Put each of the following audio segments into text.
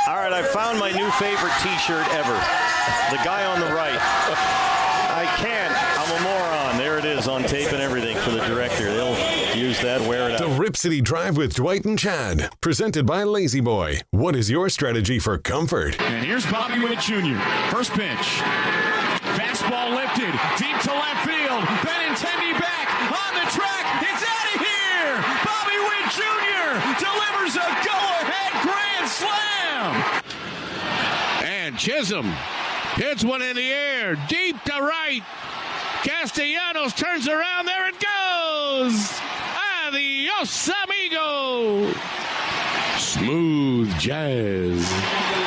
All right, I found my new favorite T-shirt ever. The guy on the right. I can't. I'm a moron. There it is on tape and everything for the director. They'll use that, wear it out. The Rip City Drive with Dwight and Chad, presented by Lazy Boy. What is your strategy for comfort? And here's Bobby Witt Jr. First pitch. Fastball lifted, deep to left field. Benintendi back on the track. It's out of here. Bobby Witt Jr. delivers a go-ahead grand slam. And Chisholm hits one in the air, deep to right. Castellanos turns around. There it goes. Adios, amigo. Smooth jazz.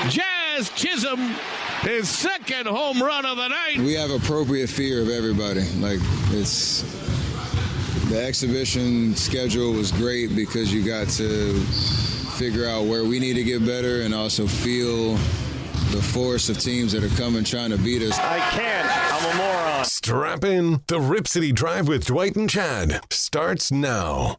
Jazz Chisholm, his second home run of the night. We have appropriate fear of everybody. The exhibition schedule was great because you got to figure out where we need to get better and also feel the force of teams that are coming trying to beat us. I can't. I'm a moron. Strap in. The Rip City Drive with Dwight and Chad starts now.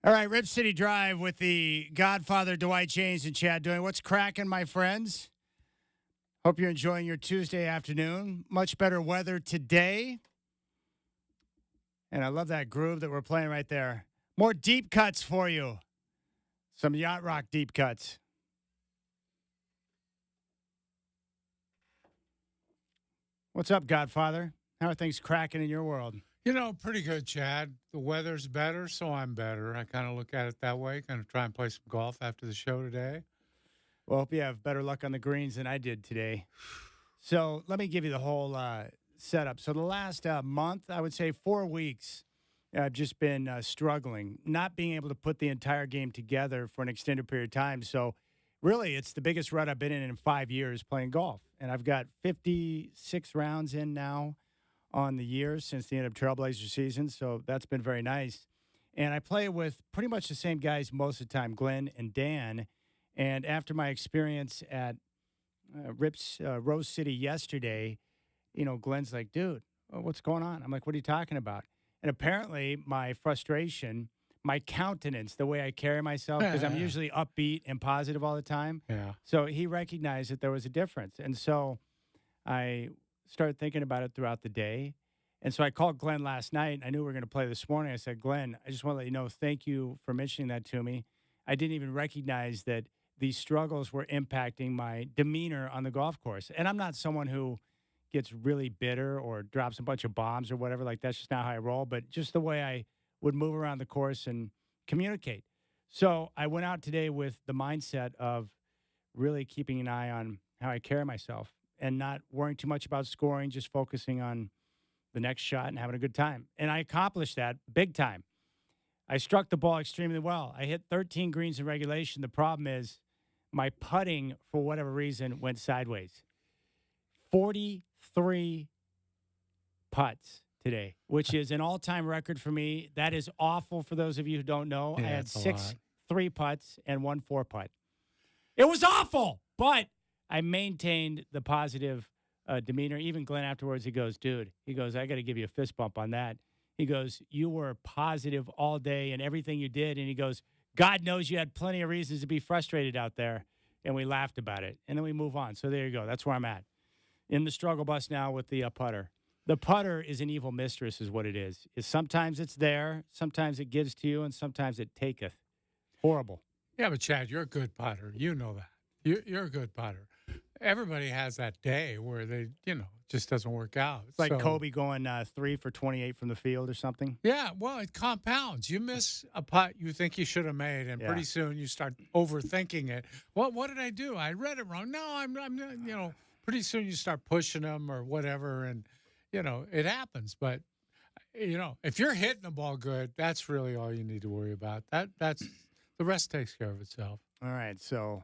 All right, Rip City Drive with the Godfather, Dwight James, and Chad doing. What's cracking, my friends? Hope you're enjoying your Tuesday afternoon. Much better weather today. And I love that groove that we're playing right there. More deep cuts for you. Some yacht rock deep cuts. What's up, Godfather? How are things cracking in your world? You know, pretty good, Chad. The weather's better, so I'm better. I kind of look at it that way. Going to try and play some golf after the show today. Well, hope you have better luck on the greens than I did today. So let me give you the whole setup. So the last month, I would say 4 weeks, I've just been struggling, not being able to put the entire game together for an extended period of time. So really, it's the biggest rut I've been in 5 years playing golf. And I've got 56 rounds in now on the year since the end of Trailblazer season, so that's been very nice. And I play with pretty much the same guys most of the time, Glenn and Dan. And after my experience at Rip's Rose City yesterday, Glenn's like, dude, what's going on? I'm like, what are you talking about? And apparently my frustration, my countenance, the way I carry myself, because I'm usually upbeat and positive all the time. Yeah. So he recognized that there was a difference. And so I started thinking about it throughout the day. And so I called Glenn last night. I knew we were going to play this morning. I said, Glenn, I just want to let you know, thank you for mentioning that to me. I didn't even recognize that these struggles were impacting my demeanor on the golf course. And I'm not someone who gets really bitter or drops a bunch of bombs or whatever. Like, that's just not how I roll. But just the way I would move around the course and communicate. So I went out today with the mindset of really keeping an eye on how I carry myself and not worrying too much about scoring, just focusing on the next shot and having a good time. And I accomplished that big time. I struck the ball extremely well. I hit 13 greens in regulation. The problem is my putting, for whatever reason, went sideways. 43 putts today, which is an all-time record for me. That is awful for those of you who don't know. Yeah, I had 6 3 putts and 1 4-putt. It was awful, but I maintained the positive demeanor. Even Glenn afterwards, he goes, dude, I got to give you a fist bump on that. He goes, you were positive all day and everything you did. And he goes, God knows you had plenty of reasons to be frustrated out there. And we laughed about it. And then we move on. So there you go. That's where I'm at. In the struggle bus now with the putter. The putter is an evil mistress is what it is. Sometimes it's there, sometimes it gives to you, and sometimes it taketh. Horrible. Yeah, but Chad, you're a good putter. You know that. You're a good putter. Everybody has that day where they, just doesn't work out. It's like So, Kobe going 3 for 28 from the field or something. Yeah, well, it compounds. You miss a putt you think you should have made, and Yeah. pretty soon you start overthinking it. What did I do? I read it wrong. No, I'm not. Pretty soon you start pushing them or whatever, and it happens. But if you're hitting the ball good, that's really all you need to worry about. That's the rest takes care of itself. All right, so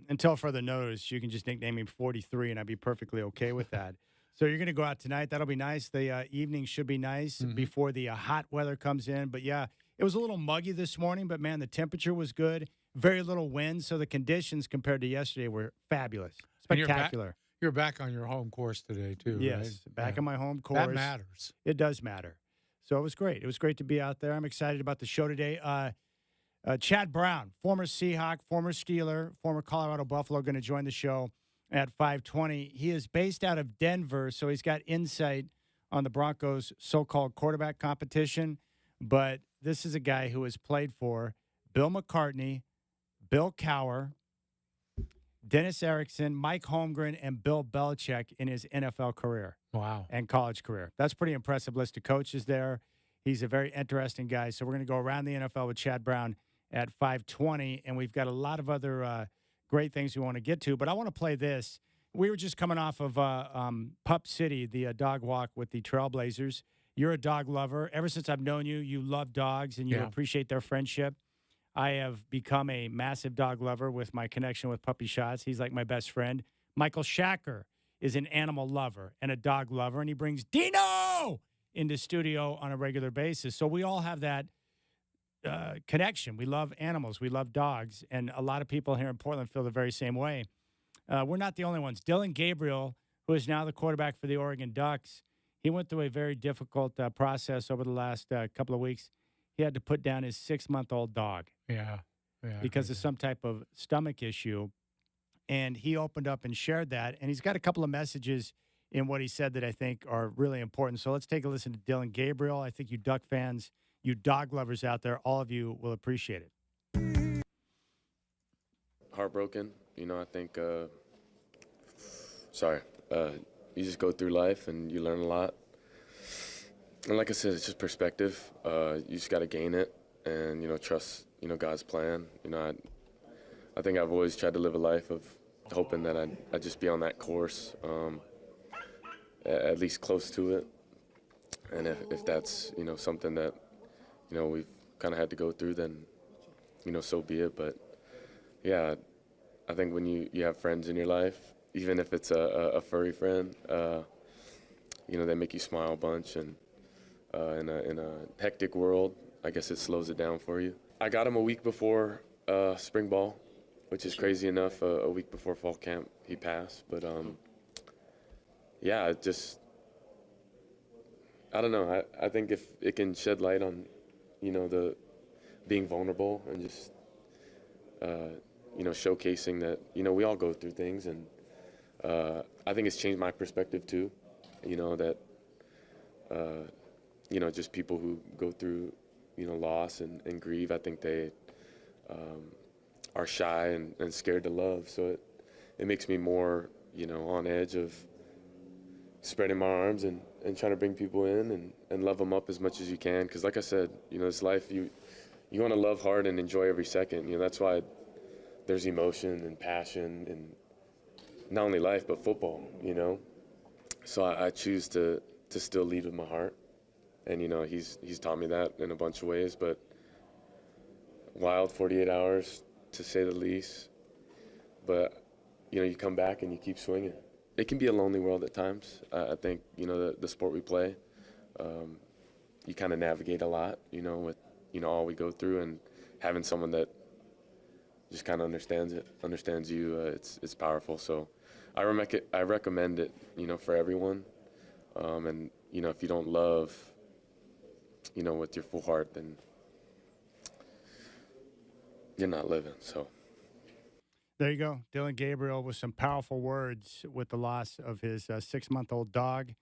until further notice, you can just nickname me 43, and I'd be perfectly okay with that. So you're going to go out tonight. That'll be nice. The evening should be nice before the hot weather comes in. But, yeah, it was a little muggy this morning, but, man, the temperature was good. Very little wind, so the conditions compared to yesterday were fabulous, And spectacular. You're back on your home course today, too, Yes, right? back Yeah. on my home course. That matters. It does matter. So it was great. It was great to be out there. I'm excited about the show today. Chad Brown, former Seahawk, former Steeler, former Colorado Buffalo, going to join the show at 5:20. He is based out of Denver, so he's got insight on the Broncos' so-called quarterback competition. But this is a guy who has played for Bill McCartney, Bill Cowher, Dennis Erickson, Mike Holmgren, and Bill Belichick in his NFL career. Wow. And college career. That's a pretty impressive list of coaches there. He's a very interesting guy. So we're going to go around the NFL with Chad Brown at 5:20, and we've got a lot of other great things we want to get to. But I want to play this. We were just coming off of Pup City, the dog walk with the Trailblazers. You're a dog lover. Ever since I've known you, you love dogs, and you appreciate their friendship. I have become a massive dog lover with my connection with Puppy Shots. He's like my best friend. Michael Shacker is an animal lover and a dog lover, and he brings Dino into studio on a regular basis. So we all have that connection. We love animals. We love dogs, and a lot of people here in Portland feel the very same way. We're not the only ones. Dylan Gabriel, who is now the quarterback for the Oregon Ducks, he went through a very difficult process over the last couple of weeks. He had to put down his 6-month-old dog. Yeah. Because of some type of stomach issue. And he opened up and shared that. And he's got a couple of messages in what he said that I think are really important. So let's take a listen to Dylan Gabriel. I think you Duck fans, you dog lovers out there, all of you will appreciate it. Heartbroken. I think, you just go through life and you learn a lot. And like I said, it's just perspective. You just got to gain it and, trust, God's plan. I think I've always tried to live a life of hoping that I'd just be on that course, at least close to it. And if that's, something that, we've kind of had to go through, then, so be it. But, yeah, I think when you have friends in your life, even if it's a furry friend, they make you smile a bunch. And in a hectic world, I guess it slows it down for you. I got him a week before spring ball, which is crazy enough. A week before fall camp, he passed. But I don't know. I think if it can shed light on, the being vulnerable and just showcasing that we all go through things, and I think it's changed my perspective too. That just people who go through loss and grieve, I think they are shy and scared to love. So it makes me more, on edge of spreading my arms and trying to bring people in and love them up as much as you can. Because like I said, this life, you want to love hard and enjoy every second. That's why there's emotion and passion and not only life, but football, So I choose to still lead with my heart. And, he's taught me that in a bunch of ways, but wild 48 hours, to say the least. But, you come back and you keep swinging. It can be a lonely world at times. I think, the sport we play, you kind of navigate a lot, with, all we go through, and having someone that just kind of understands you, it's powerful. So I recommend it, for everyone. And, if you don't love, with your full heart, then you're not living. So there you go. Dylan Gabriel with some powerful words with the loss of his 6-month-old dog.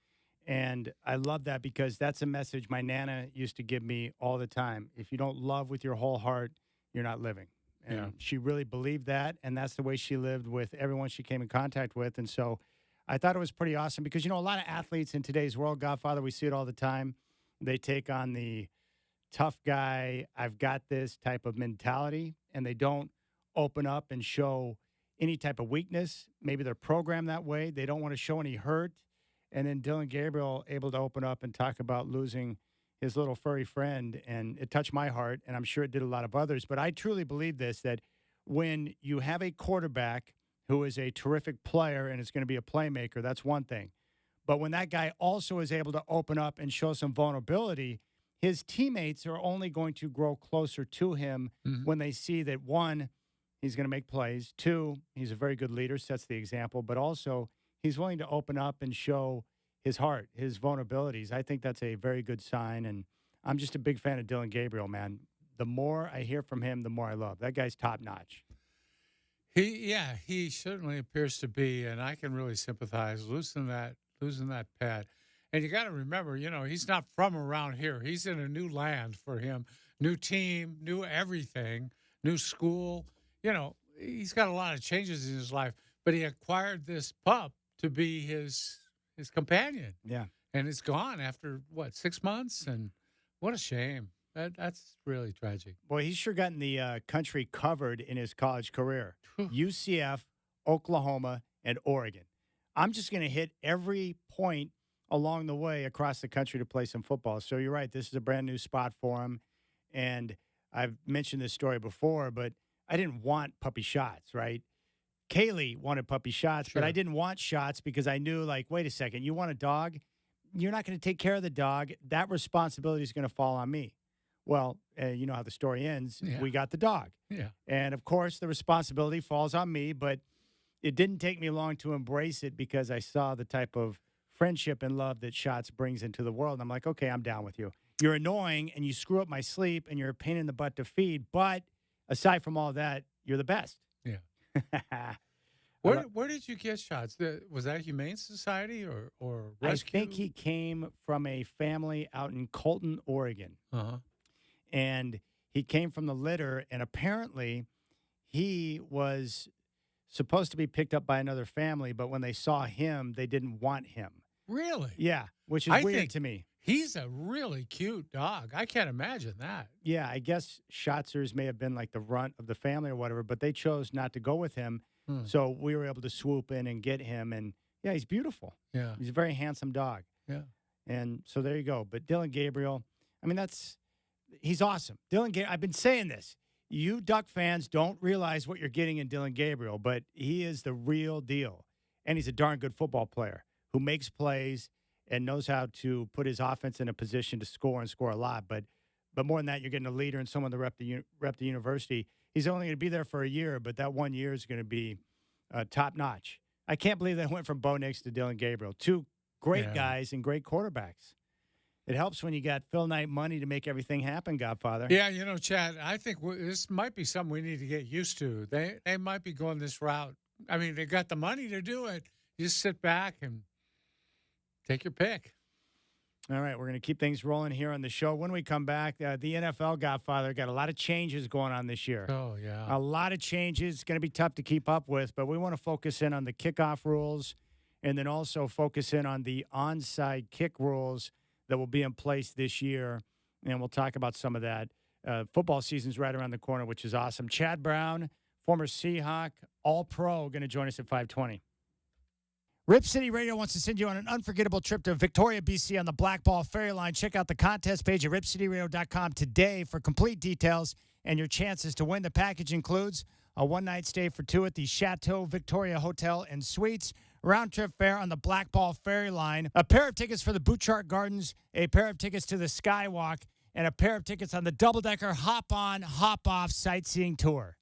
And I love that because that's a message my Nana used to give me all the time. If you don't love with your whole heart, you're not living. And Yeah. she really believed that, and that's the way she lived with everyone she came in contact with. And so I thought it was pretty awesome because, a lot of athletes in today's world, Godfather, we see it all the time. They take on the tough guy, I've got this type of mentality, and they don't open up and show any type of weakness. Maybe they're programmed that way. They don't want to show any hurt. And then Dylan Gabriel able to open up and talk about losing his little furry friend, and it touched my heart, and I'm sure it did a lot of others. But I truly believe this, that when you have a quarterback who is a terrific player and is going to be a playmaker, that's one thing. But when that guy also is able to open up and show some vulnerability, his teammates are only going to grow closer to him when they see that, one, he's going to make plays, two, he's a very good leader, sets the example, but also he's willing to open up and show his heart, his vulnerabilities. I think that's a very good sign, and I'm just a big fan of Dylan Gabriel, man. The more I hear from him, the more I love. That guy's top notch. He certainly appears to be, and I can really sympathize losing that pet. And you got to remember, he's not from around here. He's in a new land for him, new team, new everything, new school. He's got a lot of changes in his life, but he acquired this pup to be his companion. Yeah. And it's gone after, 6 months? And what a shame. That's really tragic. Boy, he's sure gotten the country covered in his college career. UCF, Oklahoma, and Oregon. I'm just going to hit every point along the way across the country to play some football. So you're right. This is a brand new spot for him. And I've mentioned this story before, but I didn't want puppy shots, right? Kaylee wanted puppy shots, but I didn't want shots because I knew, wait a second, you want a dog? You're not going to take care of the dog. That responsibility is going to fall on me. Well, you know how the story ends. Yeah. We got the dog. Yeah. And, of course, the responsibility falls on me, but it didn't take me long to embrace it because I saw the type of friendship and love that Shots brings into the world. And I'm like, okay, I'm down with you. You're annoying, and you screw up my sleep, and you're a pain in the butt to feed. But aside from all that, you're the best. Yeah. Where did you get Shots? Was that Humane Society or rescue? I think he came from a family out in Colton, Oregon. Uh-huh. And he came from the litter, and apparently he was supposed to be picked up by another family, but when they saw him, they didn't want him. Really? Yeah, which is weird to me. He's a really cute dog. I can't imagine that. Yeah, I guess Shotzers may have been like the runt of the family or whatever, but they chose not to go with him. So we were able to swoop in and get him. And, yeah, he's beautiful. Yeah. He's a very handsome dog. Yeah. And so there you go. But Dylan Gabriel, I mean, he's awesome. I've been saying this. You Duck fans don't realize what you're getting in Dylan Gabriel, but he is the real deal. And he's a darn good football player who makes plays and knows how to put his offense in a position to score and score a lot. But more than that, you're getting a leader and someone to rep the university. He's only going to be there for a year, but that 1 year is going to be top notch. I can't believe they went from Bo Nix to Dylan Gabriel. Two great guys and great quarterbacks. It helps when you got Phil Knight money to make everything happen, Godfather. Yeah, Chad, I think this might be something we need to get used to. They might be going this route. I mean, they got the money to do it. You just sit back and take your pick. All right, we're going to keep things rolling here on the show. When we come back, the NFL, Godfather, got a lot of changes going on this year. Oh, yeah. A lot of changes. It's going to be tough to keep up with, but we want to focus in on the kickoff rules and then also focus in on the onside kick rules that will be in place this year, and we'll talk about some of that. Football season's right around the corner, which is awesome. Chad Brown, former Seahawk, All-Pro, going to join us at 5:20. Rip City Radio wants to send you on an unforgettable trip to Victoria, BC on the Black Ball Ferry Line. Check out the contest page at ripcityradio.com today for complete details and your chances to win. The package includes a one-night stay for two at the Chateau Victoria Hotel and Suites, round-trip fare on the Black Ball Ferry Line, a pair of tickets for the Bouchard Gardens, a pair of tickets to the Skywalk, and a pair of tickets on the double-decker hop-on, hop-off sightseeing tour.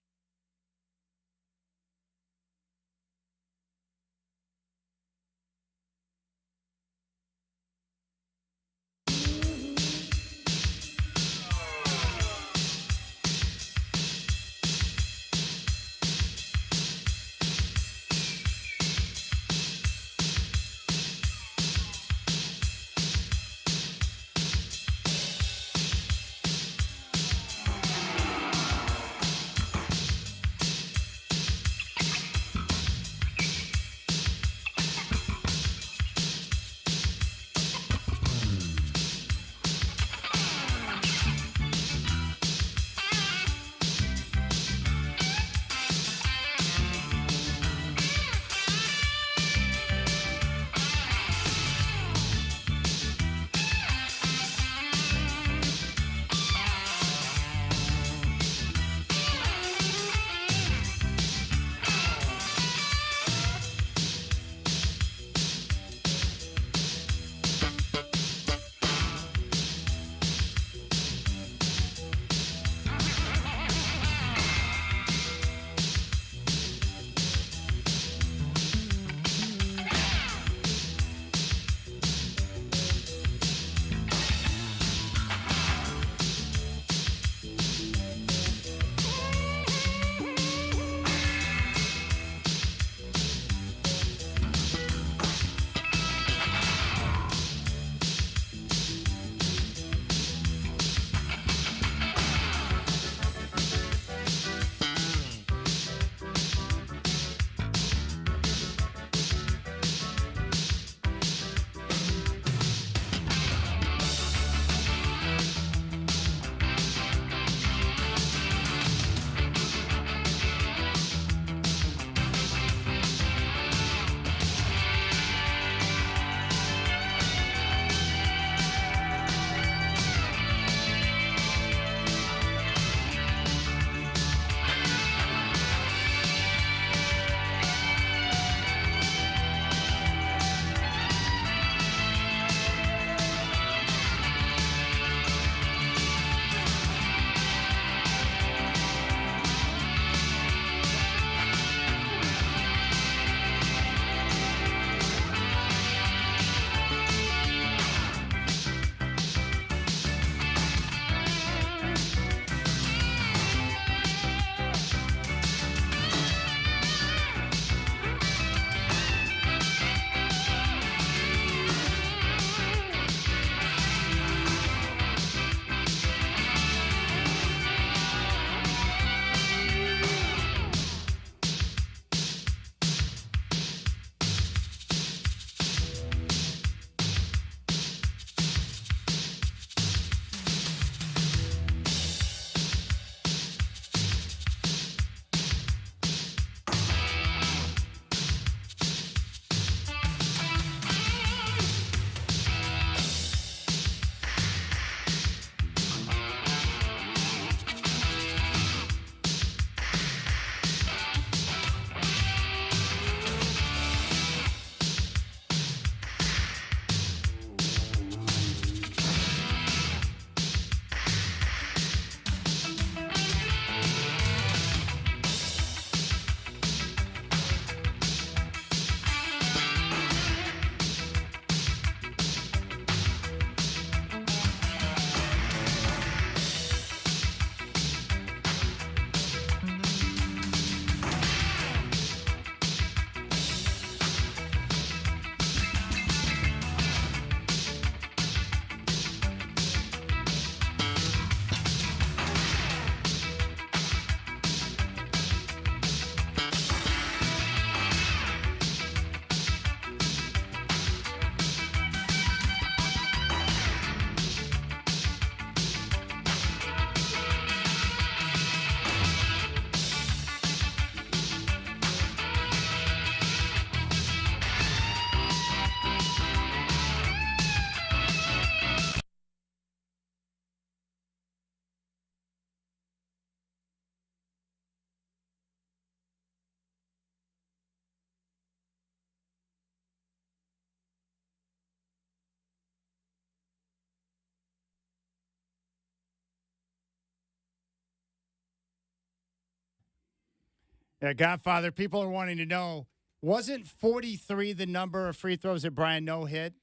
Yeah, Godfather, people are wanting to know, wasn't 43 the number of free throws that Brian Noe hit?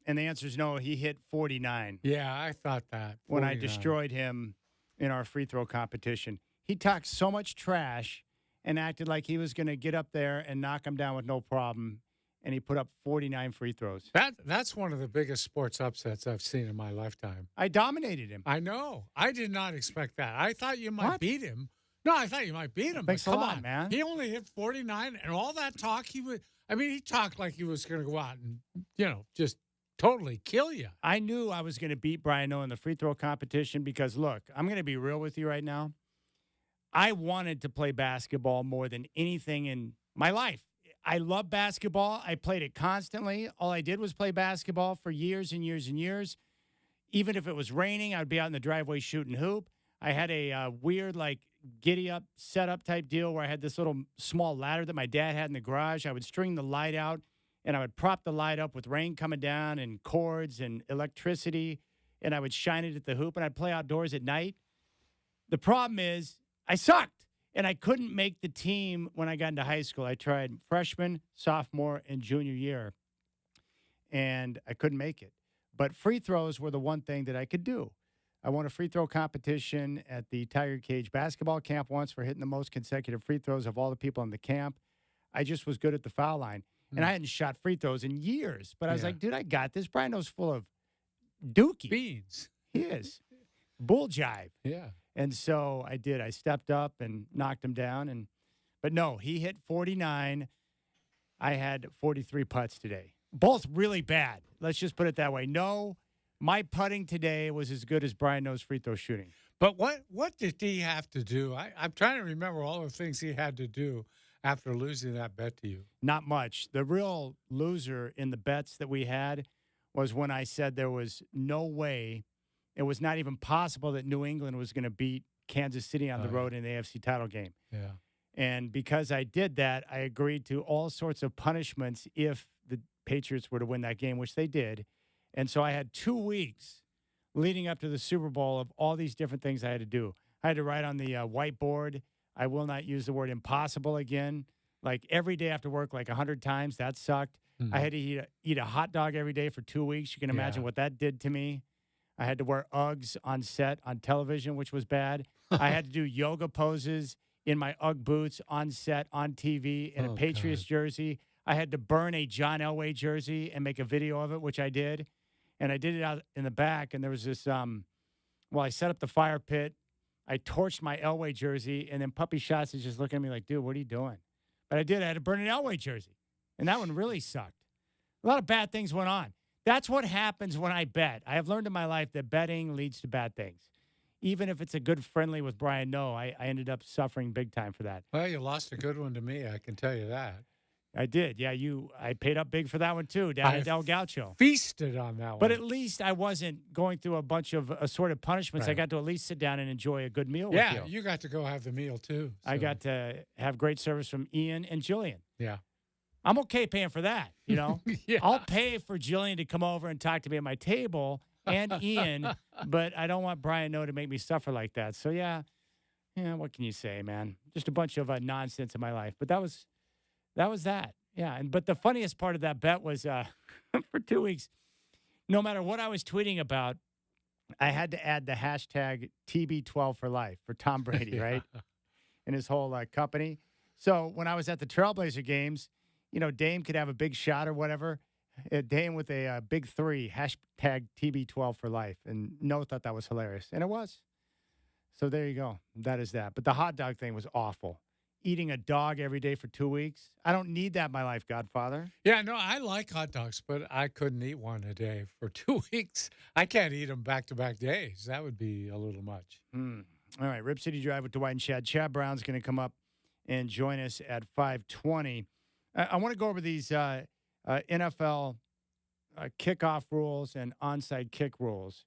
And the answer is no, he hit 49 Yeah, I thought that. when I 49. destroyed him in our free throw competition. He talked so much trash and acted like he was going to get up there and knock him down with no problem. And he put up 49 free throws. That's one of the biggest sports upsets I've seen in my lifetime. I dominated him. I know. I did not expect that. I thought you might What? beat him. No, I thought you might beat him. Thanks but a come lot, on, man. He only hit 49, and all that talk he talked like he was going to go out and, just totally kill you. I knew I was going to beat Brian Noe in the free throw competition because, look, I'm going to be real with you right now. I wanted to play basketball more than anything in my life. I love basketball. I played it constantly. All I did was play basketball for years and years and years. Even if it was raining, I'd be out in the driveway shooting hoop. I had a weird, giddy up setup type deal where I had this little small ladder that my dad had in the garage. I would string the light out and I would prop the light up with rain coming down and cords and electricity, and I would shine it at the hoop, and I'd play outdoors at night. The problem is I sucked, and I couldn't make the team when I got into high school. I tried freshman, sophomore, and junior year, and I couldn't make it. But free throws were the one thing that I could do. I won a free throw competition at the Tiger Cage basketball camp once for hitting the most consecutive free throws of all the people in the camp. I just was good at the foul line. And I hadn't shot free throws in years. But I was like, dude, I got this. Brian Noe's full of dookie. Beans. He is. Bull jive. Yeah. And so I did. I stepped up and knocked him down. But no, he hit 49. I had 43 putts today. Both really bad. Let's just put it that way. No, my putting today was as good as Brian Noe's free throw shooting. But what did he have to do? I'm trying to remember all the things he had to do after losing that bet to you. Not much. The real loser in the bets that we had was when I said there was no way, it was not even possible that New England was going to beat Kansas City on the road in the AFC title game. Yeah. And because I did that, I agreed to all sorts of punishments if the Patriots were to win that game, which they did. And so I had 2 weeks leading up to the Super Bowl of all these different things I had to do. I had to write on the whiteboard, I will not use the word impossible again. Like every day after work, 100 times. That sucked. Mm-hmm. I had to eat a hot dog every day for 2 weeks. You can imagine what that did to me. I had to wear Uggs on set on television, which was bad. I had to do yoga poses in my Ugg boots on set on TV in a Patriots jersey. I had to burn a John Elway jersey and make a video of it, which I did. And I did it out in the back. And there was this, I set up the fire pit. I torched my Elway jersey. And then Puppy Shots is just looking at me like, dude, what are you doing? But I did. I had to burn an Elway jersey. And that one really sucked. A lot of bad things went on. That's what happens when I bet. I have learned in my life that betting leads to bad things. Even if it's a good friendly with Brian Noe, I ended up suffering big time for that. Well, you lost a good one to me, I can tell you that. I did. Yeah, I paid up big for that one too, down at El Gaucho. Feasted on that one. But at least I wasn't going through a bunch of assorted punishments. Right. I got to at least sit down and enjoy a good meal with you. Yeah, you got to go have the meal too. So. I got to have great service from Ian and Jillian. Yeah. I'm okay paying for that, Yeah. I'll pay for Jillian to come over and talk to me at my table and Ian, but I don't want Brian Noe to make me suffer like that. So, yeah, what can you say, man? Just a bunch of nonsense in my life. But that was that. Yeah, but the funniest part of that bet was for 2 weeks, no matter what I was tweeting about, I had to add the hashtag TB12 for life for Tom Brady, right? And his whole company. So when I was at the Trailblazer games, Dame could have a big shot or whatever. Dame with a big three, hashtag TB12 for life. And Noe thought that was hilarious. And it was. So there you go. That is that. But the hot dog thing was awful. Eating a dog every day for 2 weeks. I don't need that in my life, Godfather. Yeah, no, I like hot dogs, but I couldn't eat one a day for 2 weeks. I can't eat them back-to-back days. That would be a little much. All right, Rip City Drive with Dwight and Chad. Chad Brown's going to come up and join us at 5:20. I want to go over these NFL kickoff rules and onside kick rules.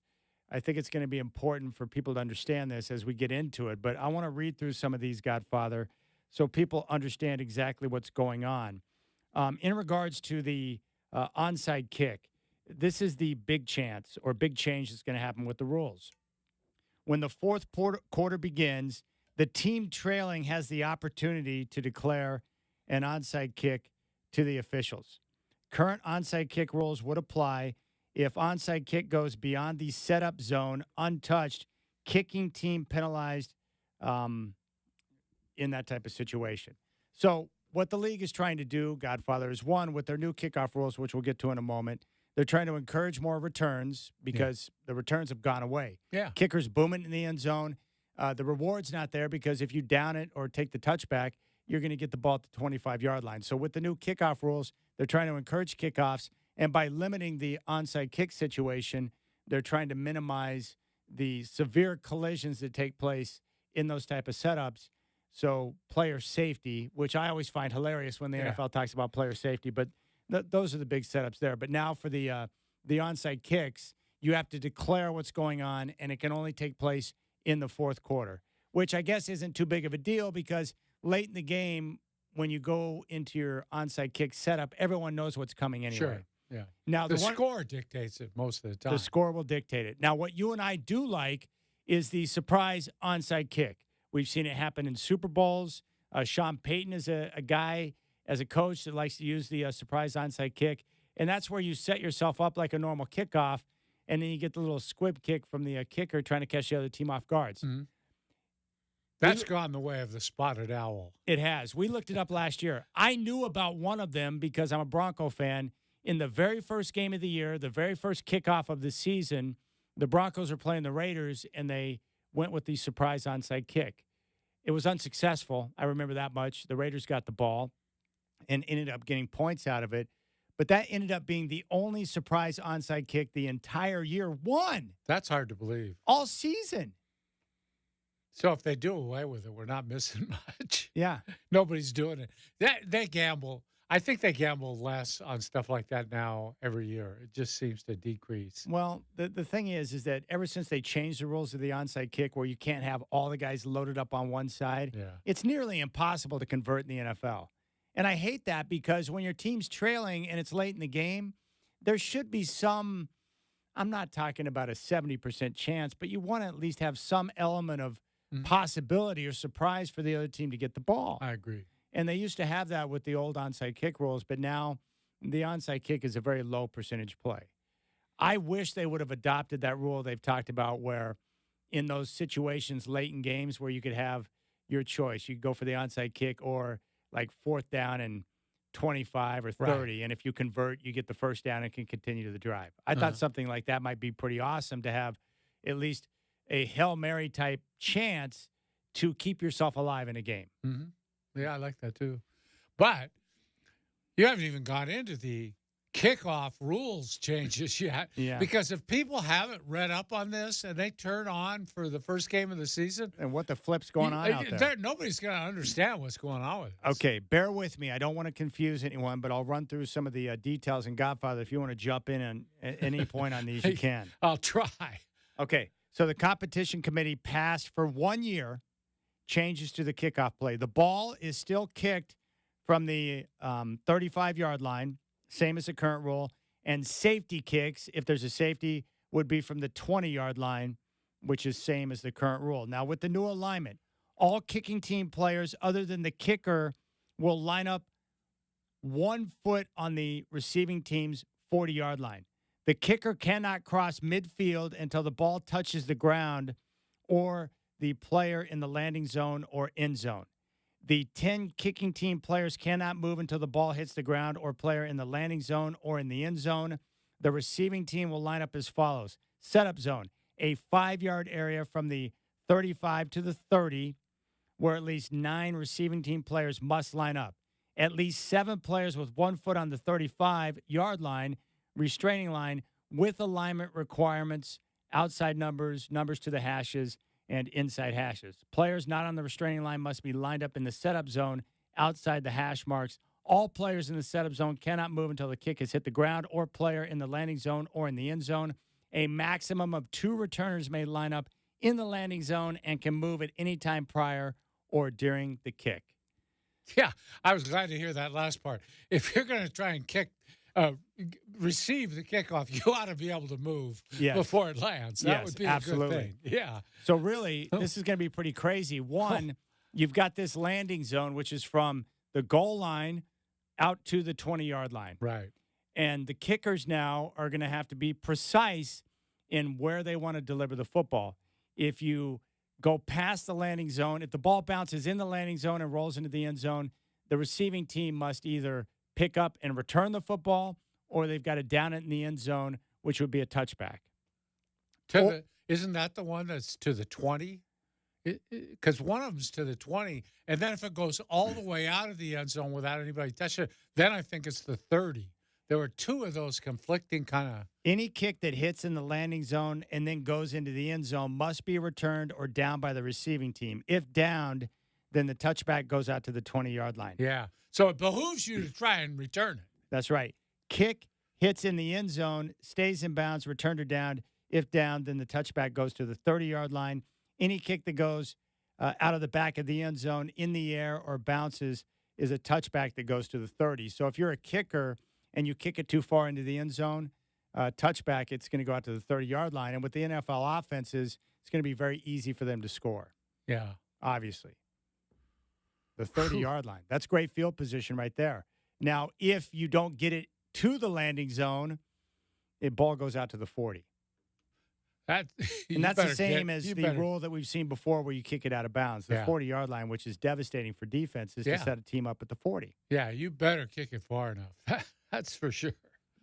I think it's going to be important for people to understand this as we get into it. But I want to read through some of these, Godfather, so people understand exactly what's going on. In regards to the onside kick, this is the big chance or big change that's going to happen with the rules. When the fourth quarter begins, the team trailing has the opportunity to declare an onside kick to the officials. Current onside kick rules would apply if onside kick goes beyond the setup zone untouched, kicking team penalized in that type of situation. So what the league is trying to do, Godfather, is one, with their new kickoff rules, which we'll get to in a moment, they're trying to encourage more returns because the returns have gone away. Yeah. Kickers booming in the end zone. The reward's not there because if you down it or take the touchback, you're going to get the ball at the 25-yard line. So with the new kickoff rules, they're trying to encourage kickoffs. And by limiting the onside kick situation, they're trying to minimize the severe collisions that take place in those type of setups. So player safety, which I always find hilarious when the NFL talks about player safety, but those are the big setups there. But now for the onside kicks, you have to declare what's going on, and it can only take place in the fourth quarter, which I guess isn't too big of a deal because late in the game, when you go into your onside kick setup, everyone knows what's coming anyway. Sure. Yeah. Now the score dictates it most of the time. The score will dictate it. Now, what you and I do like is the surprise onside kick. We've seen it happen in Super Bowls. Sean Payton is a guy, as a coach, that likes to use the surprise onside kick. And that's where you set yourself up like a normal kickoff, and then you get the little squib kick from the kicker trying to catch the other team off guards. Mm-hmm. That's gone the way of the spotted owl. It has. We looked it up last year. I knew about one of them because I'm a Bronco fan. In the very first game of the year, the very first kickoff of the season, the Broncos were playing the Raiders, and they went with the surprise onside kick. It was unsuccessful. I remember that much. The Raiders got the ball and ended up getting points out of it. But that ended up being the only surprise onside kick the entire year. One. That's hard to believe. All season. So if they do away with it, we're not missing much. Yeah. Nobody's doing it. They gamble. I think they gamble less on stuff like that now every year. It just seems to decrease. Well, the thing is that ever since they changed the rules of the onside kick where you can't have all the guys loaded up on one side, it's nearly impossible to convert in the NFL. And I hate that because when your team's trailing and it's late in the game, there should be some, I'm not talking about a 70% chance, but you want to at least have some element of possibility or surprise for the other team to get the ball. I agree. And they used to have that with the old onside kick rules, but now the onside kick is a very low percentage play. I wish they would have adopted that rule they've talked about where in those situations late in games where you could have your choice. You could go for the onside kick or like 4th down and 25 or 30. Right. And if you convert, you get the first down and can continue to the drive. I thought something like that might be pretty awesome to have at least a Hail Mary type chance to keep yourself alive in a game. Mm-hmm. Yeah, I like that too. But you haven't even gone into the kickoff rules changes yet. Yeah. Because if people haven't read up on this and they turn on for the first game of the season. And what the flip's going on out there. Nobody's going to understand what's going on with it. Okay, bear with me. I don't want to confuse anyone, but I'll run through some of the details. And Godfather, if you want to jump in at any point on these, you can. I'll try. Okay, so the competition committee passed for 1 year changes to the kickoff play. The ball is still kicked from the 35-yard line, same as the current rule, and safety kicks, if there's a safety, would be from the 20-yard line, which is same as the current rule. Now, with the new alignment, all kicking team players other than the kicker will line up 1 foot on the receiving team's 40-yard line. The kicker cannot cross midfield until the ball touches the ground or the player in the landing zone or end zone. The 10 kicking team players cannot move until the ball hits the ground or player in the landing zone or in the end zone. The receiving team will line up as follows. Setup zone, a 5-yard area from the 35 to the 30, where at least 9 receiving team players must line up. At least 7 players with 1 foot on the 35-yard line, restraining line, with alignment requirements, outside numbers to the hashes, and inside hashes. Players not on the restraining line must be lined up in the setup zone outside the hash marks. All players in the setup zone cannot move until the kick has hit the ground or player in the landing zone or in the end zone. A maximum of 2 returners may line up in the landing zone and can move at any time prior or during the kick. Yeah, I was glad to hear that last part. If you're going to try and kick, receive the kickoff, you ought to be able to move Yes. before it lands. That Yes, would be absolutely. a good thing. Yeah. So really, this is going to be pretty crazy. One, you've got this landing zone, which is from the goal line out to the 20-yard line. Right. And the kickers now are going to have to be precise in where they want to deliver the football. If you go past the landing zone, if the ball bounces in the landing zone and rolls into the end zone, the receiving team must either pick up and return the football, or they've got to down it in the end zone, which would be a touchback. Isn't that the one that's to the 20? Because one of them's to the 20, and then if it goes all the way out of the end zone without anybody touching it, then I think it's the 30. There were two of those conflicting kind of. Any kick that hits in the landing zone and then goes into the end zone must be returned or down by the receiving team. If downed, then the touchback goes out to the 20-yard line. Yeah. So it behooves you to try and return it. That's right. Kick hits in the end zone, stays in bounds, returned or downed. If down, then the touchback goes to the 30-yard line. Any kick that goes out of the back of the end zone in the air or bounces is a touchback that goes to the 30. So if you're a kicker and you kick it too far into the end zone, touchback, it's going to go out to the 30-yard line. And with the NFL offenses, it's going to be very easy for them to score. Yeah. Obviously. The 30-yard line. That's great field position right there. Now, if you don't get it to the landing zone, the ball goes out to the 40. And that's the same as the rule that we've seen before where you kick it out of bounds, the 40-yard line, which is devastating for defenses to set a team up at the 40. Yeah, you better kick it far enough. That's for sure.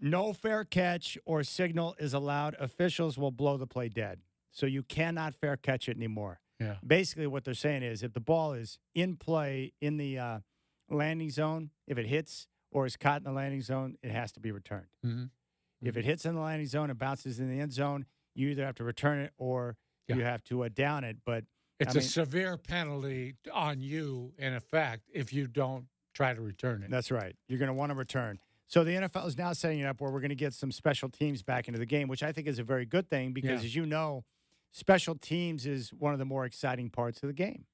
No fair catch or signal is allowed. Officials will blow the play dead. So you cannot fair catch it anymore. Yeah. Basically, what they're saying is if the ball is in play in the landing zone, if it hits or is caught in the landing zone, it has to be returned. Mm-hmm. If it hits in the landing zone and bounces in the end zone, you either have to return it or you have to down it. But it's a severe penalty on you, in effect, if you don't try to return it. That's right. You're going to want to return. So the NFL is now setting it up where we're going to get some special teams back into the game, which I think is a very good thing because, as you know, special teams is one of the more exciting parts of the game.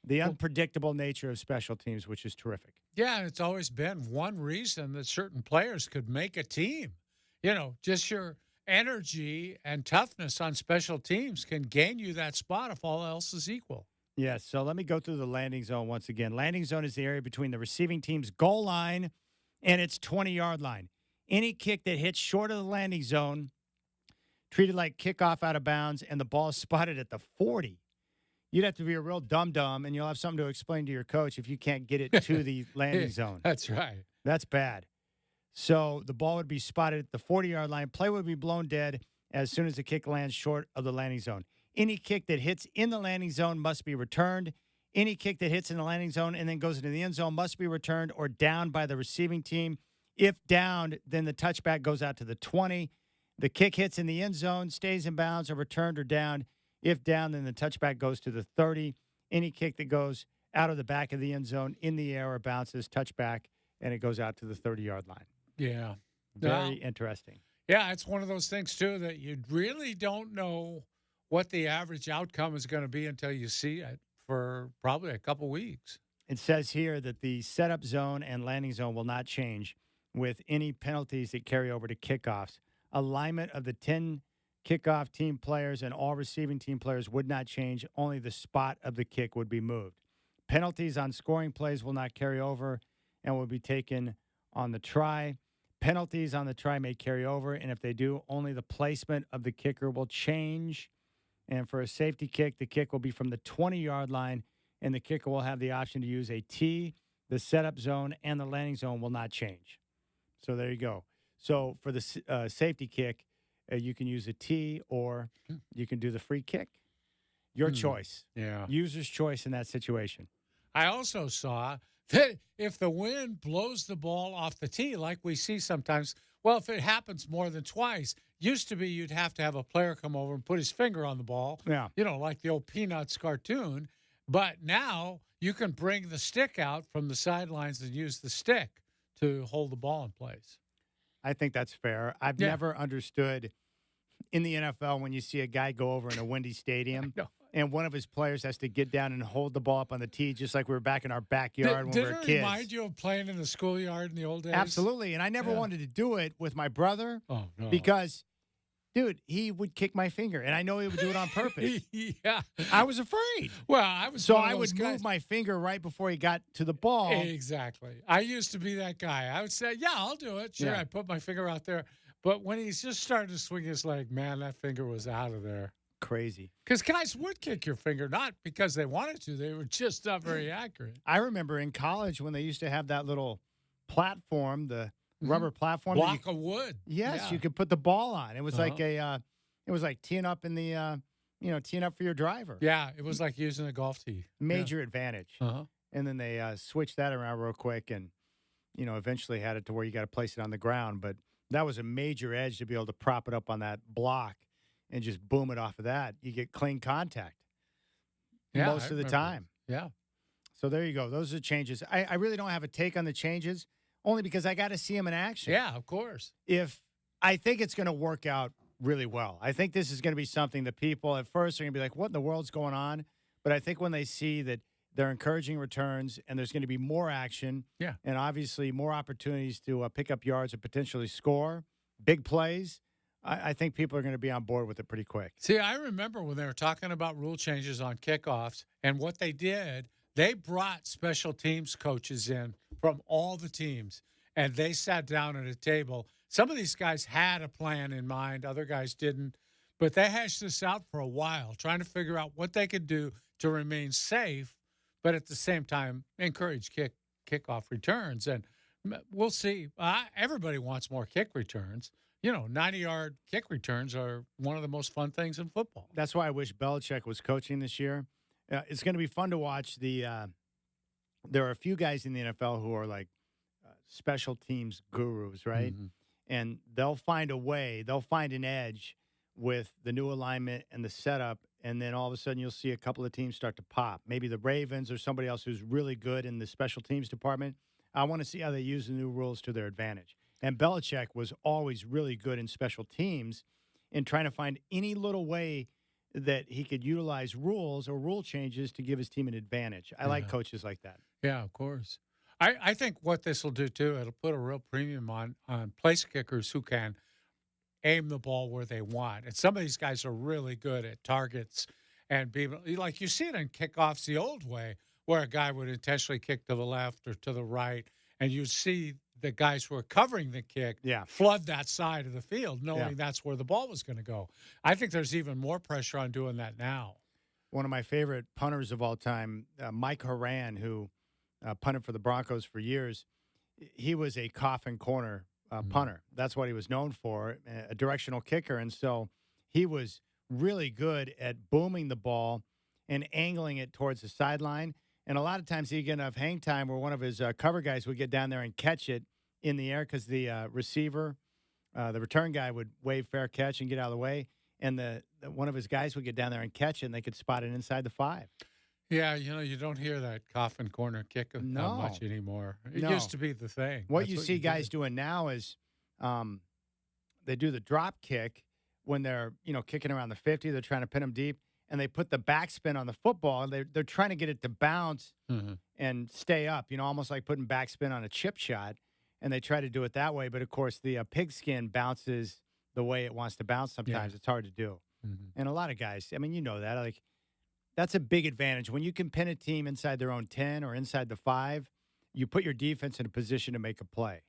The unpredictable nature of special teams, which is terrific. Yeah, and it's always been one reason that certain players could make a team. You know, just your energy and toughness on special teams can gain you that spot if all else is equal. Yes, so let me go through the landing zone once again. Landing zone is the area between the receiving team's goal line and its 20-yard line. Any kick that hits short of the landing zone, treated like kickoff out of bounds, and the ball is spotted at the 40. You'd have to be a real dum-dum, and you'll have something to explain to your coach if you can't get it to the landing zone. That's right. That's bad. So the ball would be spotted at the 40-yard line. Play would be blown dead as soon as the kick lands short of the landing zone. Any kick that hits in the landing zone must be returned. Any kick that hits in the landing zone and then goes into the end zone must be returned or downed by the receiving team. If downed, then the touchback goes out to the 20. The kick hits in the end zone, stays in bounds, or returned or downed. If down, then the touchback goes to the 30. Any kick that goes out of the back of the end zone in the air or bounces, touchback, and it goes out to the 30-yard line. Yeah. Very interesting. Yeah, it's one of those things, too, that you really don't know what the average outcome is going to be until you see it for probably a couple weeks. It says here that the setup zone and landing zone will not change with any penalties that carry over to kickoffs. Alignment of the 10 kickoff team players and all receiving team players would not change. Only the spot of the kick would be moved. Penalties on scoring plays will not carry over and will be taken on the try. Penalties on the try may carry over, and if they do, only the placement of the kicker will change. And for a safety kick, the kick will be from the 20-yard line, and the kicker will have the option to use a tee. The setup zone and the landing zone will not change. So there you go. So for the safety kick, you can use a tee or you can do the free kick. Your choice. Yeah. User's choice in that situation. I also saw that if the wind blows the ball off the tee, like we see sometimes, well, if it happens more than twice, used to be you'd have to have a player come over and put his finger on the ball, like the old Peanuts cartoon. But now you can bring the stick out from the sidelines and use the stick to hold the ball in place. I think that's fair. I've never understood in the NFL when you see a guy go over in a windy stadium and one of his players has to get down and hold the ball up on the tee, just like we were back in our backyard when we were kids. Did it remind you of playing in the schoolyard in the old days? Absolutely. And I never wanted to do it with my brother because, dude, he would kick my finger, and I know he would do it on purpose. Yeah. I was afraid. Well, I was So one of I those would guys. move my finger right before he got to the ball. Exactly. I used to be that guy. I would say, yeah, I'll do it. Sure, Yeah. I put my finger out there. But when he's just started to swing his leg, man, that finger was out of there. Crazy. Because guys would kick your finger, not because they wanted to. They were just not very accurate. I remember in college when they used to have that little platform, the rubber platform. that Block of wood. Yes, Yeah. you could put the ball on. It was like Uh-huh. it was like teeing up in the, teeing up for your driver. Yeah, it was like using a golf tee. Major advantage. Uh-huh. And then they switched that around real quick and, eventually had it to where you got to place it on the ground. But that was a major edge to be able to prop it up on that block and just boom it off of that. You get clean contact Yeah, most I of the remember. time. Yeah. So there you go. Those are the changes. I really don't have a take on the changes, only because I got to see them in action. Yeah, of course. If I think it's going to work out really well. I think this is going to be something that people at first are going to be like, what in the world's going on? But I think when they see that they're encouraging returns and there's going to be more action and obviously more opportunities to pick up yards and potentially score, big plays, I think people are going to be on board with it pretty quick. See, I remember when they were talking about rule changes on kickoffs, and what they did, they brought special teams coaches in from all the teams, and they sat down at a table. Some of these guys had a plan in mind, other guys didn't, but they hashed this out for a while, trying to figure out what they could do to remain safe, but at the same time encourage kickoff returns. And we'll see. Everybody wants more kick returns. 90-yard kick returns are one of the most fun things in football. That's why I wish Belichick was coaching this year. It's going to be fun to watch. There are a few guys in the NFL who are like special teams gurus, right? Mm-hmm. And they'll find a way. They'll find an edge with the new alignment and the setup, and then all of a sudden you'll see a couple of teams start to pop. Maybe the Ravens or somebody else who's really good in the special teams department. I want to see how they use the new rules to their advantage. And Belichick was always really good in special teams in trying to find any little way that he could utilize rules or rule changes to give his team an advantage. I like coaches like that. Yeah, of course. I think what this will do, too, it'll put a real premium on place kickers who can aim the ball where they want. And some of these guys are really good at targets and being like you see it in kickoffs the old way, where a guy would intentionally kick to the left or to the right, and you see the guys who are covering the kick flood that side of the field, knowing that's where the ball was going to go. I think there's even more pressure on doing that now. One of my favorite punters of all time, Mike Horan, who punted for the Broncos for years, he was a coffin corner punter. That's what he was known for, a directional kicker. And so he was really good at booming the ball and angling it towards the sideline. And a lot of times he'd get enough hang time where one of his cover guys would get down there and catch it in the air because the receiver, the return guy, would wave fair catch and get out of the way. And one of his guys would get down there and catch it, and they could spot it inside the 5. Yeah, you don't hear that coffin corner kick much anymore. It used to be the thing. What you see guys doing now is they do the drop kick when they're, kicking around the 50. They're trying to pin them deep, and they put the backspin on the football. They're trying to get it to bounce and stay up, almost like putting backspin on a chip shot, and they try to do it that way. But, of course, the pigskin bounces the way it wants to bounce sometimes. Yeah. It's hard to do. And a lot of guys, you know that, like, that's a big advantage. When you can pin a team inside their own 10 or inside the 5, you put your defense in a position to make a play.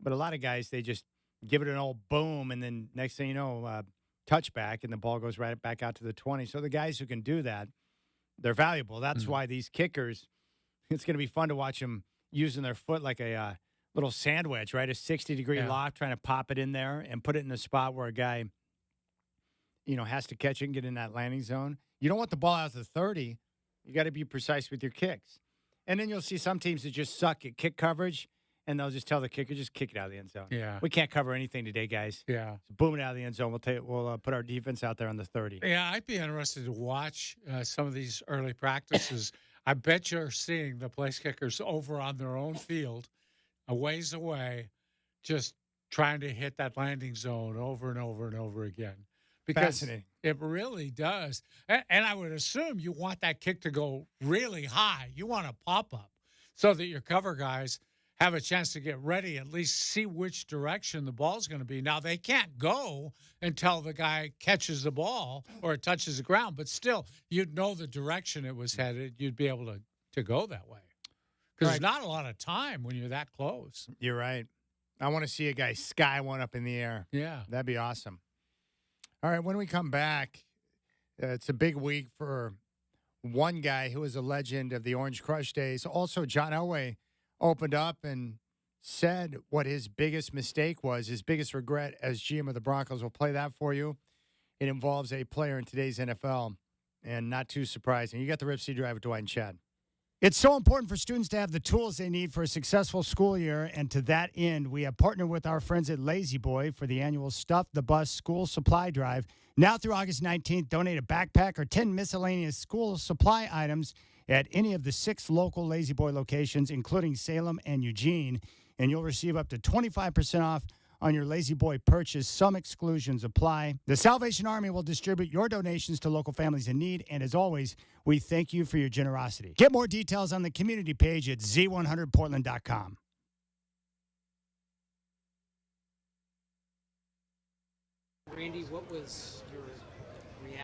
But a lot of guys, they just give it an old boom, and then next thing you know, touchback, and the ball goes right back out to the 20. So the guys who can do that, they're valuable. That's why these kickers, it's going to be fun to watch them using their foot like a little sandwich, right? A 60-degree loft, trying to pop it in there and put it in the spot where a guy, has to catch it and get in that landing zone. You don't want the ball out to the 30. You got to be precise with your kicks. And then you'll see some teams that just suck at kick coverage, and they'll just tell the kicker, just kick it out of the end zone. Yeah. We can't cover anything today, guys. Yeah. So boom it out of the end zone. We'll put our defense out there on the 30. Yeah, I'd be interested to watch some of these early practices. I bet you're seeing the place kickers over on their own field, a ways away, just trying to hit that landing zone over and over and over again. because Fascinating. it really does. And I would assume you want that kick to go really high. You want a pop-up so that your cover guys have a chance to get ready, at least see which direction the ball's going to be. Now, they can't go until the guy catches the ball or it touches the ground, but still, you'd know the direction it was headed. You'd be able to go that way. Because there's not a lot of time when you're that close. You're right. I want to see a guy sky one up in the air. Yeah. That'd be awesome. All right, when we come back, it's a big week for one guy who is a legend of the Orange Crush days. Also, John Elway opened up and said what his biggest mistake was, his biggest regret as GM of the Broncos. We'll play that for you. It involves a player in today's NFL, and not too surprising. You got the Rip C Drive with Dwight and Chad. It's so important for students to have the tools they need for a successful school year, and to that end, we have partnered with our friends at Lazy Boy for the annual Stuff the Bus School Supply Drive. Now through August 19th, donate a backpack or 10 miscellaneous school supply items at any of the 6 local Lazy Boy locations, including Salem and Eugene, and you'll receive up to 25% off on your Lazy Boy purchase. Some exclusions apply. The Salvation Army will distribute your donations to local families in need, and as always, we thank you for your generosity. Get more details on the community page at z100portland.com. Randy, what was your reaction?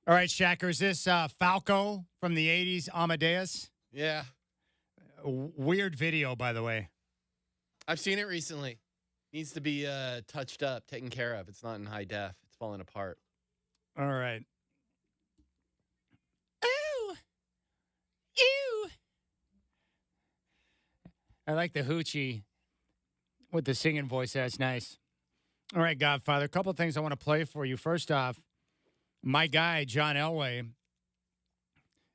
All right, Shacker, is this Falco from the 80s, Amadeus? Yeah. Weird video, by the way. I've seen it recently. Needs to be touched up, taken care of. It's not in high def. It's falling apart. All right. Ooh. Ew. I like the hoochie with the singing voice. That's nice. All right, Godfather, a couple of things I want to play for you. First off, my guy, John Elway,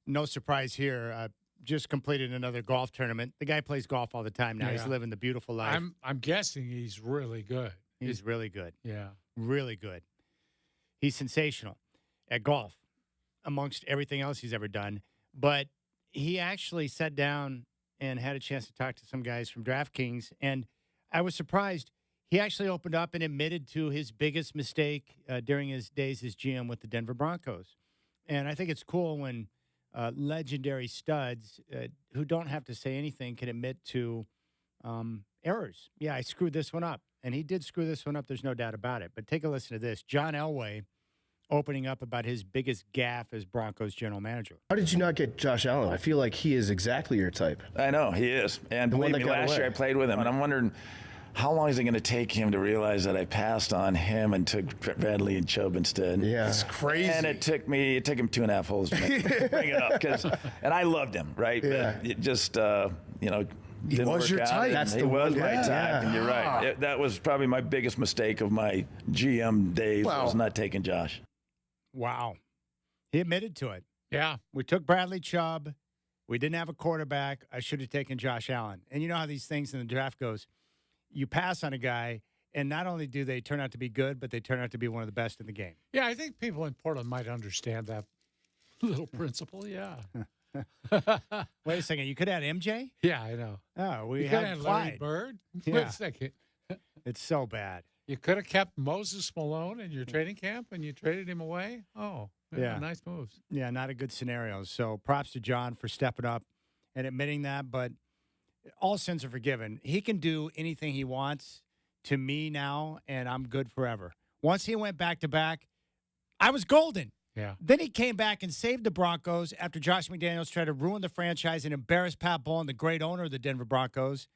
no surprise here, just completed another golf tournament. The guy plays golf all the time now. Yeah. He's living the beautiful life. I'm guessing he's really good. He's really good. Yeah. Really good. He's sensational at golf amongst everything else he's ever done. But he actually sat down and had a chance to talk to some guys from DraftKings. And I was surprised. He actually opened up and admitted to his biggest mistake during his days as GM with the Denver Broncos. And I think it's cool when legendary studs who don't have to say anything can admit to errors. Yeah, I screwed this one up. And he did screw this one up. There's no doubt about it. But take a listen to this. John Elway opening up about his biggest gaffe as Broncos general manager. How did you not get Josh Allen? I feel like he is exactly your type. I know, he is. And The one believe me, that got last away. year I played with him, and I'm wondering how long is it going to take him to realize that I passed on him and took Bradley and Chubb instead? Yeah. It's crazy. And it took him 2.5 holes to bring it up. And I loved him, right? Yeah. But it just, He didn't was work your out, type. and That's he the was one. my Yeah. type, and you're right. That was probably my biggest mistake of my GM days, was not taking Josh. Wow. He admitted to it. Yeah. We took Bradley Chubb. We didn't have a quarterback. I should have taken Josh Allen. And you know how these things in the draft goes. You pass on a guy, and not only do they turn out to be good, but they turn out to be one of the best in the game. Yeah, I think people in Portland might understand that little principle. Yeah. Wait a second. You could add MJ? Yeah, I know. Oh, we You could had have Larry Clyde. Bird. Yeah. Wait a second. It's so bad. You could have kept Moses Malone in your training camp and you traded him away. Oh, Yeah. Nice moves. Yeah, not a good scenario. So props to John for stepping up and admitting that. But all sins are forgiven. He can do anything he wants to me now, and I'm good forever. Once he went back to back, I was golden. Yeah. Then he came back and saved the Broncos after Josh McDaniels tried to ruin the franchise and embarrass Pat Bowlen, the great owner of the Denver Broncos.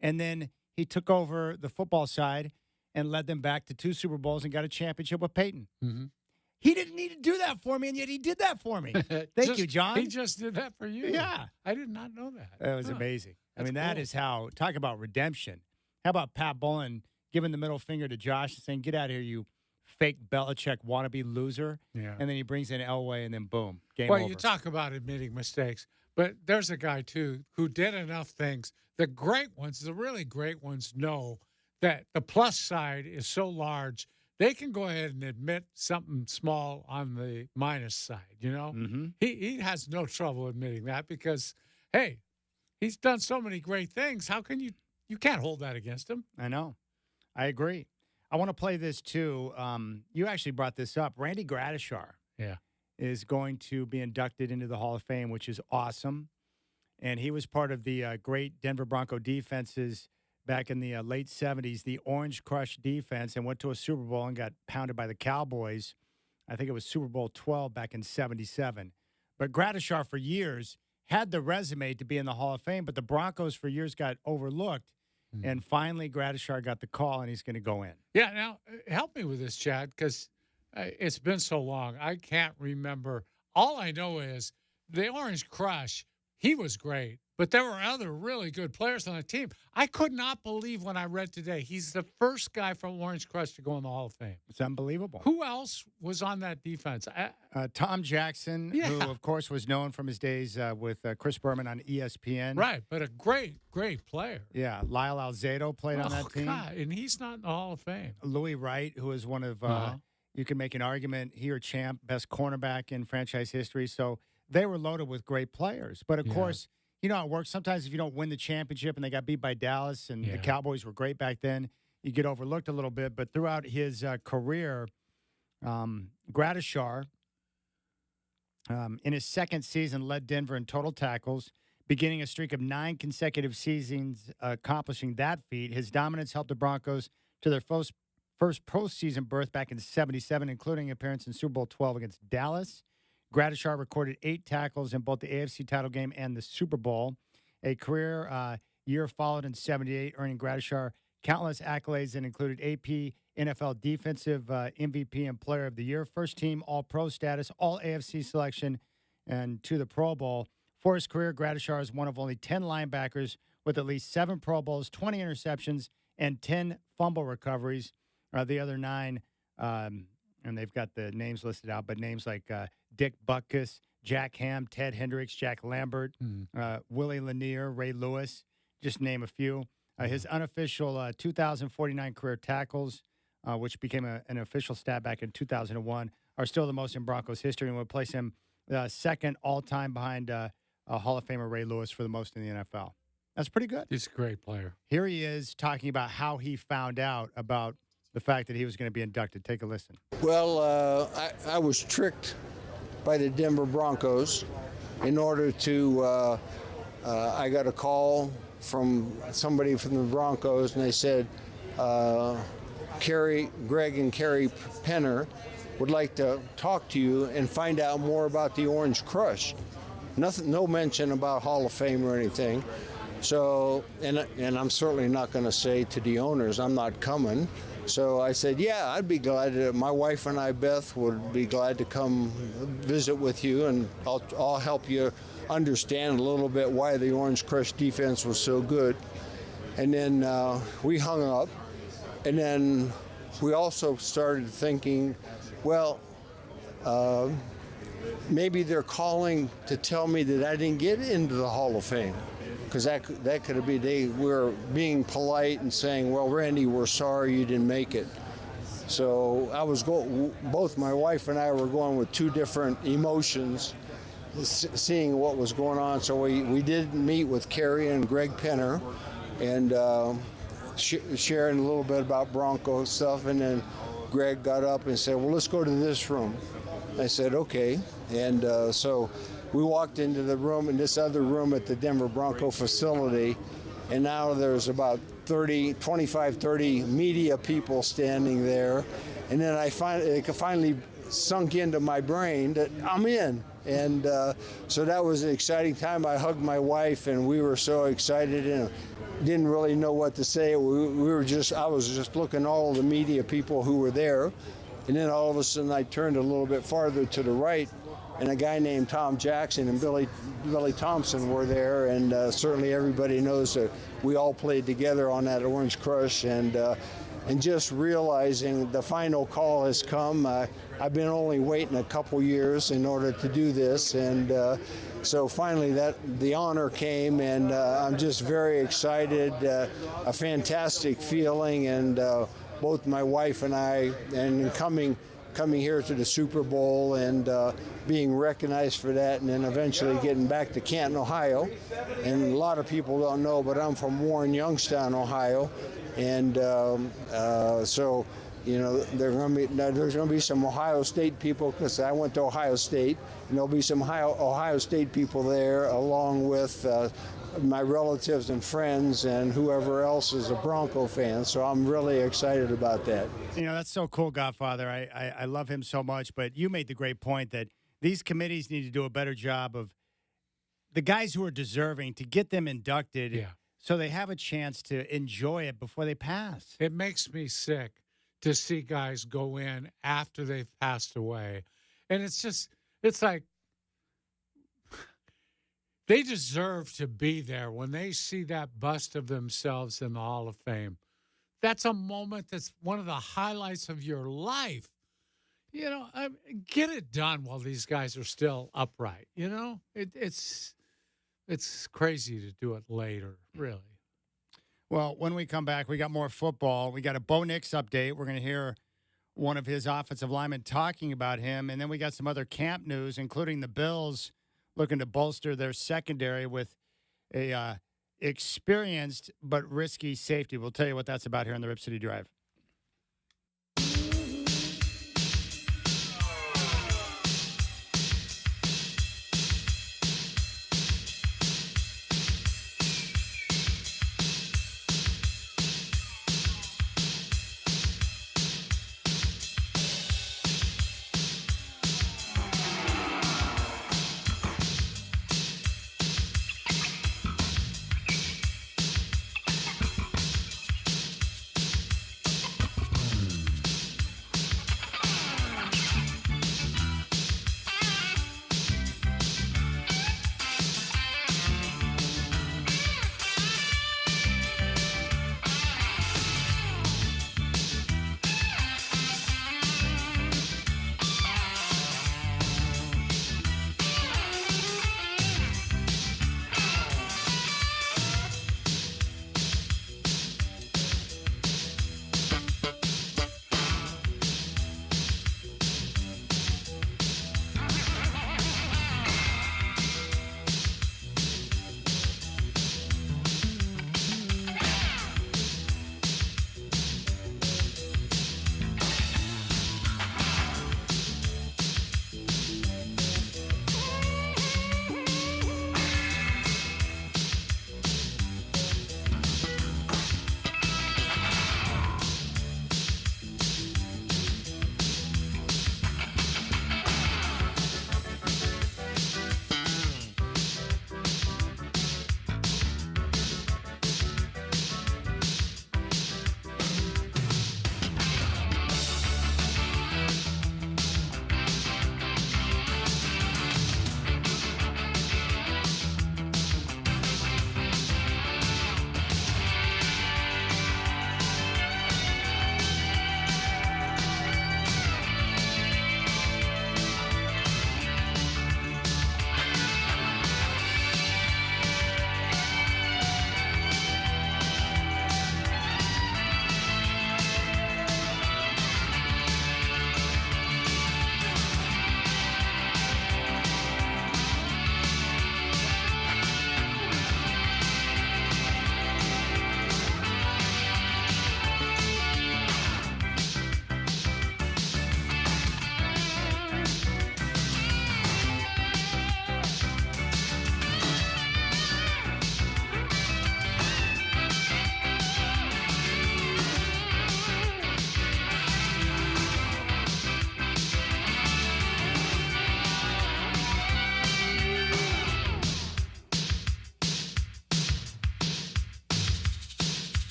And then he took over the football side and led them back to 2 Super Bowls and got a championship with Peyton. Mm-hmm. He didn't need to do that for me, and yet he did that for me. Thank you, John. He just did that for you. Yeah. I did not know that. That was Huh. amazing. I That's mean, that cool. is how, talk about redemption. How about Pat Bowlen giving the middle finger to Josh and saying, get out of here, you fake Belichick wannabe loser. Yeah. And then he brings in Elway, and then boom, game Well, over. you talk about admitting mistakes, but there's a guy, too, who did enough things. The great ones, the really great ones, know that the plus side is so large, they can go ahead and admit something small on the minus side, you know? Mm-hmm. He has no trouble admitting that because, hey, he's done so many great things. How can you can't hold that against him. I know. I agree. I want to play this, too. You actually brought this up. Randy Gradishar Yeah. is going to be inducted into the Hall of Fame, which is awesome. And he was part of the great Denver Bronco defenses back in the late 70s, the Orange Crush defense, and went to a Super Bowl and got pounded by the Cowboys. I think it was Super Bowl 12 back in 77. But Gradishar for years had the resume to be in the Hall of Fame, but the Broncos for years got overlooked. And finally, Gradishar got the call, and he's going to go in. Yeah, now help me with this, Chad, because it's been so long. I can't remember. All I know is the Orange Crush, he was great, but there were other really good players on the team. I could not believe when I read today he's the first guy from Orange Crush to go in the Hall of Fame. It's unbelievable. Who else was on that defense? Tom Jackson, who, Yeah. of course, was known from his days with Chris Berman on ESPN. Right, but a great, great player. Yeah, Lyle Alzado played on that team. God, and he's not in the Hall of Fame. Louis Wright, who is one of, you can make an argument, he or Champ, best cornerback in franchise history. So they were loaded with great players. But, of course, you know how it works. Sometimes if you don't win the championship and they got beat by Dallas and the Cowboys were great back then, you get overlooked a little bit. But throughout his career, Gradishar, in his second season, led Denver in total tackles, beginning a streak of 9 consecutive seasons accomplishing that feat. His dominance helped the Broncos to their first postseason berth back in '77, including an appearance in Super Bowl 12 against Dallas. Gradishar recorded 8 tackles in both the AFC title game and the Super Bowl. A career year followed in 78, earning Gradishar countless accolades that included AP NFL Defensive MVP and Player of the Year, first team All-Pro status, All AFC selection, and to the Pro Bowl. For his career, Gradishar is one of only 10 linebackers with at least 7 Pro Bowls, 20 interceptions, and 10 fumble recoveries. The other 9, and they've got the names listed out, but names like Dick Butkus, Jack Ham, Ted Hendricks, Jack Lambert, Willie Lanier, Ray Lewis, just name a few. His unofficial 2,049 career tackles, which became an official stat back in 2001, are still the most in Broncos history and would place him second all-time behind Hall of Famer Ray Lewis for the most in the NFL. That's pretty good. He's a great player. Here he is talking about how he found out about the fact that he was going to be inducted. Take a listen. Well, I was tricked by the Denver Broncos in order to, I got a call from somebody from the Broncos, and they said, Greg and Kerry Penner would like to talk to you and find out more about the Orange Crush. Nothing, no mention about Hall of Fame or anything. So, and I'm certainly not going to say to the owners, I'm not coming. So I said, yeah, I'd be glad to. My wife and I, Beth, would be glad to come visit with you, and I'll help you understand a little bit why the Orange Crush defense was so good. And then we hung up, and then we also started thinking, well, maybe they're calling to tell me that I didn't get into the Hall of Fame. Because that could have been, they were being polite and saying, well, Randy, we're sorry you didn't make it. So I was both my wife and I were going with 2 different emotions, seeing what was going on. So we did meet with Kerry and Greg Penner and sharing a little bit about Bronco stuff. And then Greg got up and said, well, let's go to this room. I said, okay. And so we walked into the room, in this other room at the Denver Bronco facility, and now there's about 25, 30 media people standing there. And then it finally sunk into my brain that I'm in. And so that was an exciting time. I hugged my wife, and we were so excited and didn't really know what to say. I was just looking at all of the media people who were there. And then all of a sudden I turned a little bit farther to the right, and a guy named Tom Jackson and Billy Thompson were there, and certainly everybody knows that we all played together on that Orange Crush, and just realizing the final call has come. I've been only waiting a couple years in order to do this, and so finally the honor came, and I'm just very excited, a fantastic feeling, and both my wife and I, and coming here to the Super Bowl and being recognized for that, and then eventually getting back to Canton, Ohio. And a lot of people don't know, but I'm from Warren, Youngstown, Ohio. And so, you know, there's going to be some Ohio State people, because I went to Ohio State, and there'll be some Ohio State people there, along with my relatives and friends and whoever else is a Bronco fan. So I'm really excited about that. You know, that's so cool, Godfather. I love him so much. But you made the great point that these committees need to do a better job of the guys who are deserving to get them inducted so they have a chance to enjoy it before they pass. It makes me sick to see guys go in after they've passed away. And it's like, they deserve to be there when they see that bust of themselves in the Hall of Fame. That's a moment that's one of the highlights of your life. You know, get it done while these guys are still upright. You know, it's crazy to do it later, really. Well, when we come back, we got more football. We got a Bo Nix update. We're going to hear one of his offensive linemen talking about him. And then we got some other camp news, including the Bills looking to bolster their secondary with a experienced but risky safety. We'll tell you what that's about here on the Rip City Drive.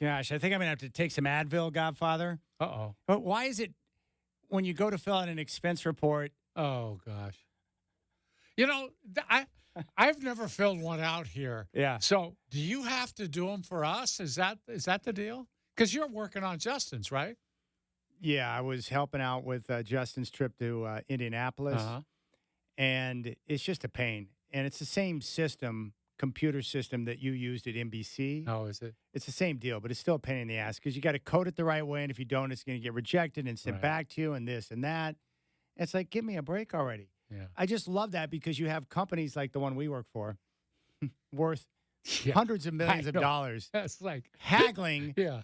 Gosh, I think I'm going to have to take some Advil, Godfather. Uh-oh. But why is it when you go to fill out an expense report? Oh, gosh. I've never filled one out here. Yeah. So do you have to do them for us? Is that the deal? Because you're working on Justin's, right? Yeah, I was helping out with Justin's trip to Indianapolis, and it's just a pain. And it's the same computer system that you used at NBC. Oh, is it? It's the same deal, but it's still a pain in the ass because you got to code it the right way, and if you don't, it's going to get rejected and sent back to you and this and that. It's like, give me a break already. Yeah. I just love that because you have companies like the one we work for worth hundreds of millions of dollars. That's like haggling. Yeah.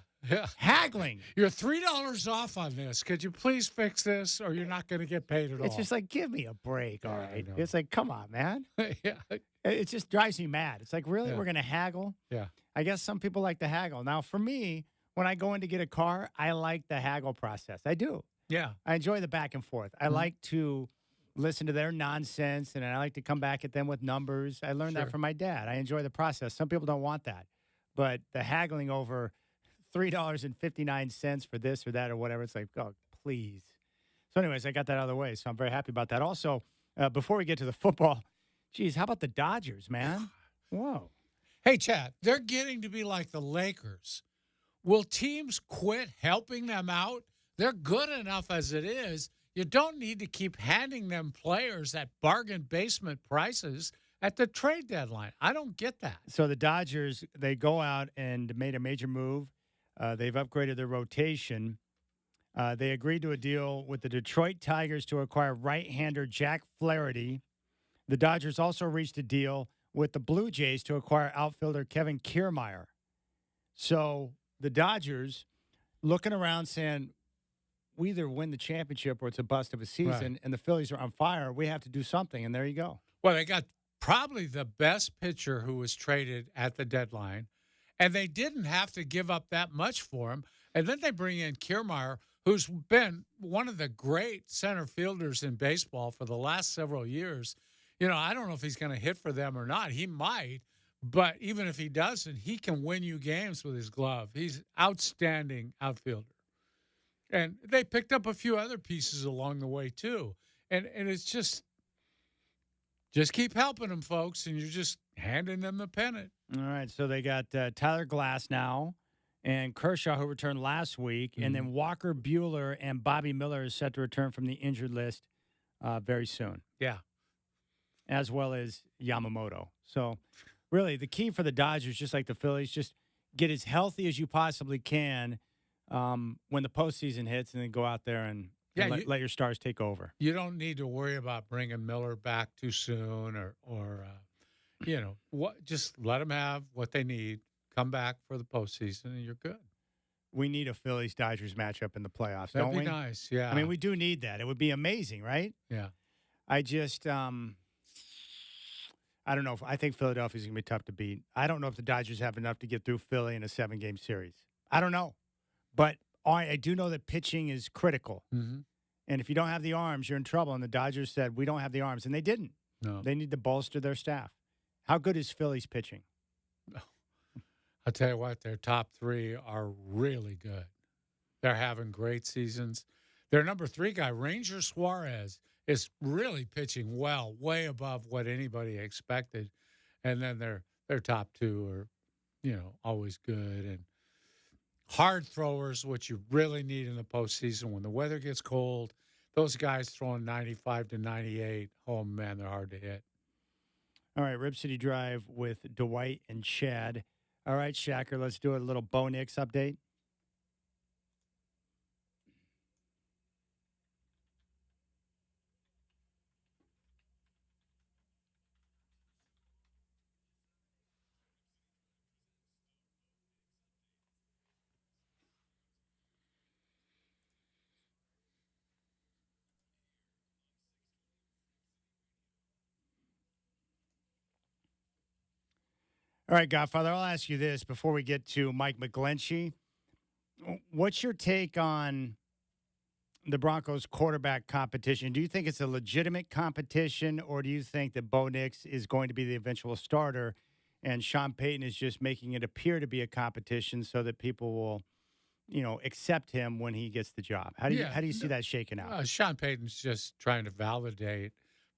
Haggling. You're $3 off on this. Could you please fix this or you're not going to get paid at all? It's just like, give me a break, all right? know. It's like, come on, man. Yeah. It just drives me mad. It's like, really? Yeah. We're going to haggle? Yeah. I guess some people like to haggle. Now, for me, when I go in to get a car, I like the haggle process. I do. Yeah. I enjoy the back and forth. I like to listen to their nonsense, and I like to come back at them with numbers. I learned that from my dad. I enjoy the process. Some people don't want that. But the haggling over $3.59 for this or that or whatever, it's like, oh, please. So anyways, I got that out of the way, so I'm very happy about that. Also, before we get to the football, geez, how about the Dodgers, man? Whoa. Hey, Chad, they're getting to be like the Lakers. Will teams quit helping them out? They're good enough as it is. You don't need to keep handing them players at bargain basement prices at the trade deadline. I don't get that. So the Dodgers, they go out and made a major move. They've upgraded their rotation. They agreed to a deal with the Detroit Tigers to acquire right-hander Jack Flaherty. The Dodgers also reached a deal with the Blue Jays to acquire outfielder Kevin Kiermaier. So the Dodgers looking around saying, we either win the championship or it's a bust of a season, and the Phillies are on fire. We have to do something, and there you go. Well, they got probably the best pitcher who was traded at the deadline, and they didn't have to give up that much for him. And then they bring in Kiermaier, who's been one of the great center fielders in baseball for the last several years. I don't know if he's going to hit for them or not. He might, but even if he doesn't, he can win you games with his glove. He's outstanding outfielder. And they picked up a few other pieces along the way, too. And it's just keep helping them, folks, and you're just handing them the pennant. All right, so they got Tyler Glass now and Kershaw, who returned last week, and then Walker Buehler and Bobby Miller is set to return from the injured list very soon. Yeah. As well as Yamamoto. So, really, the key for the Dodgers, just like the Phillies, just get as healthy as you possibly can when the postseason hits, and then go out there and let your stars take over. You don't need to worry about bringing Miller back too soon or just let them have what they need, come back for the postseason, and you're good. We need a Phillies-Dodgers matchup in the playoffs, That'd don't we? be nice, yeah. I mean, we do need that. It would be amazing, right? Yeah. I just I don't know. I think Philadelphia's going to be tough to beat. I don't know if the Dodgers have enough to get through Philly in a 7-game series. I don't know. But I do know that pitching is critical. Mm-hmm. And if you don't have the arms, you're in trouble. And the Dodgers said, we don't have the arms. And they didn't. No. They need to bolster their staff. How good is Philly's pitching? I'll tell you what, their top 3 are really good. They're having great seasons. Their number 3 guy, Ranger Suarez, is really pitching well, way above what anybody expected. And then their top 2 are, always good. And hard throwers, which you really need in the postseason when the weather gets cold. Those guys throwing 95 to 98, oh, man, they're hard to hit. All right, Rip City Drive with Dwight and Chad. All right, Shacker, let's do a little Bo Nix update. All right, Godfather, I'll ask you this before we get to Mike McGlinchey. What's your take on the Broncos quarterback competition? Do you think it's a legitimate competition, or do you think that Bo Nix is going to be the eventual starter? And Sean Payton is just making it appear to be a competition so that people will, accept him when he gets the job. How do you see that shaking out? Sean Payton's just trying to validate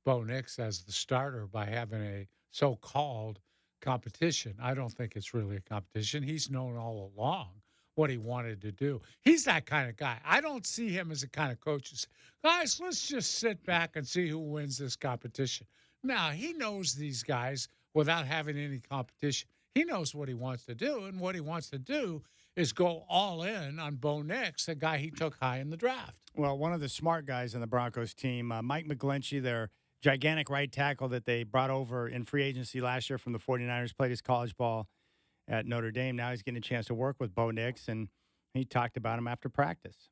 Bo Nix as the starter by having a so-called competition. I don't think it's really a competition. He's known all along what he wanted to do. He's that kind of guy. I don't see him as a kind of coach who says, guys, let's just sit back and see who wins this competition. Now, he knows these guys without having any competition. He knows what he wants to do, and what he wants to do is go all in on Bo Nix, a guy he took high in the draft. Well, one of the smart guys on the Broncos team, Mike McGlinchey, their gigantic right tackle that they brought over in free agency last year from the 49ers, played his college ball at Notre Dame. Now he's getting a chance to work with Bo Nix, and he talked about him after practice.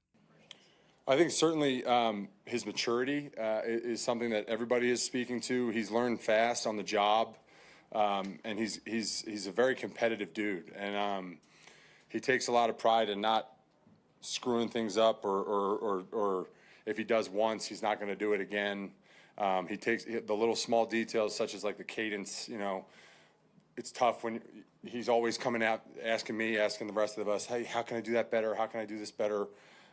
I think certainly his maturity is something that everybody is speaking to. He's learned fast on the job, and he's a very competitive dude, and he takes a lot of pride in not screwing things up, or if he does once, he's not going to do it again. He takes the little small details, such as like the cadence. It's tough when he's always coming out asking the rest of us, hey, how can I do that better? How can I do this better?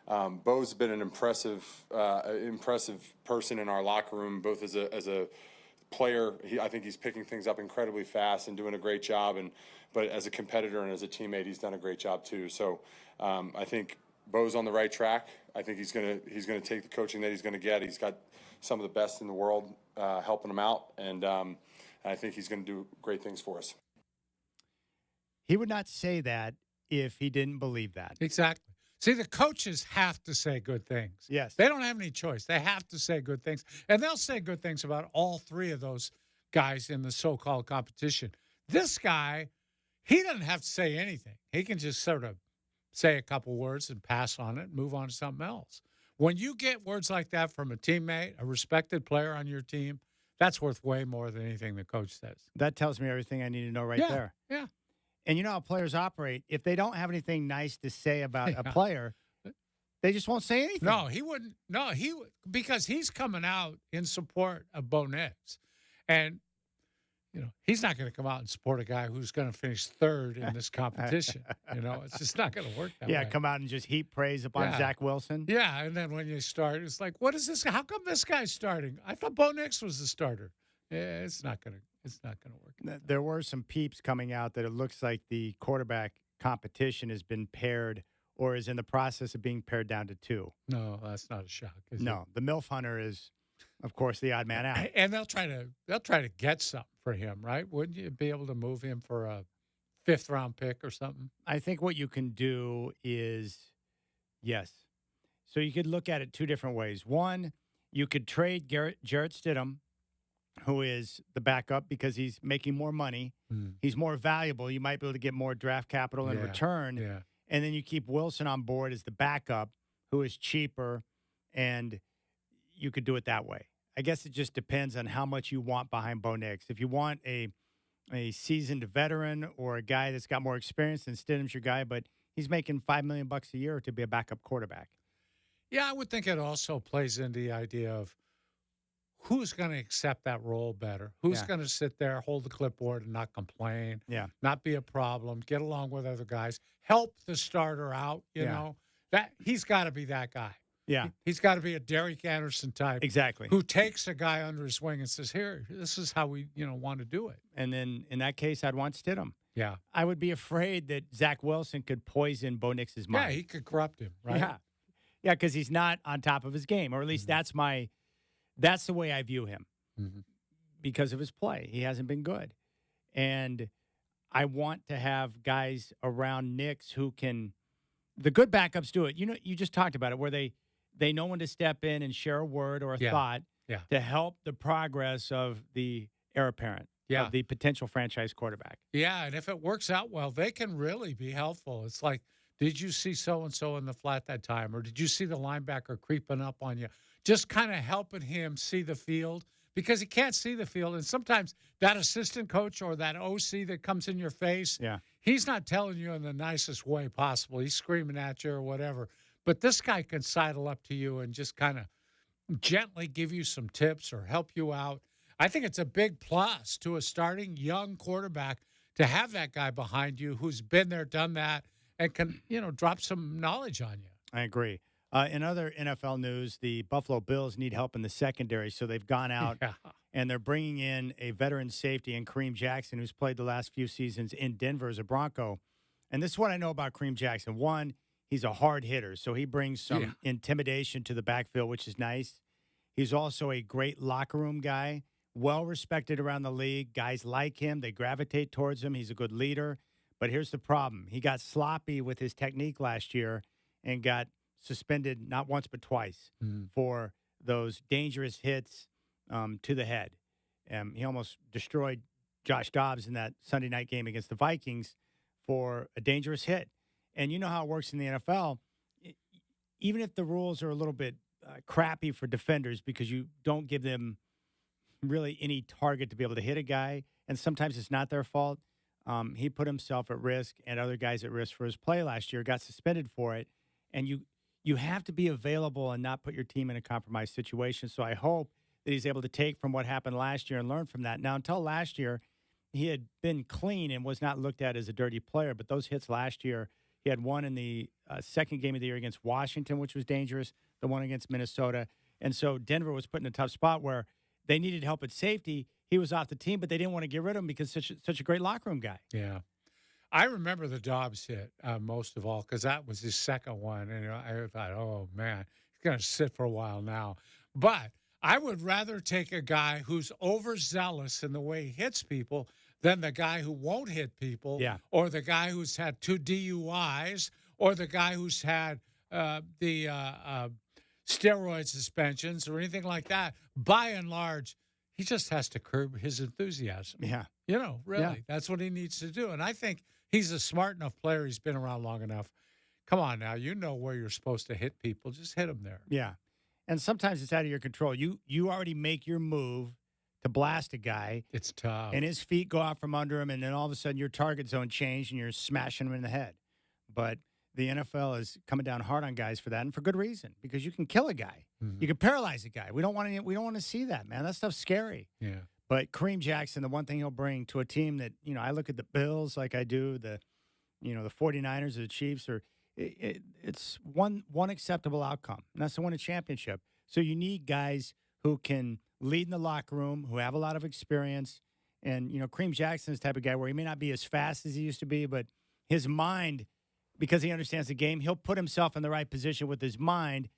Bo's been an impressive person in our locker room, both as a player. I think he's picking things up incredibly fast and doing a great job. But as a competitor and as a teammate, he's done a great job too. So I think Bo's on the right track. I think he's gonna take the coaching that he's gonna get. He's got some of the best in the world helping him out, and I think he's gonna do great things for us. He would not say that if he didn't believe that. Exactly. See, the coaches have to say good things. Yes. They don't have any choice. They have to say good things. And they'll say good things about all three of those guys in the so-called competition. This guy, he doesn't have to say anything. He can just sort of say a couple words and pass on it and move on to something else. When you get words like that from a teammate, a respected player on your team, that's worth way more than anything the coach says. That tells me everything I need to know right there. Yeah. And you know how players operate. If they don't have anything nice to say about a player, they just won't say anything. No, he wouldn't. No, because he's coming out in support of Bo Nix. And, he's not going to come out and support a guy who's going to finish third in this competition. It's just not going to work that way. Yeah, come out and just heap praise upon Zach Wilson. Yeah, and then when you start, it's like, what is this? How come this guy's starting? I thought Bo Nix was the starter. Yeah, it's not going to work. There were some peeps coming out that it looks like the quarterback competition has been paired or is in the process of being pared down to two. No, that's not a shock. No, the MILF Hunter is, of course, the odd man out. And they'll try to get something for him, right? Wouldn't you be able to move him for a 5th round pick or something? I think what you can do is, yes. So you could look at it two different ways. One, you could trade Jarrett Stidham, who is the backup because he's making more money. He's more valuable. You might be able to get more draft capital in return. Yeah. And then you keep Wilson on board as the backup, who is cheaper, and you could do it that way. I guess it just depends on how much you want behind Bo Nix. If you want a seasoned veteran or a guy that's got more experience, then Stidham's your guy, but he's making $5 million a year to be a backup quarterback. Yeah, I would think it also plays into the idea of who's going to accept that role better? Who's going to sit there, hold the clipboard, and not complain? Yeah. Not be a problem, get along with other guys, help the starter out, you know? That he's got to be that guy. Yeah. He's got to be a Derek Anderson type. Exactly. Who takes a guy under his wing and says, here, this is how we, want to do it. And then in that case, I'd want Stidham. Yeah. I would be afraid that Zach Wilson could poison Bo Nix's mind. Yeah, he could corrupt him, right? Yeah. Yeah, because he's not on top of his game, or at least that's the way I view him because of his play. He hasn't been good. And I want to have guys around Nix who can – the good backups do it. You just talked about it, where they know when to step in and share a word or a thought to help the progress of the heir apparent, of the potential franchise quarterback. Yeah, and if it works out well, they can really be helpful. It's like, did you see so-and-so in the flat that time? Or did you see the linebacker creeping up on you? Just kind of helping him see the field, because he can't see the field. And sometimes that assistant coach or that OC that comes in your face, he's not telling you in the nicest way possible. He's screaming at you or whatever. But this guy can sidle up to you and just kind of gently give you some tips or help you out. I think it's a big plus to a starting young quarterback to have that guy behind you who's been there, done that, and can, drop some knowledge on you. I agree. In other NFL news, the Buffalo Bills need help in the secondary, so they've gone out and they're bringing in a veteran safety in Kareem Jackson, who's played the last few seasons in Denver as a Bronco. And this is what I know about Kareem Jackson. One, he's a hard hitter, so he brings some intimidation to the backfield, which is nice. He's also a great locker room guy, well-respected around the league. Guys like him. They gravitate towards him. He's a good leader. But here's the problem. He got sloppy with his technique last year and got suspended not once but twice for those dangerous hits to the head. He almost destroyed Josh Dobbs in that Sunday night game against the Vikings for a dangerous hit. And you know how it works in the NFL. Even if the rules are a little bit crappy for defenders because you don't give them really any target to be able to hit a guy, and sometimes it's not their fault, he put himself at risk and other guys at risk for his play last year, got suspended for it. And you have to be available and not put your team in a compromised situation. So I hope that he's able to take from what happened last year and learn from that. Now, until last year, he had been clean and was not looked at as a dirty player. But those hits last year, he had one in the second game of the year against Washington, which was dangerous, the one against Minnesota. And so Denver was put in a tough spot where they needed help at safety. He was off the team, but they didn't want to get rid of him because such a great locker room guy. Yeah. I remember the Dobbs hit most of all because that was his second one. And I thought, oh, man, he's going to sit for a while now. But I would rather take a guy who's overzealous in the way he hits people than the guy who won't hit people or the guy who's had 2 DUIs or the guy who's had the steroid suspensions or anything like that. By and large, he just has to curb his enthusiasm. Yeah. Really, that's what he needs to do. And I think he's a smart enough player. He's been around long enough. Come on now, you know where you're supposed to hit people. Just hit them there. Yeah. And sometimes it's out of your control. You already make your move to blast a guy. It's tough. And his feet go out from under him, and then all of a sudden your target zone changed and you're smashing him in the head. But the NFL is coming down hard on guys for that, and for good reason, because you can kill a guy. Mm-hmm. You can paralyze a guy. We don't want to see that, man. That stuff's scary. Yeah. But Kareem Jackson, the one thing he'll bring to a team that, I look at the Bills like I do, the 49ers or the Chiefs, or it's one acceptable outcome, and that's to win a championship. So you need guys who can lead in the locker room, who have a lot of experience. And, Kareem Jackson is the type of guy where he may not be as fast as he used to be, but his mind, because he understands the game, he'll put himself in the right position with his mind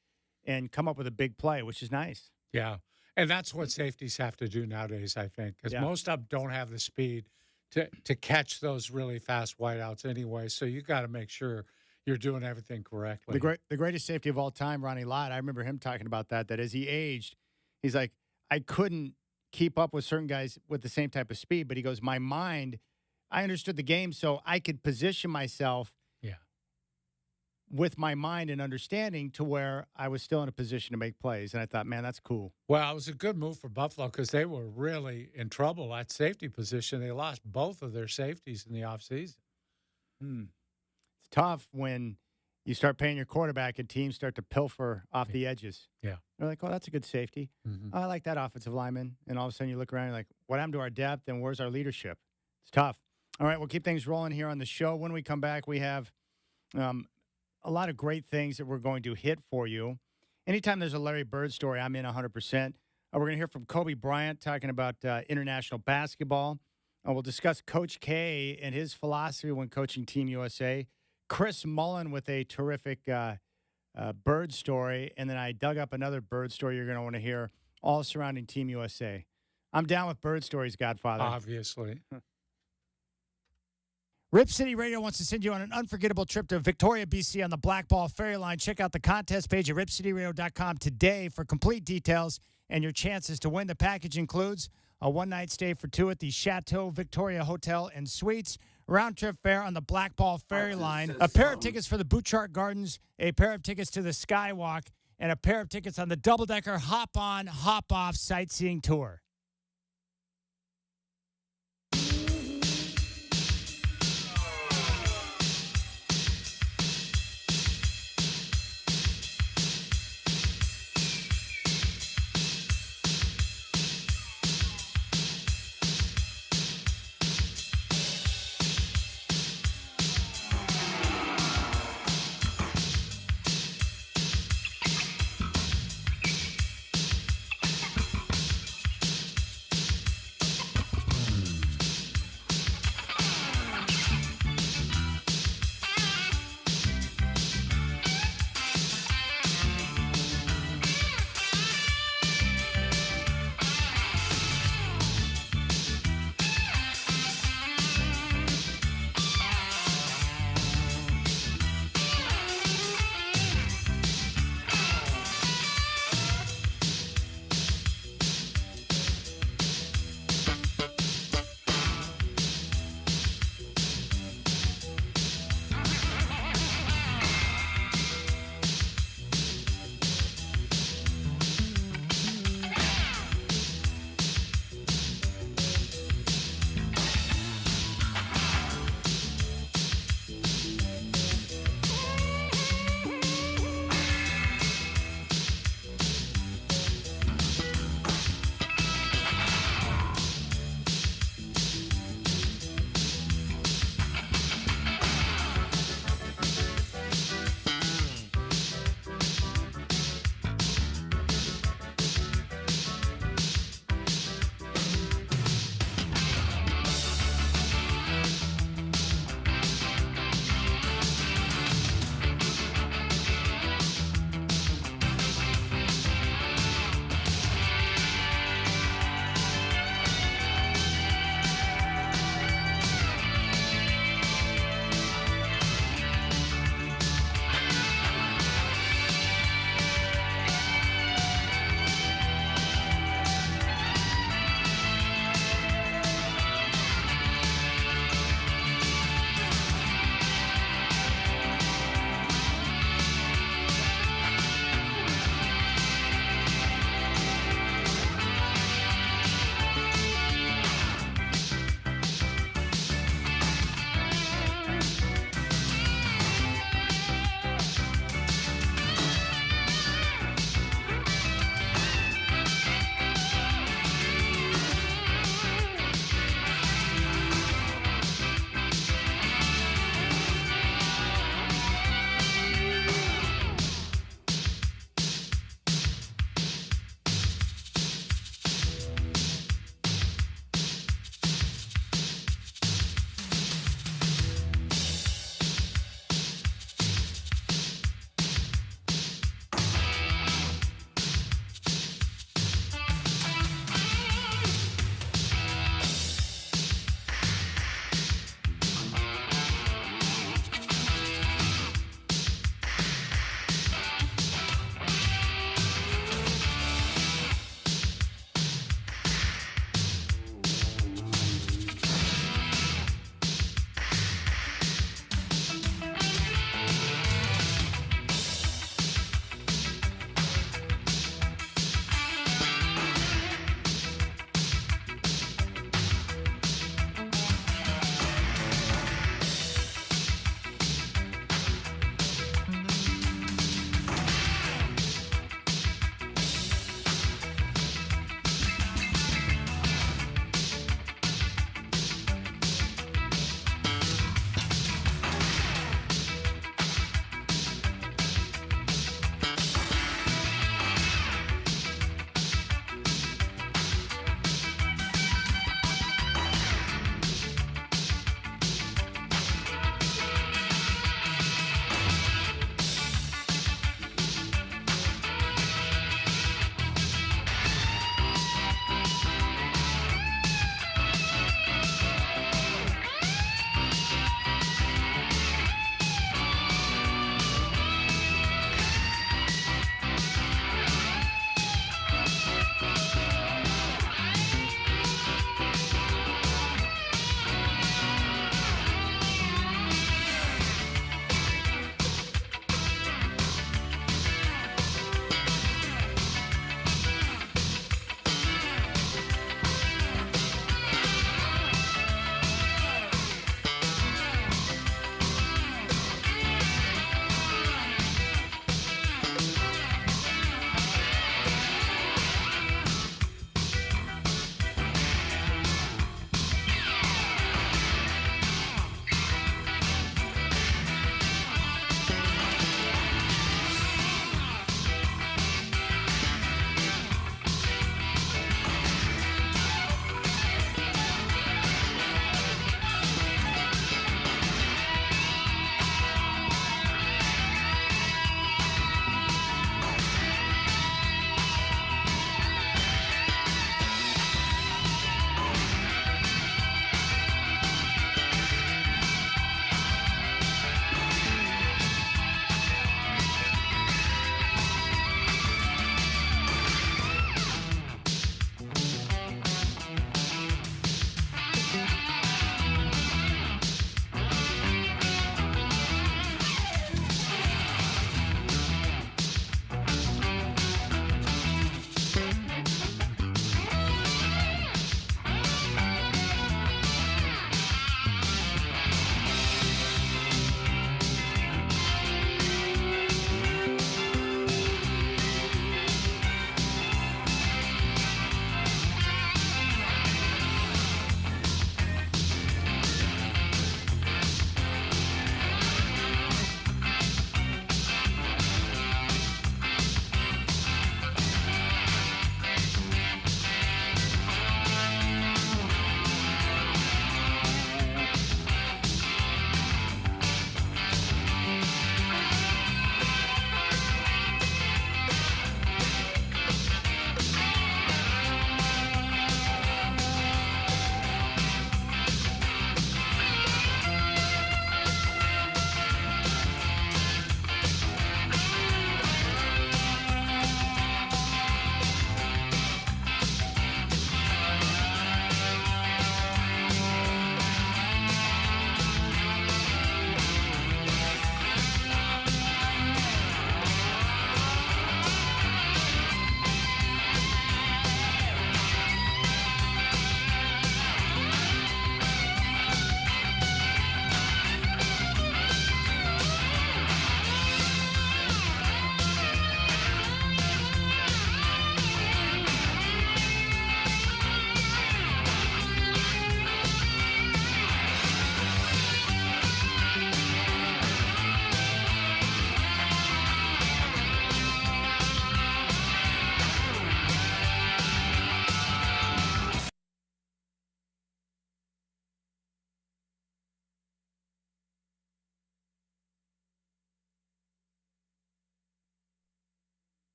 and come up with a big play, which is nice. Yeah. And that's what safeties have to do nowadays, I think, because most of them don't have the speed to catch those really fast wideouts anyway. So you got to make sure you're doing everything correctly. The greatest safety of all time, Ronnie Lott, I remember him talking about that as he aged, he's like, I couldn't keep up with certain guys with the same type of speed, but he goes, my mind, I understood the game so I could position myself with my mind and understanding to where I was still in a position to make plays. And I thought, man, that's cool. Well, it was a good move for Buffalo because they were really in trouble at safety position. They lost both of their safeties in the offseason. It's tough when you start paying your quarterback and teams start to pilfer off the edges. Yeah. They're like, oh, that's a good safety. Mm-hmm. I like that offensive lineman. And all of a sudden you look around and you're like, what happened to our depth and where's our leadership? It's tough. All right, we'll keep things rolling here on the show. When we come back, we have a lot of great things that we're going to hit for you. Anytime there's a Larry Bird story, I'm in 100%. We're going to hear from Kobe Bryant talking about international basketball. We'll discuss Coach K and his philosophy when coaching Team USA. Chris Mullen with a terrific Bird story. And then I dug up another Bird story you're going to want to hear, all surrounding Team USA. I'm down with Bird stories, Godfather. Obviously. Rip City Radio wants to send you on an unforgettable trip to Victoria, BC on the Black Ball Ferry Line. Check out the contest page at ripcityradio.com today for complete details and your chances to win. The package includes a one-night stay for two at the Chateau Victoria Hotel and Suites, round-trip fare on the Black Ball Ferry Line, a pair of tickets for the Bouchard Gardens, a pair of tickets to the Skywalk, and a pair of tickets on the double-decker hop-on, hop-off sightseeing tour.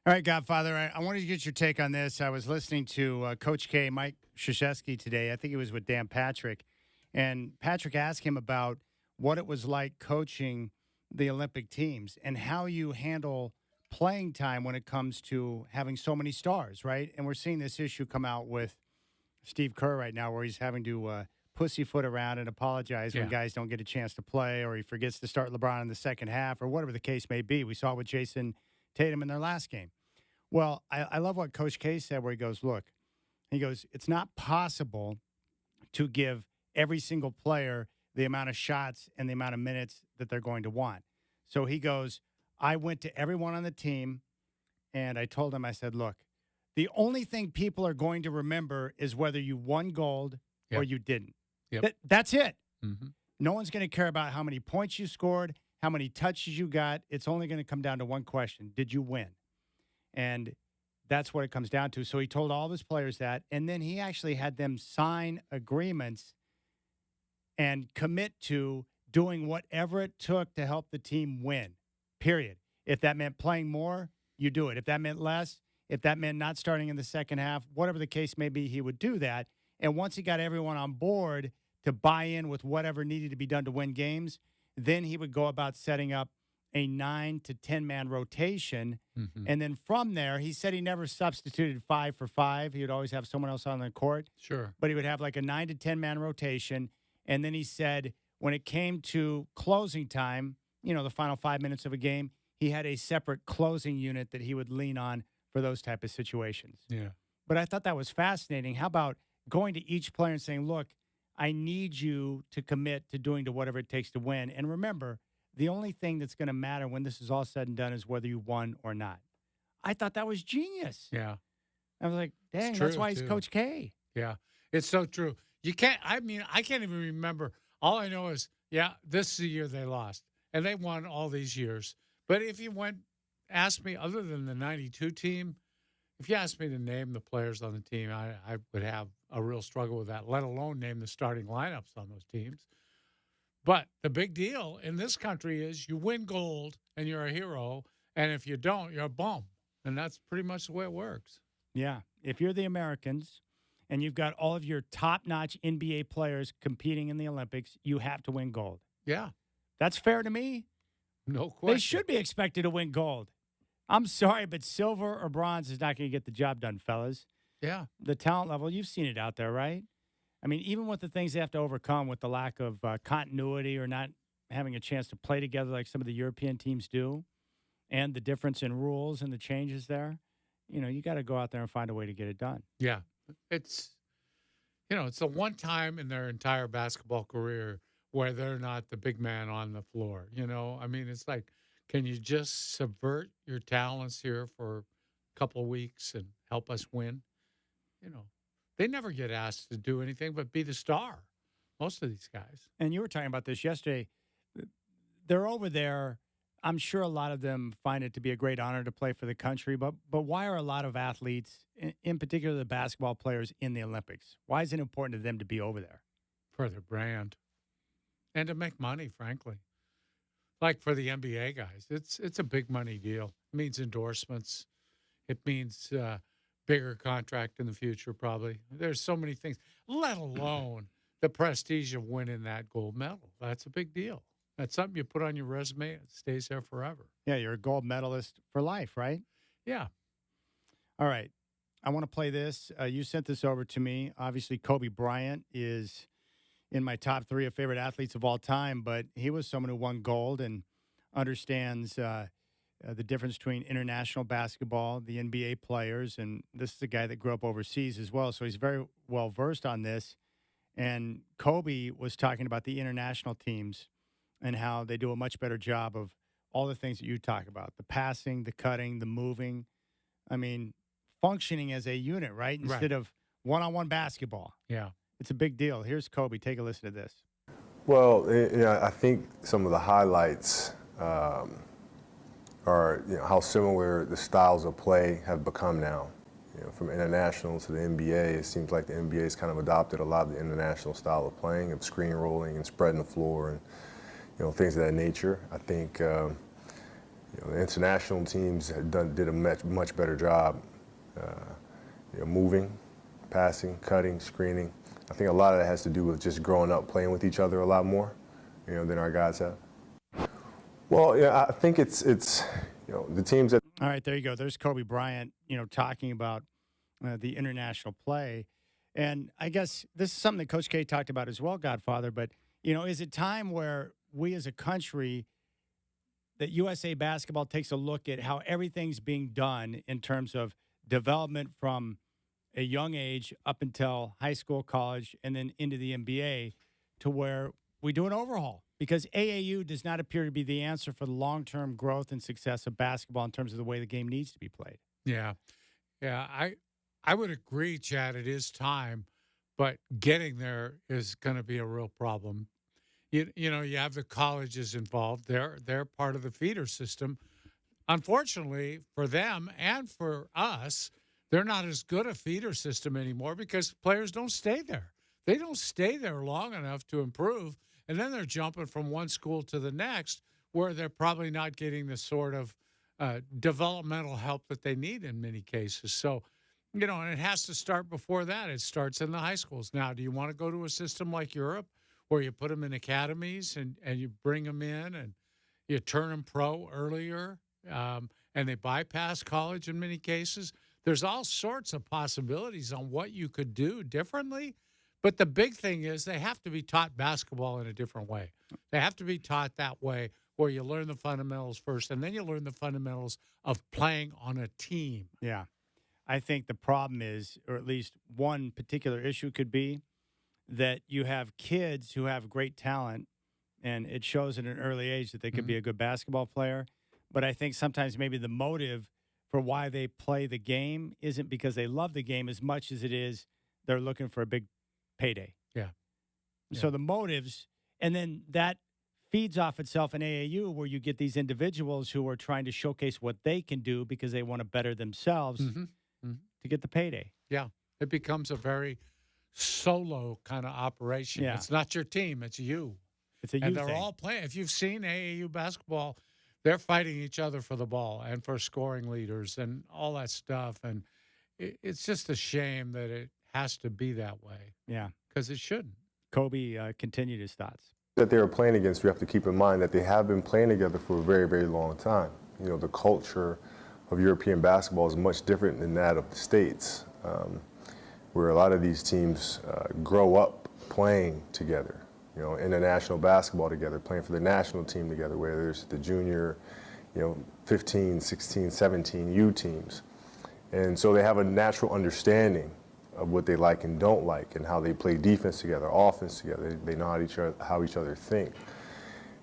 All right, Godfather, I wanted to get your take on this. I was listening to Coach K, Mike Krzyzewski today. I think he was with Dan Patrick. And Patrick asked him about what it was like coaching the Olympic teams and how you handle playing time when it comes to having so many stars, right? And we're seeing this issue come out with Steve Kerr right now where he's having to pussyfoot around and apologize when guys don't get a chance to play or he forgets to start LeBron in the second half or whatever the case may be. We saw it with Jason Tatum in their last game. Well, I love what Coach K said where he goes, look, it's not possible to give every single player the amount of shots and the amount of minutes that they're going to want. So he goes, I went to everyone on the team and I told him, I said, look, the only thing people are going to remember is whether you won gold or you didn't. That's it. Mm-hmm. No one's going to care about how many points you scored, how many touches you got. It's only going to come down to one question. Did you win? And that's what it comes down to. So he told all of his players that, and then he actually had them sign agreements and commit to doing whatever it took to help the team win, period. If that meant playing more, you do it. If that meant less, if that meant not starting in the second half, whatever the case may be, he would do that. And once he got everyone on board to buy in with whatever needed to be done to win games, then he would go about setting up a 9 to 10 man rotation. Mm-hmm. And then from there, he said he never substituted 5 for 5. He would always have someone else on the court. Sure. But he would have like a 9 to 10 man rotation. And then he said when it came to closing time, the final 5 minutes of a game, he had a separate closing unit that he would lean on for those type of situations. Yeah. But I thought that was fascinating. How about going to each player and saying, look, I need you to commit to doing to whatever it takes to win. And remember, the only thing that's going to matter when this is all said and done is whether you won or not. I thought that was genius. Yeah. I was like, dang, true, that's why he's too. Coach K. Yeah. It's so true. I can't even remember. All I know is, this is the year they lost. And they won all these years. But if you asked me, other than the 92 team, if you asked me to name the players on the team, I would have a real struggle with that, let alone name the starting lineups on those teams. But the big deal in this country is you win gold and you're a hero. And if you don't, you're a bum. And that's pretty much the way it works. Yeah. If you're the Americans and you've got all of your top-notch NBA players competing in the Olympics, you have to win gold. Yeah. That's fair to me. No question. They should be expected to win gold. I'm sorry, but silver or bronze is not going to get the job done, fellas. Yeah. The talent level, you've seen it out there, right? I mean, even with the things they have to overcome with the lack of continuity or not having a chance to play together like some of the European teams do, and the difference in rules and the changes there, you got to go out there and find a way to get it done. Yeah. It's the one time in their entire basketball career where they're not the big man on the floor. It's like, can you just subvert your talents here for a couple of weeks and help us win? They never get asked to do anything but be the star, most of these guys. And you were talking about this yesterday. They're over there. I'm sure a lot of them find it to be a great honor to play for the country, but why are a lot of athletes, in particular the basketball players, in the Olympics? Why is it important to them to be over there? For their brand. And to make money, frankly. Like for the NBA guys, it's a big money deal. It means endorsements. It means bigger contract in the future, probably. There's so many things, let alone the prestige of winning that gold medal. That's a big deal. That's something you put on your resume. It stays there forever. Yeah, you're a gold medalist for life, right? Yeah. All right. I want to play this. You sent this over to me. Obviously, Kobe Bryant is in my top 3 of favorite athletes of all time, but he was someone who won gold and understands the difference between international basketball, the NBA players, and this is a guy that grew up overseas as well, so he's very well versed on this. And Kobe was talking about the international teams and how they do a much better job of all the things that you talk about, the passing, the cutting, the moving. I mean, functioning as a unit, right? Instead of one-on-one basketball. Yeah. It's a big deal. Here's Kobe. Take a listen to this. Well, I think some of the highlights are how similar the styles of play have become now. From international to the NBA, it seems like the NBA has kind of adopted a lot of the international style of playing, of screen rolling and spreading the floor and things of that nature. I think The international teams did a much better job moving, passing, cutting, screening. I think a lot of that has to do with just growing up playing with each other a lot more, than our guys have. Well, yeah, I think it's the teams that. All right, there you go. There's Kobe Bryant, talking about the international play. And I guess this is something that Coach K talked about as well, Godfather. But, is it time where we as a country, that USA Basketball takes a look at how everything's being done in terms of development from a young age up until high school, college, and then into the NBA, to where we do an overhaul? Because AAU does not appear to be the answer for the long-term growth and success of basketball in terms of the way the game needs to be played. Yeah. I would agree, Chad. It is time, but getting there is going to be a real problem. You have the colleges involved. They're part of the feeder system. Unfortunately for them and for us, they're not as good a feeder system anymore because players don't stay there. They don't stay there long enough to improve, and then they're jumping from one school to the next where they're probably not getting the sort of developmental help that they need in many cases. So, and it has to start before that. It starts in the high schools. Now, do you want to go to a system like Europe where you put them in academies and you bring them in and you turn them pro earlier and they bypass college in many cases? There's all sorts of possibilities on what you could do differently. But the big thing is they have to be taught basketball in a different way. They have to be taught that way where you learn the fundamentals first and then you learn the fundamentals of playing on a team. Yeah. I think the problem is, or at least one particular issue could be, that you have kids who have great talent, and it shows at an early age that they could be a good basketball player. But I think sometimes maybe the motive for why they play the game isn't because they love the game as much as it is they're looking for a big payday. Yeah. So the motives, and then that feeds off itself in AAU, where you get these individuals who are trying to showcase what they can do because they want to better themselves to get the payday. Yeah. It becomes a very solo kind of operation. Yeah. It's not your team, it's you. It's a you And they're thing. all playing. If you've seen AAU basketball, they're fighting each other for the ball and for scoring leaders and all that stuff. And it's just a shame that it has to be that way. Yeah. Because it shouldn't. Kobe continued his thoughts. That they were playing against, you have to keep in mind that they have been playing together for a very, very long time. The culture of European basketball is much different than that of the States, where a lot of these teams grow up playing together, international basketball together, playing for the national team together, whether it's the junior, 15, 16, 17 U teams. And so they have a natural understanding of what they like and don't like and how they play defense together, offense together. They know how each other think.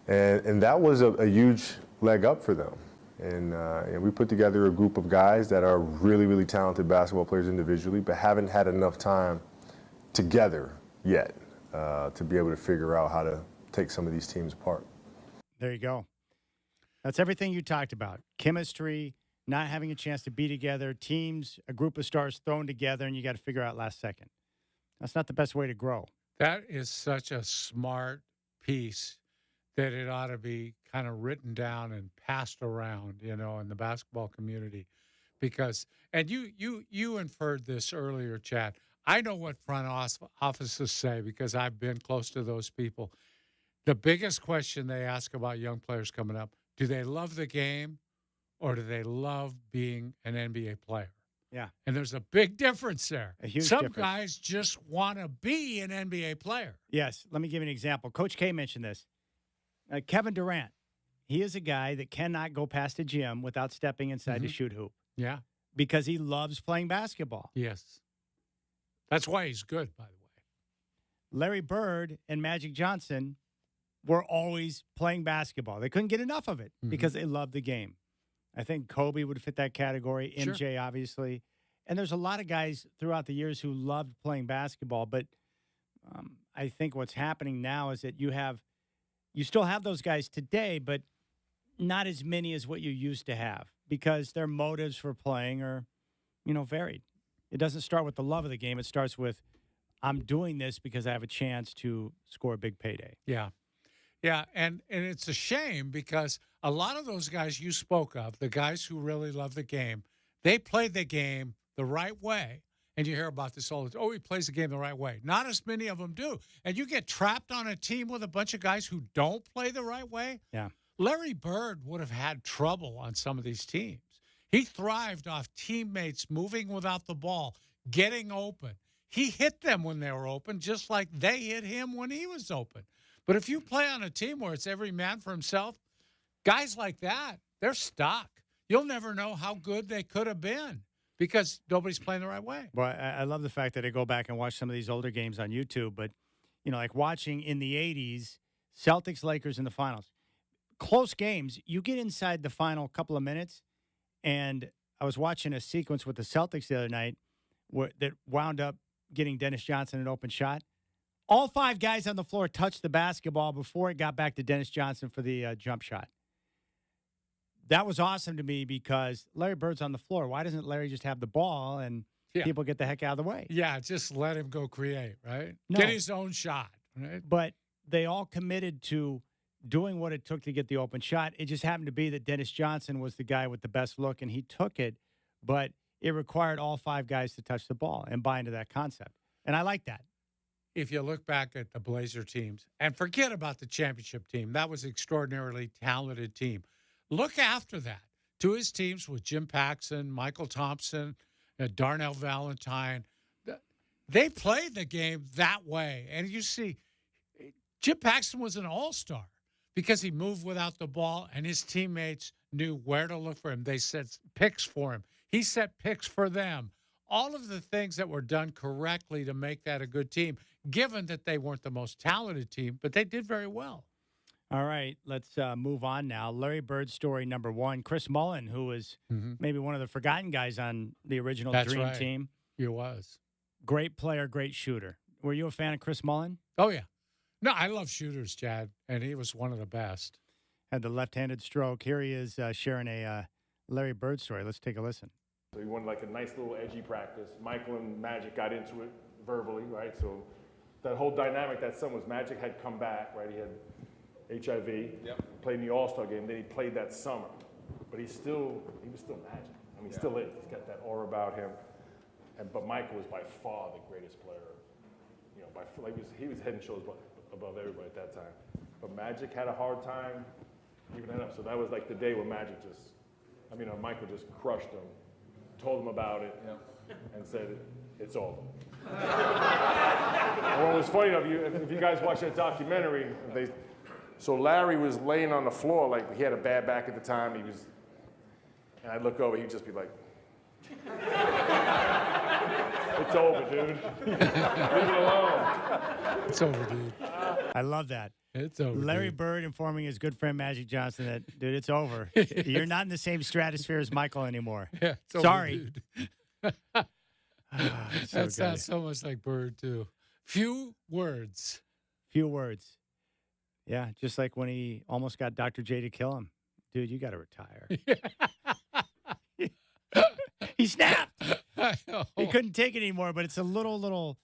And that was a huge leg up for them. And we put together a group of guys that are really, really talented basketball players individually, but haven't had enough time together yet to be able to figure out how to take some of these teams apart. There you go. That's everything you talked about. Chemistry, not having a chance to be together, teams, a group of stars thrown together, and you got to figure out last second. That's not the best way to grow. That is such a smart piece that it ought to be kind of written down and passed around, in the basketball community. Because, and you inferred this earlier, Chad. I know what front offices say because I've been close to those people. The biggest question they ask about young players coming up, do they love the game or do they love being an NBA player? Yeah. And there's a big difference there. A huge Some difference. guys just want to be an NBA player. Yes. Let me give you an example. Coach K mentioned this. Kevin Durant, he is a guy that cannot go past a gym without stepping inside the shoot hoop. Yeah. Because he loves playing basketball. Yes. That's why he's good, by the way. Larry Bird and Magic Johnson were always playing basketball. They couldn't get enough of it because they loved the game. I think Kobe would fit that category. Sure. MJ, obviously. And there's a lot of guys throughout the years who loved playing basketball. But I think what's happening now is that you still have those guys today, but not as many as what you used to have because their motives for playing are, varied. It doesn't start with the love of the game. It starts with, I'm doing this because I have a chance to score a big payday. Yeah. Yeah, and it's a shame because a lot of those guys you spoke of, the guys who really love the game, they play the game the right way. And you hear about this all the time. Oh, he plays the game the right way. Not as many of them do. And you get trapped on a team with a bunch of guys who don't play the right way. Yeah. Larry Bird would have had trouble on some of these teams. He thrived off teammates moving without the ball, getting open. He hit them when they were open, just like they hit him when he was open. But if you play on a team where it's every man for himself, guys like that, they're stuck. You'll never know how good they could have been because nobody's playing the right way. Well, I love the fact that I go back and watch some of these older games on YouTube, but, like watching in the 80s, Celtics, Lakers in the finals. Close games, you get inside the final couple of minutes, and I was watching a sequence with the Celtics the other night that wound up getting Dennis Johnson an open shot. All 5 guys on the floor touched the basketball before it got back to Dennis Johnson for the jump shot. That was awesome to me because Larry Bird's on the floor. Why doesn't Larry just have the ball and people get the heck out of the way? Yeah, just let him go create, right? No. Get his own shot, right? But they all committed to doing what it took to get the open shot. It just happened to be that Dennis Johnson was the guy with the best look, and he took it, but it required all 5 guys to touch the ball and buy into that concept. And I like that. If you look back at the Blazer teams and forget about the championship team, that was an extraordinarily talented team. Look after that to his teams with Jim Paxson, Michael Thompson, Darnell Valentine. They played the game that way. And you see, Jim Paxson was an all-star because he moved without the ball and his teammates knew where to look for him. They set picks for him. He set picks for them. All of the things that were done correctly to make that a good team, given that they weren't the most talented team, but they did very well. All right, let's move on now. Larry Bird story number 1. Chris Mullen, who was maybe one of the forgotten guys on the original Dream Team. He was. Great player, great shooter. Were you a fan of Chris Mullen? Oh, yeah. No, I love shooters, Chad, and he was one of the best. Had the left-handed stroke. Here he is sharing a Larry Bird story. Let's take a listen. So he wanted like a nice little edgy practice. Michael and Magic got into it verbally, right? So that whole dynamic that summer was Magic had come back, right? He had HIV, played in the All-Star game, then he played that summer. But he was still Magic. I mean, he still is. He's got that aura about him. But Michael was by far the greatest player. He was head and shoulders above everybody at that time. But Magic had a hard time giving that up. So that was like the day when Michael just crushed him, told him about it, and said, it's over. And what was funny, if you guys watch that documentary, so Larry was laying on the floor, like he had a bad back at the time. And I'd look over, he'd just be like, it's over, dude. Leave it alone. It's over, dude. I love that. It's over. Larry dude. Bird informing his good friend Magic Johnson that, dude, it's over. You're not in the same stratosphere as Michael anymore. Yeah, it's Sorry. Over, dude. So that sounds so much like Bird, too. Few words. Few words. Yeah, just like when he almost got Dr. J to kill him. Dude, you got to retire. He snapped. I know. He couldn't take it anymore, but it's a little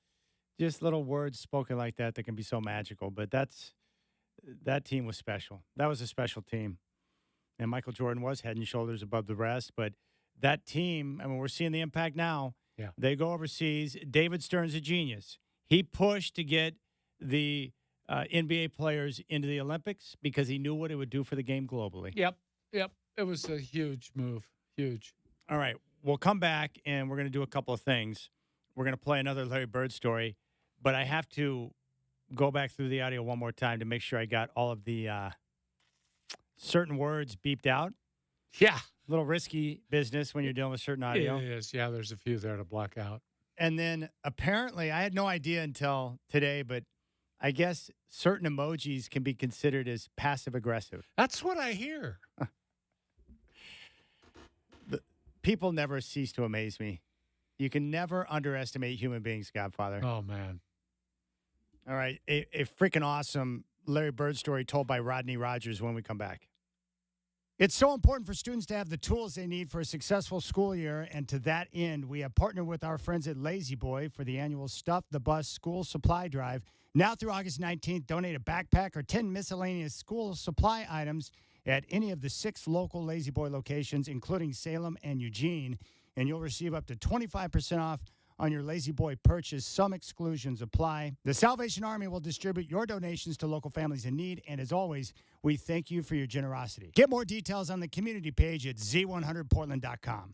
words spoken like that can be so magical. But that team was special. That was a special team. And Michael Jordan was head and shoulders above the rest. But that team, I mean, we're seeing the impact now. Yeah. They go overseas. David Stern's a genius. He pushed to get the NBA players into the Olympics because he knew what it would do for the game globally. Yep. It was a huge move. Huge. All right. We'll come back, and we're going to do a couple of things. We're going to play another Larry Bird story, but I have to go back through the audio one more time to make sure I got all of the certain words beeped out. Yeah. A little risky business when you're dealing with certain audio. It is. Yeah, there's a few there to block out. And then apparently, I had no idea until today, but I guess certain emojis can be considered as passive-aggressive. That's what I hear. People never cease to amaze me. You can never underestimate human beings, Godfather. Oh, man. All right. A freaking awesome Larry Bird story told by Rodney Rogers when we come back. It's so important for students to have the tools they need for a successful school year, and to that end, we have partnered with our friends at Lazy Boy for the annual Stuff the Bus School Supply Drive. Now through August 19th, donate a backpack or 10 miscellaneous school supply items at any of the 6 local Lazy Boy locations, including Salem and Eugene, and you'll receive up to 25% off on your Lazy Boy purchase. Some exclusions apply. The Salvation Army will distribute your donations to local families in need, and as always, we thank you for your generosity. Get more details on the community page at z100portland.com.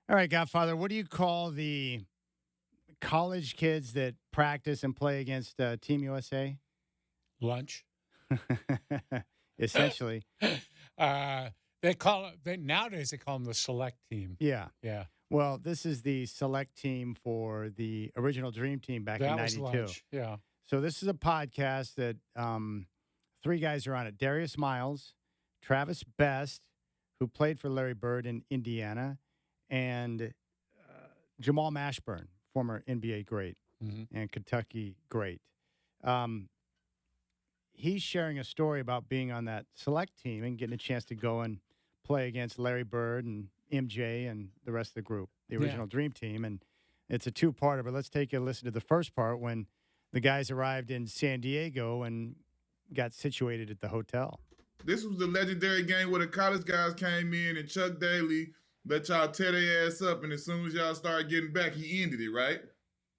All right, Godfather, what do you call the college kids that practice and play against Team USA? Lunch. Essentially. They call it. Nowadays they call them the select team. Yeah. Yeah. Well, this is the select team for the original Dream Team back in That was '92. lunch. Yeah. So this is a podcast that three guys are on it. Darius Miles, Travis Best, who played for Larry Bird in Indiana, and Jamal Mashburn, former NBA great and Kentucky great. He's sharing a story about being on that select team and getting a chance to go and play against Larry Bird and MJ and the rest of the group, the original Dream Team. And it's a two-parter, but let's take a listen to the first part when the guys arrived in San Diego and got situated at the hotel. This was the legendary game where the college guys came in and Chuck Daly let y'all tear their ass up, and as soon as y'all started getting back, he ended it, right?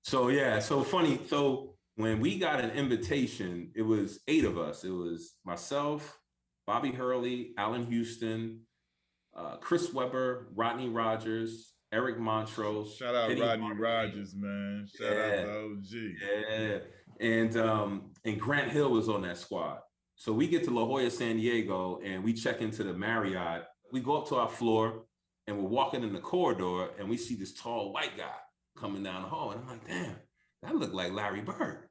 So, yeah, so funny. So when we got an invitation, it was 8 of us. It was myself, Bobby Hurley, Allen Houston, Chris Webber, Rodney Rogers, Eric Montrose. Shout out Eddie Rodney Martin. Rogers, man. Shout out to OG. Yeah. And Grant Hill was on that squad. So we get to La Jolla, San Diego, and we check into the Marriott. We go up to our floor, and we're walking in the corridor, and we see this tall white guy coming down the hall. And I'm like, damn, that looked like Larry Bird.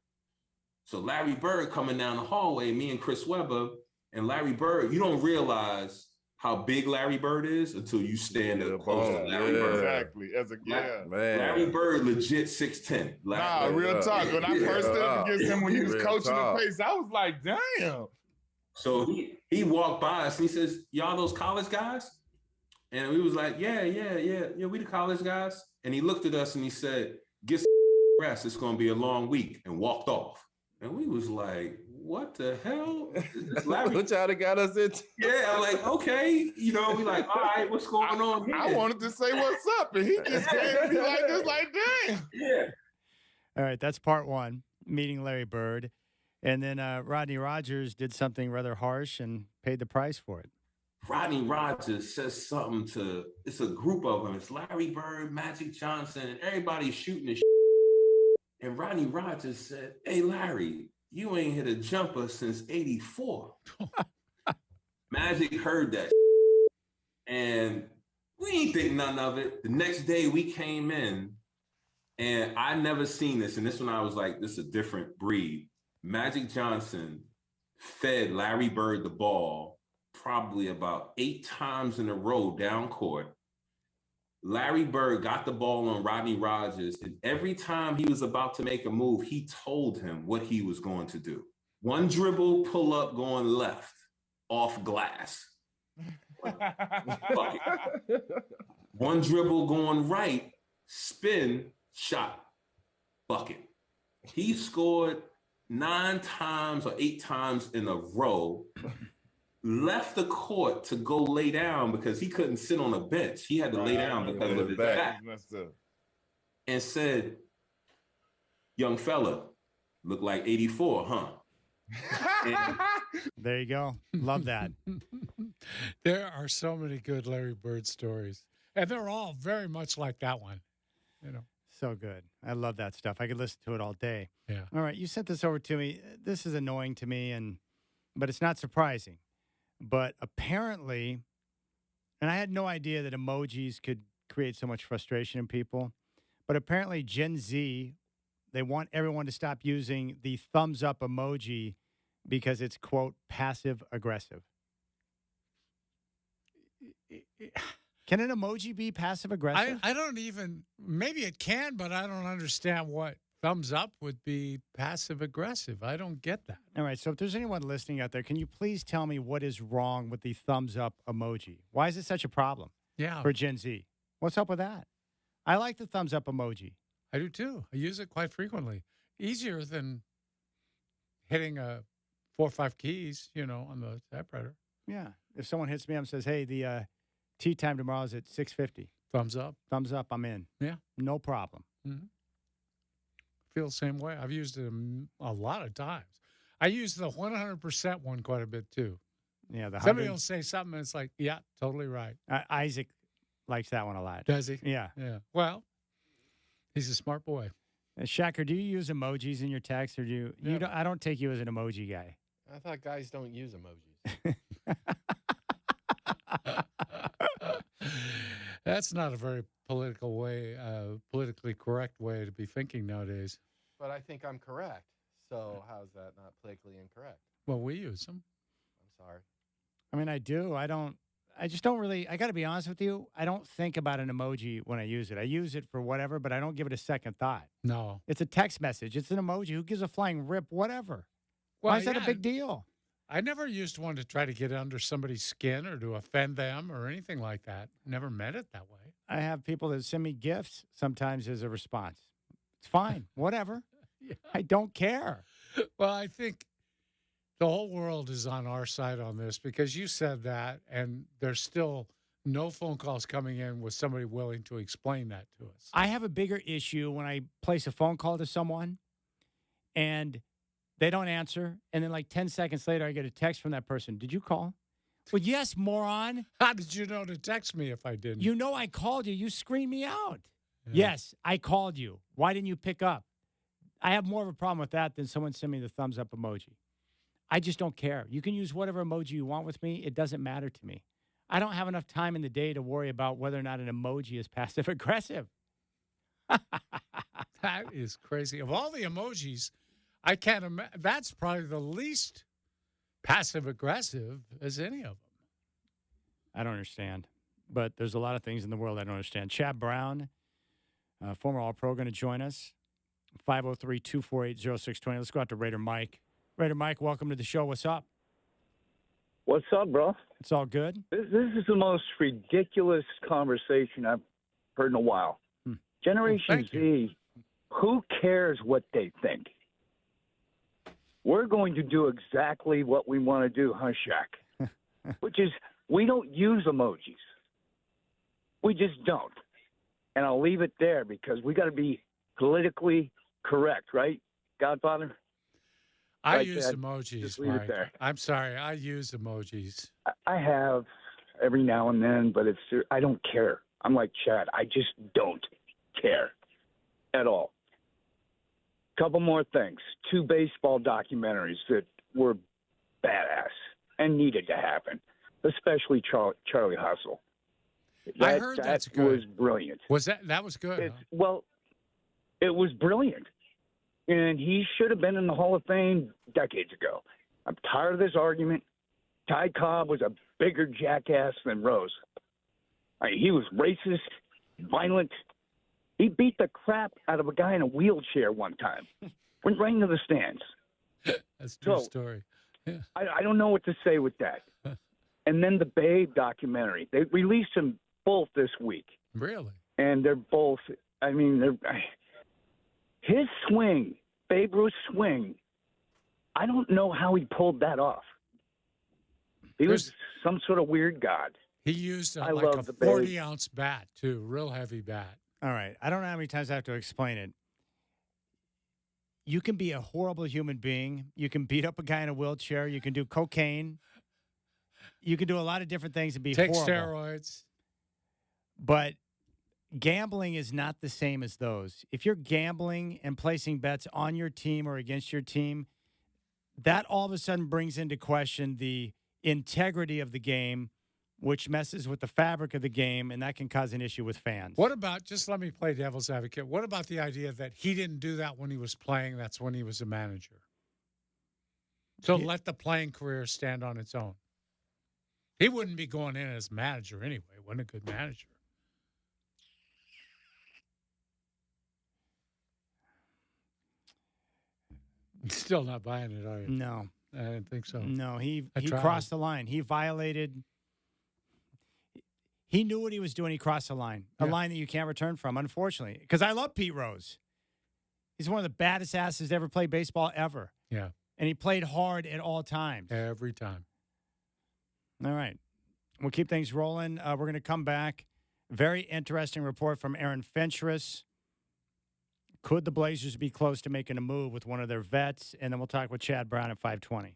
So Larry Bird coming down the hallway, me and Chris Webber, and Larry Bird, you don't realize how big Larry Bird is until you stand up close to Larry Bird. Exactly. As a Larry Bird, legit 6'10". Nah, real talk. When I first stood against him when he was coaching the pace, I was like, damn. So he walked by us and he says, y'all those college guys? And we was like, yeah, we the college guys. And he looked at us and he said, get some rest, it's gonna be a long week, and walked off. And we was like, what the hell? What y'all got us into? Yeah, I'm like, okay. You know, we like, all right, what's going on here? I wanted to say what's up, and he just came to me like this, like, damn. Yeah. All right, that's part one, meeting Larry Bird. And then Rodney Rogers did something rather harsh and paid the price for it. Rodney Rogers says something to, it's a group of them. It's Larry Bird, Magic Johnson, and everybody's shooting the And Rodney Rogers said, hey, Larry, you ain't hit a jumper since '84. Magic heard that and we ain't think nothing of it. The next day we came in and I never seen this. And this one I was like, this is a different breed. Magic Johnson fed Larry Bird the ball probably about 8 times in a row down court. Larry Bird got the ball on Rodney Rogers, and every time he was about to make a move, he told him what he was going to do. One dribble, pull up, going left, off glass. Bucket. One dribble, going right, spin, shot, bucket. He scored 9 times or 8 times in a row, left the court to go lay down because he couldn't sit on a bench. He had to lay down because of his back. And said, young fella, look like 84, huh? There you go. Love that. There are so many good Larry Bird stories. And they're all very much like that one. You know. So good. I love that stuff. I could listen to it all day. Yeah. All right. You sent this over to me. This is annoying to me, but it's not surprising. But apparently, and I had no idea that emojis could create so much frustration in people, but apparently Gen Z, they want everyone to stop using the thumbs up emoji because it's, quote, passive aggressive. Can an emoji be passive aggressive? I don't even, maybe it can, but I don't understand what thumbs up would be passive aggressive. I don't get that. All right. So if there's anyone listening out there, can you please tell me what is wrong with the thumbs up emoji? Why is it such a problem for Gen Z? What's up with that? I like the thumbs up emoji. I do too. I use it quite frequently. Easier than hitting 4 or 5 keys, on the typewriter. Yeah. If someone hits me up and says, hey, the tea time tomorrow is at 6:50. Thumbs up. Thumbs up. I'm in. Yeah. No problem. Mm-hmm. Feel the same way. I've used it a lot of times. I use the 100% one quite a bit too. Yeah. Somebody will say something and it's like, yeah, totally right. Isaac likes that one a lot. Does he? Yeah. Yeah. Well, he's a smart boy. Shacker, do you use emojis in your text, or do you? Never. Don't, I don't take you as an emoji guy. I thought guys don't use emojis. That's not a very politically correct way to be thinking nowadays. But I think I'm correct. So how's that not politically incorrect? Well, we use them. I'm sorry. I mean, I do. I just don't really. I got to be honest with you. I don't think about an emoji when I use it. I use it for whatever, but I don't give it a second thought. No. It's a text message. It's an emoji. Who gives a flying rip? Whatever. Well, Why is that a big deal? I never used one to try to get under somebody's skin or to offend them or anything like that. Never meant it that way. I have people that send me gifts sometimes as a response. It's fine. Whatever. Yeah. I don't care. Well, I think the whole world is on our side on this because you said that, and there's still no phone calls coming in with somebody willing to explain that to us. I have a bigger issue when I place a phone call to someone and they don't answer, and then like 10 seconds later, I get a text from that person. Did you call? Well, yes, moron. How did you know to text me if I didn't? You know I called you. You screened me out. Yeah. Yes, I called you. Why didn't you pick up? I have more of a problem with that than someone send me the thumbs up emoji. I just don't care. You can use whatever emoji you want with me. It doesn't matter to me. I don't have enough time in the day to worry about whether or not an emoji is passive aggressive. That is crazy. Of all the emojis, I can't imagine. That's probably the least passive aggressive as any of them. I don't understand. But there's a lot of things in the world I don't understand. Chad Brown, former All-Pro, going to join us. 503-248-0620. Let's go out to Raider Mike. Raider Mike, welcome to the show. What's up? What's up, bro? It's all good. This is the most ridiculous conversation I've heard in a while. Generation Z, who cares what they think? We're going to do exactly what we want to do, huh, Shaq? Which is, we don't use emojis. We just don't. And I'll leave it there because we got to be politically correct, right, Godfather? I Right, use Chad? emojis, Just leave it Mike. there. I'm sorry. I use emojis. I have every now and then, but I don't care. I'm like Chad. I just don't care at all. Couple more things. 2 baseball documentaries that were badass and needed to happen, especially Charlie Hustle. I heard that's good. That was brilliant. That was good? Huh? Well, it was brilliant. And he should have been in the Hall of Fame decades ago. I'm tired of this argument. Ty Cobb was a bigger jackass than Rose. I mean, he was racist, violent. He beat the crap out of a guy in a wheelchair one time. Went right into the stands. That's a true story. Yeah. I don't know what to say with that. And then the Babe documentary. They released them both this week. Really? And they're both, I mean, his swing, Babe Ruth's swing, I don't know how he pulled that off. He was some sort of weird god. He used I like love a the Babe. 40-ounce bat, too, real heavy bat. All right. I don't know how many times I have to explain it. You can be a horrible human being. You can beat up a guy in a wheelchair. You can do cocaine. You can do a lot of different things and be Take horrible. steroids. But gambling is not the same as those. If you're gambling and placing bets on your team or against your team, that all of a sudden brings into question the integrity of the game, which messes with the fabric of the game, and that can cause an issue with fans. What about, just let me play devil's advocate, what about the idea that he didn't do that when he was playing, that's when he was a manager? So let the playing career stand on its own. He wouldn't be going in as manager anyway, wasn't a good manager. Still not buying it, are you? No. I didn't think so. No, he tried. crossed the line. He violated. He knew what he was doing. He crossed the line, a line that you can't return from, unfortunately. Because I love Pete Rose. He's one of the baddest asses to ever play baseball ever. Yeah. And he played hard at all times. Every time. All right. We'll keep things rolling. We're going to come back. Very interesting report from Aaron Fentress. Could the Blazers be close to making a move with one of their vets? And then we'll talk with Chad Brown at 5:20.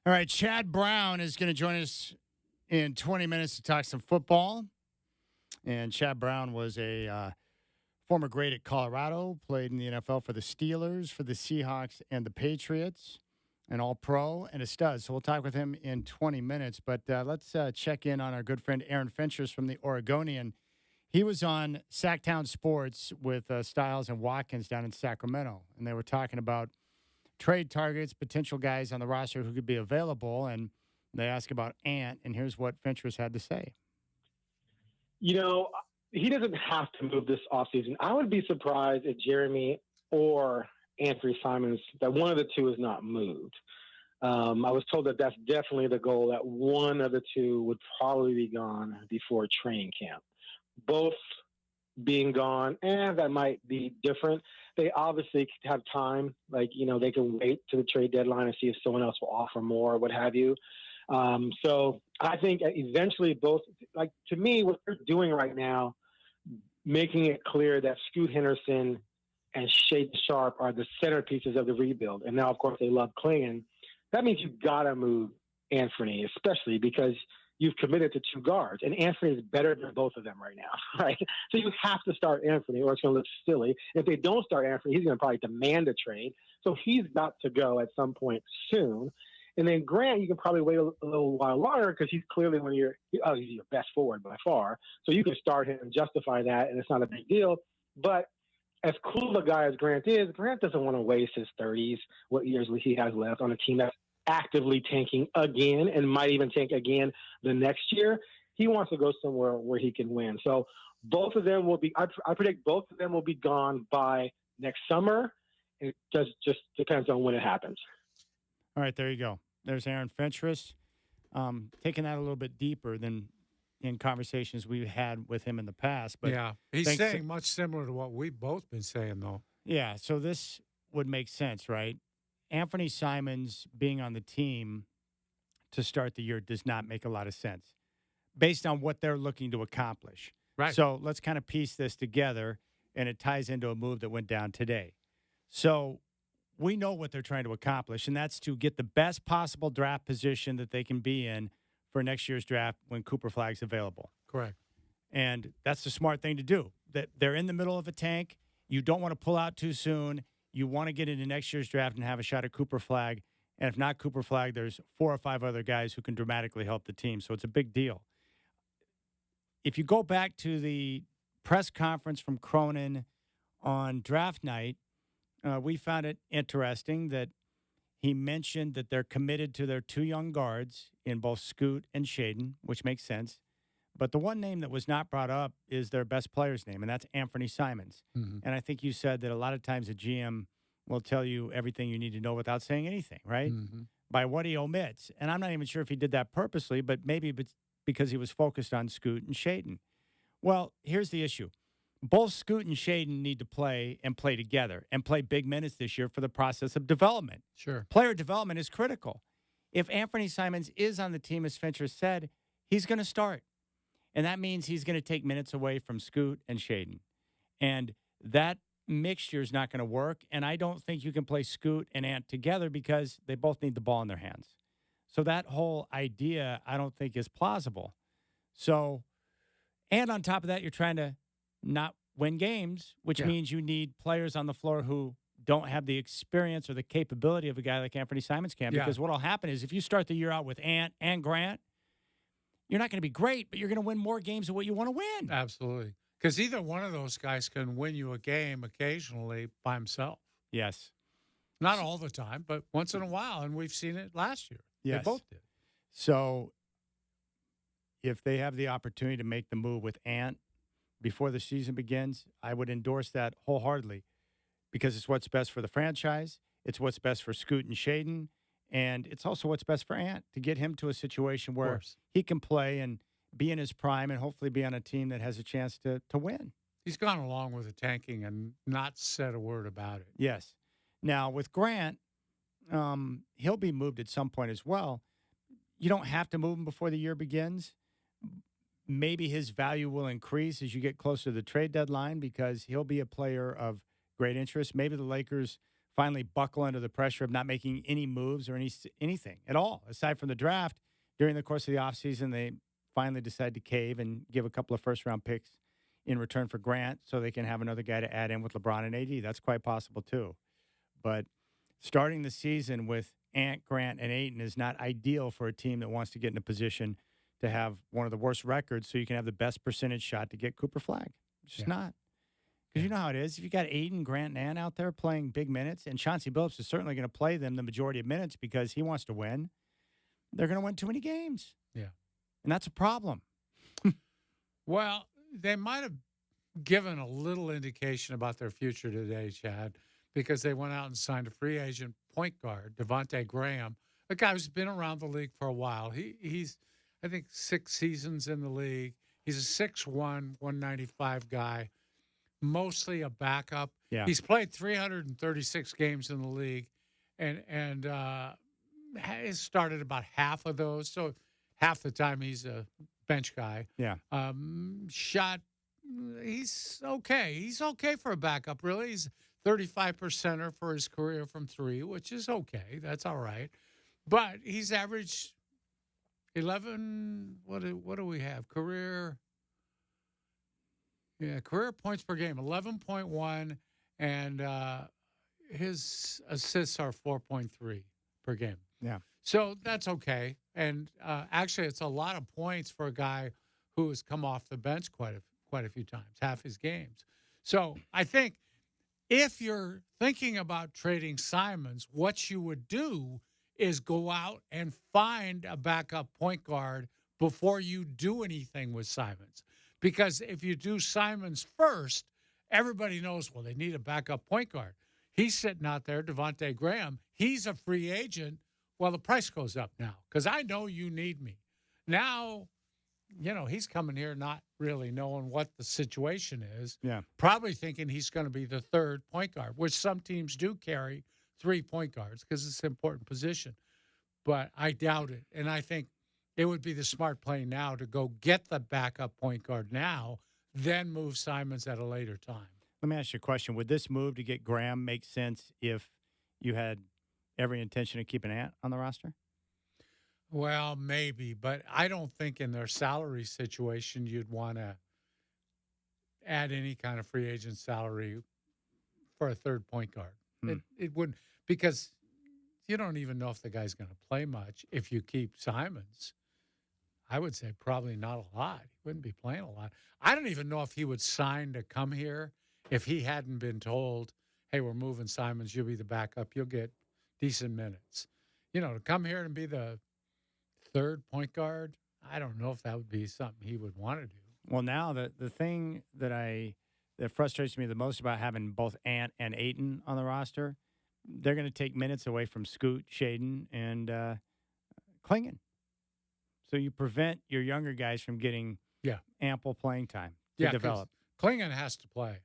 All right, Chad Brown is going to join us in 20 minutes to talk some football. And Chad Brown was a former great at Colorado, played in the NFL for the Steelers, for the Seahawks, and the Patriots, an all-pro and a stud. So we'll talk with him in 20 minutes. But let's check in on our good friend Aaron Finchers from the Oregonian. He was on Sacktown Sports with Stiles and Watkins down in Sacramento, and they were talking about trade targets, potential guys on the roster who could be available, and they asked about Ant, and here's what Finchers had to say. You know, he doesn't have to move this offseason. I would be surprised if Jeremy or Anthony Simons, that one of the two is not moved. I was told that that's definitely the goal, that one of the two would probably be gone before training camp. Both being gone, that might be different. They obviously have time. Like, you know, they can wait to the trade deadline and see if someone else will offer more or what have you. So I think eventually both, like, to me, what they're doing right now, making it clear that Scoot Henderson and Shaden Sharp are the centerpieces of the rebuild. And now, of course, they love Klingon. That means you've got to move Anthony, especially because you've committed to two guards, and Anthony is better than both of them right now, right? So you have to start Anthony, or it's going to look silly. If they don't start Anthony, he's going to probably demand a trade. So he's got to go at some point soon. And then Grant, you can probably wait a little while longer because he's clearly he's your best forward by far. So you can start him and justify that, and it's not a big deal. But as cool a guy as Grant is, Grant doesn't want to waste his 30s, what years he has left, on a team that's actively tanking again and might even tank again the next year. He wants to go somewhere where he can win. So both of them will be, I predict both of them will be gone by next summer. It just depends on when it happens. All right, there you go. There's Aaron Finchers, taking that a little bit deeper than in conversations we've had with him in the past. But yeah, he's saying much similar to what we've both been saying, though. Yeah, so this would make sense, right? Anthony Simons being on the team to start the year does not make a lot of sense based on what they're looking to accomplish. Right. So let's kind of piece this together, and it ties into a move that went down today. So we know what they're trying to accomplish, and that's to get the best possible draft position that they can be in for next year's draft when Cooper Flagg's available. Correct. And that's the smart thing to do. That they're in the middle of a tank. You don't want to pull out too soon. You want to get into next year's draft and have a shot at Cooper Flagg. And if not Cooper Flagg, there's 4 or 5 other guys who can dramatically help the team. So it's a big deal. If you go back to the press conference from Cronin on draft night, we found it interesting that he mentioned that they're committed to their 2 young guards in both Scoot and Shaden, which makes sense. But the one name that was not brought up is their best player's name, and that's Anthony Simons. Mm-hmm. And I think you said that a lot of times a GM will tell you everything you need to know without saying anything, right? Mm-hmm. By what he omits. And I'm not even sure if he did that purposely, but maybe because he was focused on Scoot and Shaden. Well, here's the issue. Both Scoot and Shaden need to play and play together and play big minutes this year for the process of development. Sure. Player development is critical. If Anthony Simons is on the team, as Fincher said, he's going to start. And that means he's going to take minutes away from Scoot and Shaden. And that mixture is not going to work. And I don't think you can play Scoot and Ant together because they both need the ball in their hands. So that whole idea, I don't think is plausible. So, and on top of that, you're trying to not win games, which means you need players on the floor who don't have the experience or the capability of a guy like Anthony Simons can. Because what will happen is if you start the year out with Ant and Grant, you're not going to be great, but you're going to win more games than what you want to win. Absolutely. Because either one of those guys can win you a game occasionally by himself. Yes. Not all the time, but once in a while. And we've seen it last year. Yes. They both did. So if they have the opportunity to make the move with Ant before the season begins, I would endorse that wholeheartedly because it's what's best for the franchise. It's what's best for Scoot and Shaden. And it's also what's best for Ant to get him to a situation where he can play and be in his prime and hopefully be on a team that has a chance to win. He's gone along with the tanking and not said a word about it. Yes. Now, with Grant, he'll be moved at some point as well. You don't have to move him before the year begins. Maybe his value will increase as you get closer to the trade deadline because he'll be a player of great interest. Maybe the Lakers finally buckle under the pressure of not making any moves or anything at all. Aside from the draft, during the course of the offseason, they finally decided to cave and give a couple of first-round picks in return for Grant so they can have another guy to add in with LeBron and AD. That's quite possible, too. But starting the season with Ant, Grant, and Ayton is not ideal for a team that wants to get in a position to have one of the worst records so you can have the best percentage shot to get Cooper Flag. It's just not. Because you know how it is. If you got Ayton, Grant, and Ant out there playing big minutes, and Chauncey Billups is certainly going to play them the majority of minutes because he wants to win, they're going to win too many games. Yeah. And that's a problem. Well, they might have given a little indication about their future today, Chad, because they went out and signed a free agent point guard, Devontae Graham, a guy who's been around the league for a while. He's, I think, 6 seasons in the league. He's a 6'1", 195 guy, mostly a backup. Yeah. He's played 336 games in the league and has started about half of those. So half the time he's a bench guy. Yeah. Shot, he's okay. He's okay for a backup, really. He's 35%er for his career from 3, which is okay. That's all right. But he's averaged 11, what do we have? Career points per game, 11.1, and his assists are 4.3 per game. Yeah. So that's okay. And actually, it's a lot of points for a guy who has come off the bench quite a few times, half his games. So I think if you're thinking about trading Simons, what you would do is go out and find a backup point guard before you do anything with Simons. Because if you do Simons first, everybody knows, well, they need a backup point guard. He's sitting out there, Devontae Graham. He's a free agent. Well, the price goes up now because I know you need me. Now, he's coming here not really knowing what the situation is. Yeah. Probably thinking he's going to be the third point guard, which some teams do carry 3 point guards because it's an important position. But I doubt it. And I think it would be the smart play now to go get the backup point guard now, then move Simons at a later time. Let me ask you a question. Would this move to get Graham make sense if you had every intention of keeping Ant on the roster? Well, maybe, but I don't think in their salary situation you'd want to add any kind of free agent salary for a third point guard. It wouldn't, because you don't even know if the guy's going to play much if you keep Simons. I would say probably not a lot. He wouldn't be playing a lot. I don't even know if he would sign to come here if he hadn't been told, hey, we're moving Simons, you'll be the backup, you'll get decent minutes. To come here and be the third point guard, I don't know if that would be something he would want to do. Well, now the thing that frustrates me the most about having both Ant and Ayton on the roster, they're going to take minutes away from Scoot, Shaden, and Klingon. So you prevent your younger guys from getting ample playing time to develop. Klingon has to play.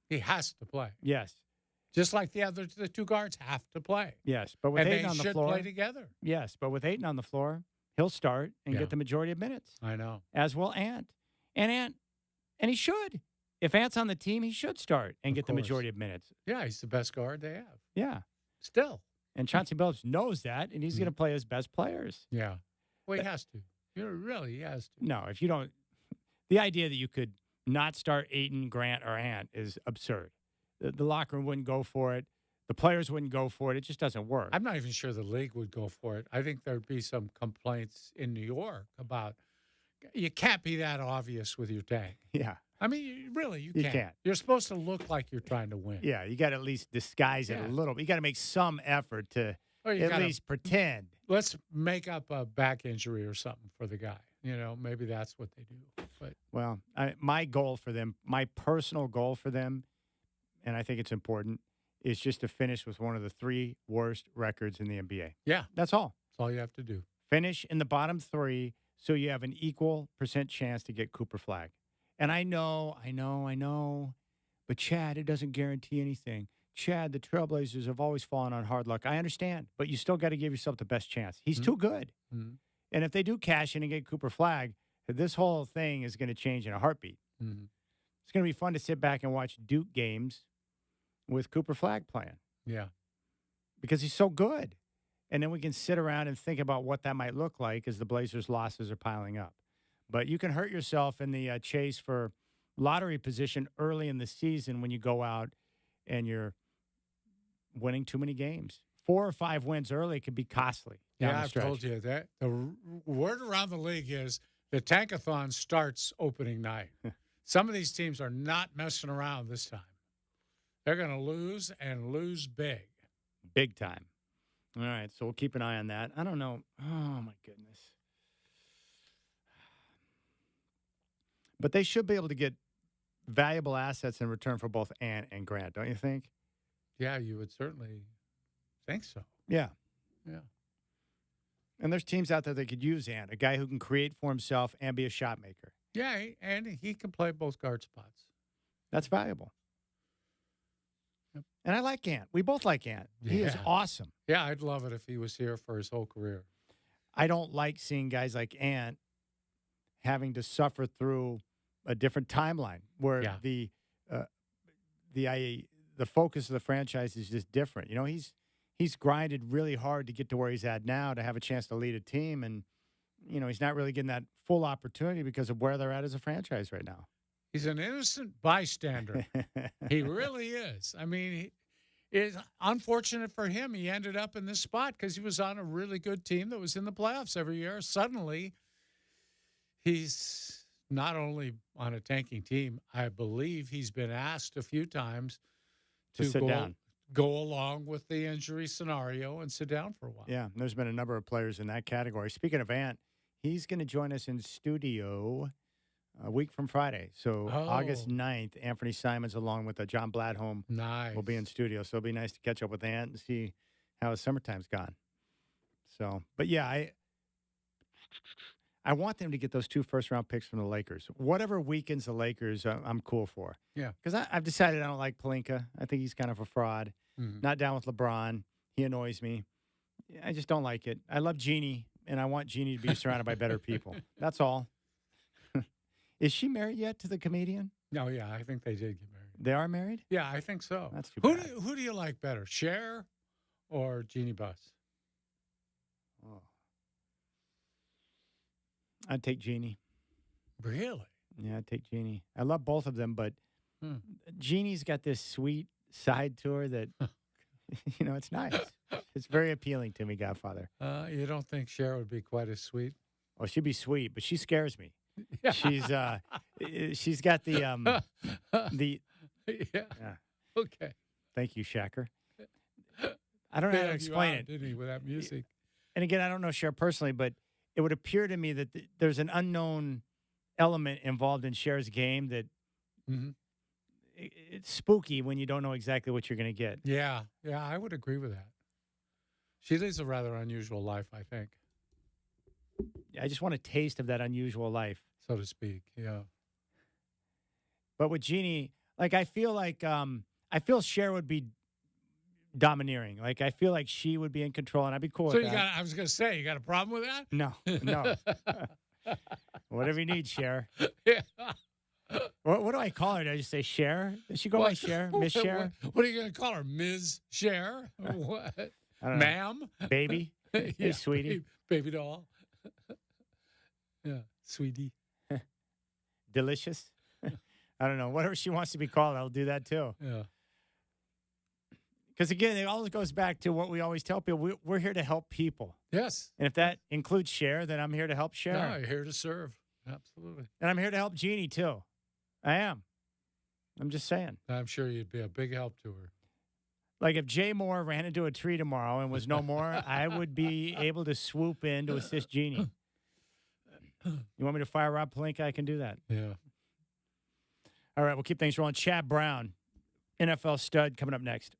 He has to play. Yes. Just like the 2 guards have to play. Yes, but with Ayton on the floor, they should play together. Yes, but with Ayton on the floor, he'll start and get the majority of minutes. I know. As will Ant. And he should. If Ant's on the team, he should start and get the majority of minutes. Yeah, he's the best guard they have. Yeah. Still. And Chauncey Billups knows that, and he's going to play his best players. Yeah. Well, he has to. Really, he has to. No, if you don't, the idea that you could not start Ayton, Grant, or Ant is absurd. The locker room wouldn't go for it. The players wouldn't go for it. It just doesn't work. I'm not even sure the league would go for it. I think there'd be some complaints in New York about you can't be that obvious with your tag. Yeah. I mean, you can't. You're supposed to look like you're trying to win. Yeah, you got to at least disguise it a little bit. You got to make some effort to at least pretend. Let's make up a back injury or something for the guy. Maybe that's what they do. But well, my goal for them, my personal goal for them, and I think it's important, is just to finish with one of the 3 worst records in the NBA. Yeah. That's all. That's all you have to do. Finish in the bottom 3 so you have an equal % chance to get Cooper Flag. And I know, but Chad, it doesn't guarantee anything. Chad, the Trailblazers have always fallen on hard luck. I understand, but you still got to give yourself the best chance. He's too good. Mm-hmm. And if they do cash in and get Cooper Flag, this whole thing is going to change in a heartbeat. Mm-hmm. It's going to be fun to sit back and watch Duke games with Cooper Flag playing. Yeah. because he's so good. And then we can sit around and think about what that might look like as the Blazers' losses are piling up. But you can hurt yourself in the chase for lottery position early in the season when you go out and you're winning too many games. 4 or 5 wins early could be costly. Yeah, I've told you that. The word around the league is the tankathon starts opening night. Some of these teams are not messing around this time. They're going to lose and lose big. Big time. All right, so we'll keep an eye on that. I don't know. Oh, my goodness. But they should be able to get valuable assets in return for both Ant and Grant, don't you think? Yeah, you would certainly think so. Yeah. Yeah. And there's teams out there that could use Ant, a guy who can create for himself and be a shot maker. Yeah, and he can play both guard spots. That's valuable. And I like Ant. We both like Ant. He is awesome. Yeah, I'd love it if he was here for his whole career. I don't like seeing guys like Ant having to suffer through a different timeline where the focus of the franchise is just different. You know, he's grinded really hard to get to where he's at now to have a chance to lead a team, and you know he's not really getting that full opportunity because of where they're at as a franchise right now. He's an innocent bystander. He really is. I mean, it's unfortunate for him. He ended up in this spot because he was on a really good team that was in the playoffs every year. Suddenly, he's not only on a tanking team, I believe he's been asked a few times to sit down. Go along with the injury scenario and sit down for a while. Yeah, there's been a number of players in that category. Speaking of Ant, he's going to join us in studio a week from Friday. So August 9th, Anthony Simons along with John Bladholm will be in studio. So it'll be nice to catch up with Ant and see how his summertime's gone. So, but yeah, I want them to get those 2 first-round picks from the Lakers. Whatever weakens the Lakers, I'm cool for. Yeah. Because I've decided I don't like Pelinka. I think he's kind of a fraud. Mm-hmm. Not down with LeBron. He annoys me. I just don't like it. I love Jeannie, and I want Jeannie to be surrounded by better people. That's all. Is she married yet to the comedian? No, yeah, I think they did get married. They are married? Yeah, I think so. That's too bad. Who do you like better, Cher or Jeannie Buss? Oh. I'd take Jeannie. Really? Yeah, I'd take Jeannie. I love both of them, but Jeannie's got this sweet side to her that, you know, it's nice. It's very appealing to me, Godfather. You don't think Cher would be quite as sweet? Oh, she'd be sweet, but she scares me. She's got the yeah. Okay. Thank you, Shacker. I don't know how to explain it. Didn't he, with that music? And again, I don't know Cher personally, but it would appear to me that there's an unknown element involved in Cher's game that it's spooky when you don't know exactly what you're going to get. Yeah, I would agree with that. She lives a rather unusual life, I think. I just want a taste of that unusual life, so to speak. Yeah. But with Jeannie, like I feel Cher would be domineering. Like I feel like she would be in control, and I'd be cool with that. I was going to say, you got a problem with that? No. Whatever you need, Cher. Yeah. What do I call her? Did I just say Cher? Does she go by Cher? Miss Cher? What are you going to call her? Ms. Cher? What? I don't know. Ma'am? Baby? Hey, sweetie. Baby doll. Yeah, sweetie. Delicious. I don't know. Whatever she wants to be called, I'll do that too. Yeah. Because again, it always goes back to what we always tell people. We're here to help people. Yes. And if that includes Cher, then I'm here to help Cher. No, you're here to serve. Absolutely. And I'm here to help Jeannie too. I am. I'm just saying. I'm sure you'd be a big help to her. Like if Jay Moore ran into a tree tomorrow and was no more, I would be able to swoop in to assist Jeannie. You want me to fire Rob Pelinka? I can do that. Yeah. All right, we'll keep things rolling. Chad Brown, NFL stud, coming up next.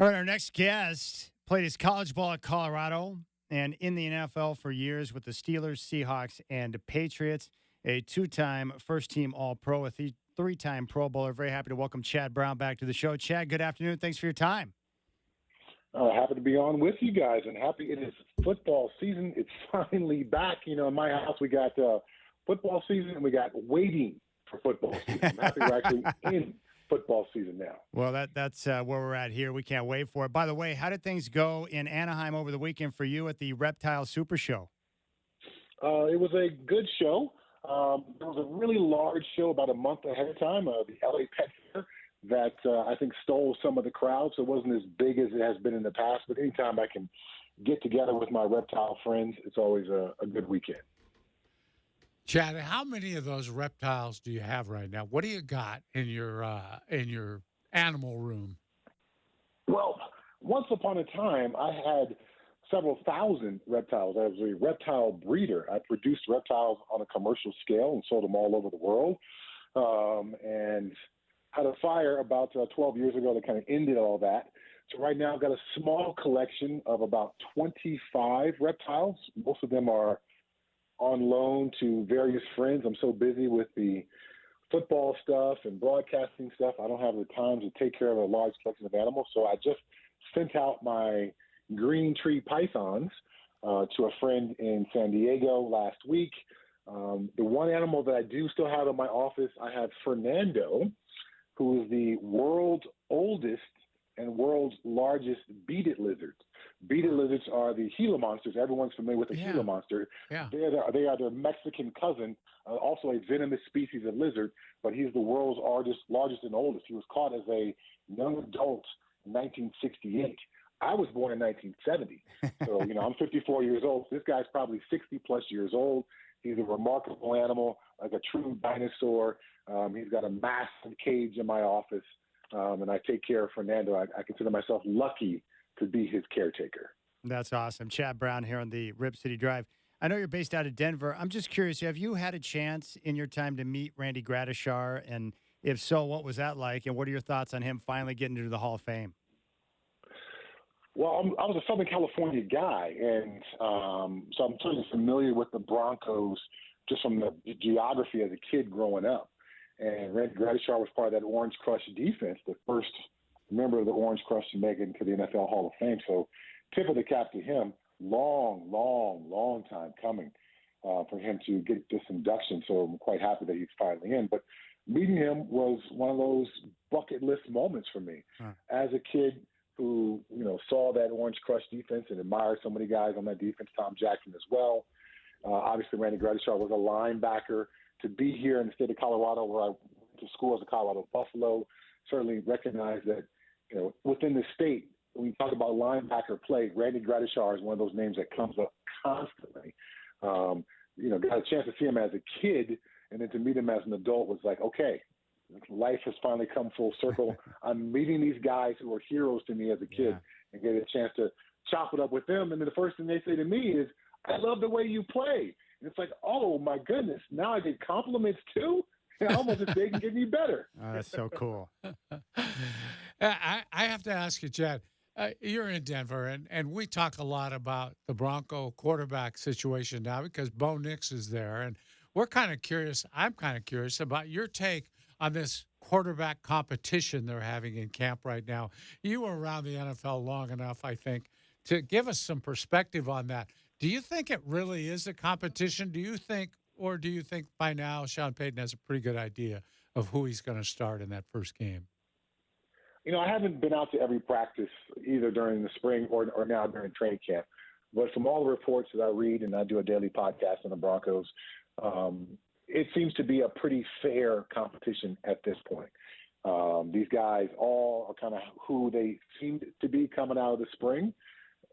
All right, our next guest played his college ball at Colorado and in the NFL for years with the Steelers, Seahawks, and Patriots. A two-time first-team All-Pro, a three-time Pro Bowler. Very happy to welcome Chad Brown back to the show. Chad, good afternoon. Thanks for your time. Happy to be on with you guys, and happy it is football season. It's finally back. You know, in my house, we got football season, and we got waiting for football season. I'm happy we're actually in football season now. Well, that's where we're at here. We can't wait for it. By the way, how did things go in Anaheim over the weekend for you at the Reptile Super Show? It was a good show. There was a really large show about a month ahead of time, the LA Pet Fair, that I think stole some of the crowd, so it wasn't as big as it has been in the past. But anytime I can get together with my reptile friends, it's always a good weekend. Chad, how many of those reptiles do you have right now? What do you got in your animal room? Well, once upon a time, I had several thousand reptiles. I was a reptile breeder. I produced reptiles on a commercial scale and sold them all over the world. And had a fire about 12 years ago that kind of ended all that. So right now I've got a small collection of about 25 reptiles. Most of them are on loan to various friends. I'm so busy with the football stuff and broadcasting stuff, I don't have the time to take care of a large collection of animals. So I just sent out my green tree pythons to a friend in San Diego last week. The one animal that I do still have in my office, I have Fernando, who is the world's oldest and world's largest beaded lizard. Beaded lizards are the Gila monsters. Everyone's familiar with the Gila monster. Yeah. They are their Mexican cousin, also a venomous species of lizard, but he's the world's largest and oldest. He was caught as a young adult in 1968. I was born in 1970. So, I'm 54 years old. This guy's probably 60-plus years old. He's a remarkable animal, like a true dinosaur. He's got a massive cage in my office, and I take care of Fernando. I consider myself lucky to be his caretaker. That's awesome. Chad Brown here on the Rip City Drive. I know you're based out of Denver. I'm just curious, have you had a chance in your time to meet Randy Gradishar? And if so, what was that like? And what are your thoughts on him finally getting into the Hall of Fame? Well, I was a Southern California guy, and so I'm certainly familiar with the Broncos just from the geography as a kid growing up. And Randy Gradishar was part of that Orange Crush defense, the first member of the Orange Crush to make it into the NFL Hall of Fame. So tip of the cap to him. Long time coming for him to get this induction. So I'm quite happy that he's finally in. But meeting him was one of those bucket list moments for me. As a kid who, saw that Orange Crush defense and admired so many guys on that defense, Tom Jackson as well. Obviously, Randy Gradishar was a linebacker. To be here in the state of Colorado, where I went to school as a Colorado Buffalo, certainly recognize that, within the state, when you talk about linebacker play, Randy Gradishar is one of those names that comes up constantly. Got a chance to see him as a kid, and then to meet him as an adult was like, okay, life has finally come full circle. I'm meeting these guys who were heroes to me as a kid and get a chance to chop it up with them. And then the first thing they say to me is, I love the way you play. And it's like, oh, my goodness, now I get compliments too? I almost think they can get me better. That's so cool. I have to ask you, Chad, you're in Denver, and we talk a lot about the Bronco quarterback situation now because Bo Nix is there. And we're kind of curious. I'm kind of curious about your take on this quarterback competition they're having in camp right now. You were around the NFL long enough, I think, to give us some perspective on that. Do you think it really is a competition? Do you think by now Sean Payton has a pretty good idea of who he's going to start in that first game? I haven't been out to every practice either during the spring or now during training camp. But from all the reports that I read, and I do a daily podcast on the Broncos, it seems to be a pretty fair competition at this point. These guys all are kind of who they seem to be coming out of the spring.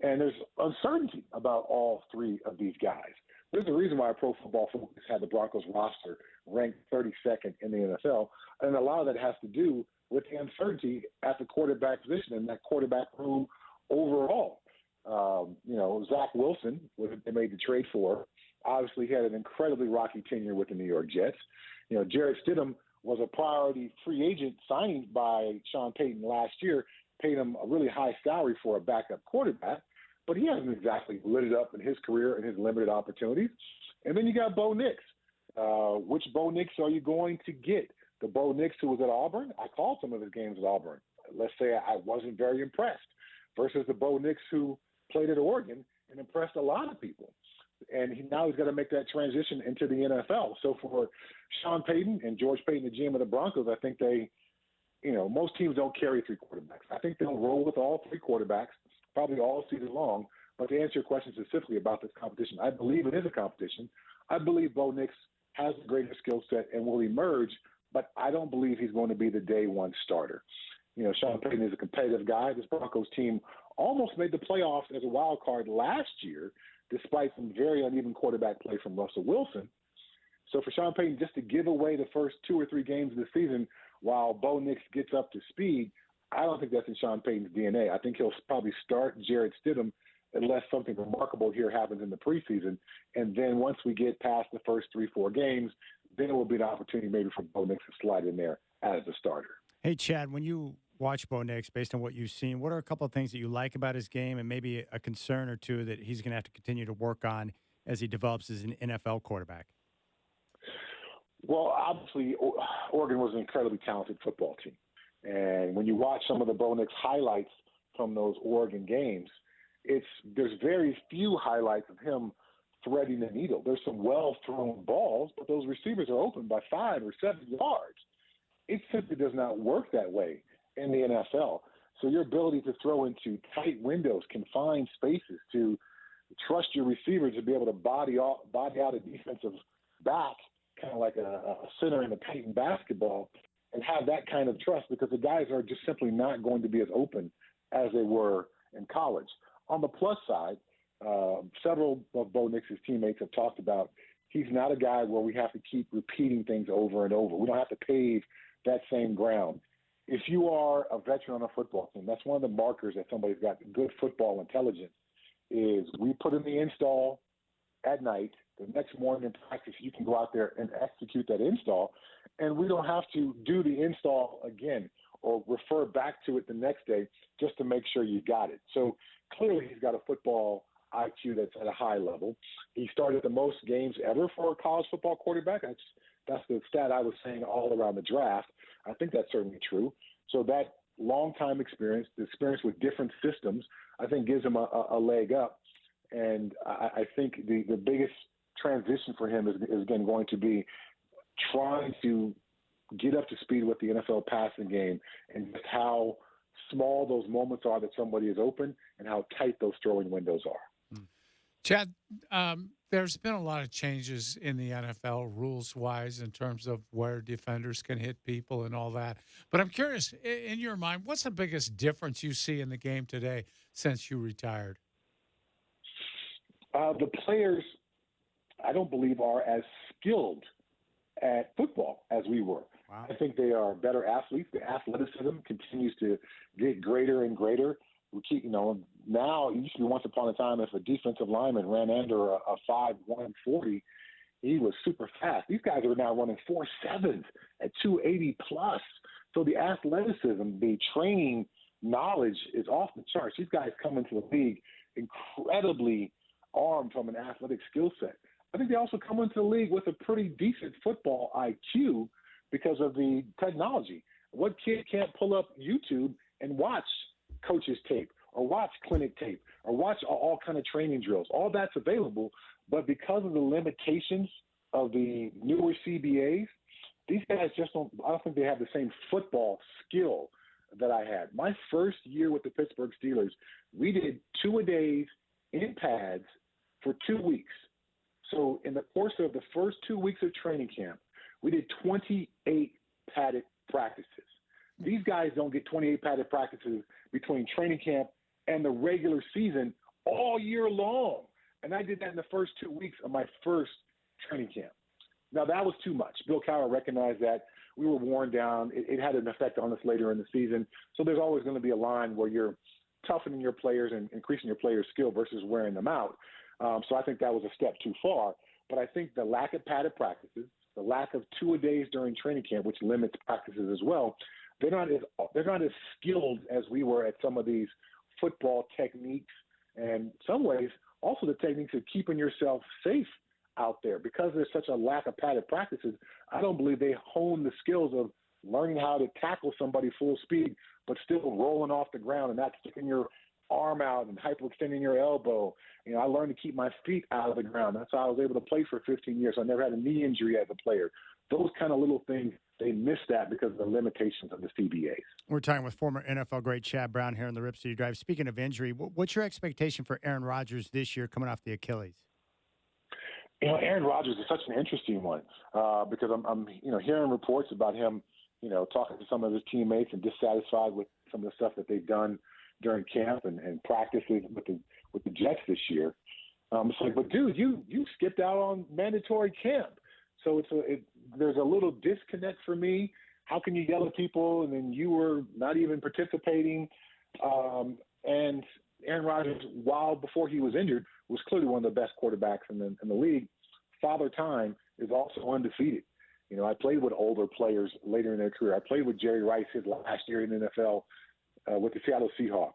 And there's uncertainty about all three of these guys. There's a reason why Pro Football Focus had the Broncos roster ranked 32nd in the NFL. And a lot of that has to do with the uncertainty at the quarterback position and that quarterback room overall. Zach Wilson, they made the trade for, obviously had an incredibly rocky tenure with the New York Jets. Jarrett Stidham was a priority free agent signed by Sean Payton last year, paid him a really high salary for a backup quarterback, but he hasn't exactly lit it up in his career and his limited opportunities. And then you got Bo Nix. Which Bo Nix are you going to get? The Bo Nix who was at Auburn? I called some of his games at Auburn. Let's say I wasn't very impressed, versus the Bo Nix who played at Oregon and impressed a lot of people. And now he's got to make that transition into the NFL. So for Sean Payton and George Payton, the GM of the Broncos, I think they, most teams don't carry three quarterbacks. I think they'll roll with all three quarterbacks probably all season long. But to answer your question specifically about this competition, I believe it is a competition. I believe Bo Nix has a greater skill set and will emerge, but I don't believe he's going to be the day one starter. Sean Payton is a competitive guy. This Broncos team almost made the playoffs as a wild card last year, despite some very uneven quarterback play from Russell Wilson. So for Sean Payton just to give away the first 2 or 3 games of the season while Bo Nix gets up to speed, I don't think that's in Sean Payton's DNA. I think he'll probably start Jarrett Stidham unless something remarkable here happens in the preseason. And then once we get past the first 3-4 games, then it will be an opportunity maybe for Bo Nix to slide in there as a starter. Hey, Chad, when you watch Bo Nix, based on what you've seen, what are a couple of things that you like about his game and maybe a concern or two that he's going to have to continue to work on as he develops as an NFL quarterback? Well, obviously, Oregon was an incredibly talented football team. And when you watch some of the Bo Nix highlights from those Oregon games, there's very few highlights of him threading the needle. There's some well-thrown balls, but those receivers are open by 5 or 7 yards. It simply does not work that way in the NFL. So your ability to throw into tight windows, confined spaces, to trust your receiver to be able to body out a defensive back, kind of like a center in a paint in basketball, and have that kind of trust, because the guys are just simply not going to be as open as they were in college. On the plus side, several of Bo Nix's teammates have talked about he's not a guy where we have to keep repeating things over and over. We don't have to pave that same ground. If you are a veteran on a football team, that's one of the markers that somebody's got good football intelligence, is we put in the install at night. The next morning in practice, you can go out there and execute that install, and we don't have to do the install again or refer back to it the next day just to make sure you got it. So clearly he's got a football IQ that's at a high level. He started the most games ever for a college football quarterback. That's the stat I was saying all around the draft. I think that's certainly true. So that long-time experience, the experience with different systems, I think gives him a leg up. And I think the biggest transition for him is again going to be trying to get up to speed with the NFL passing game and just how small those moments are that somebody is open and how tight those throwing windows are. Chad, there's been a lot of changes in the NFL rules-wise in terms of where defenders can hit people and all that. But I'm curious, in your mind, what's the biggest difference you see in the game today since you retired? The players, I don't believe, are as skilled at football as we were. Wow. I think they are better athletes. The athleticism continues to get greater and greater. We keep, now it used to be once upon a time if a defensive lineman ran under a 5'1" 40, he was super fast. These guys are now running 4.7 at 280 plus. So the athleticism, the training knowledge is off the charts. These guys come into the league incredibly armed from an athletic skill set. I think they also come into the league with a pretty decent football IQ because of the technology. What kid can't pull up YouTube and watch coach's tape or watch clinic tape or watch all kind of training drills? All that's available, but because of the limitations of the newer CBAs, these guys I don't think they have the same football skill that I had. My first year with the Pittsburgh Steelers, we did 2-a-days in pads for 2 weeks. So in the course of the first 2 weeks of training camp, we did 28 padded practices. These guys don't get 28 padded practices between training camp and the regular season all year long. And I did that in the first 2 weeks of my first training camp. Now, that was too much. Bill Cowher recognized that. We were worn down. It had an effect on us later in the season. So there's always going to be a line where you're toughening your players and increasing your players' skill versus wearing them out. So I think that was a step too far. But I think the lack of padded practices, the lack of 2-a-days during training camp, which limits practices as well, they're not as skilled as we were at some of these football techniques, and some ways also the techniques of keeping yourself safe out there. Because there's such a lack of padded practices, I don't believe they hone the skills of learning how to tackle somebody full speed, but still rolling off the ground and not sticking your arm out and hyperextending your elbow. I learned to keep my feet out of the ground. That's how I was able to play for 15 years. I never had a knee injury as a player. Those kind of little things, they miss that because of the limitations of the CBAs. We're talking with former NFL great Chad Brown here on the Rip City Drive. Speaking of injury, what's your expectation for Aaron Rodgers this year coming off the Achilles? Aaron Rodgers is such an interesting one because I'm hearing reports about him, talking to some of his teammates and dissatisfied with some of the stuff that they've done during camp and practices with the Jets this year. It's like, but dude, you skipped out on mandatory camp. So there's a little disconnect for me. How can you yell at people and then you were not even participating? And Aaron Rodgers, while before he was injured, was clearly one of the best quarterbacks in the league. Father Time is also undefeated. I played with older players later in their career. I played with Jerry Rice his last year in the NFL with the Seattle Seahawks.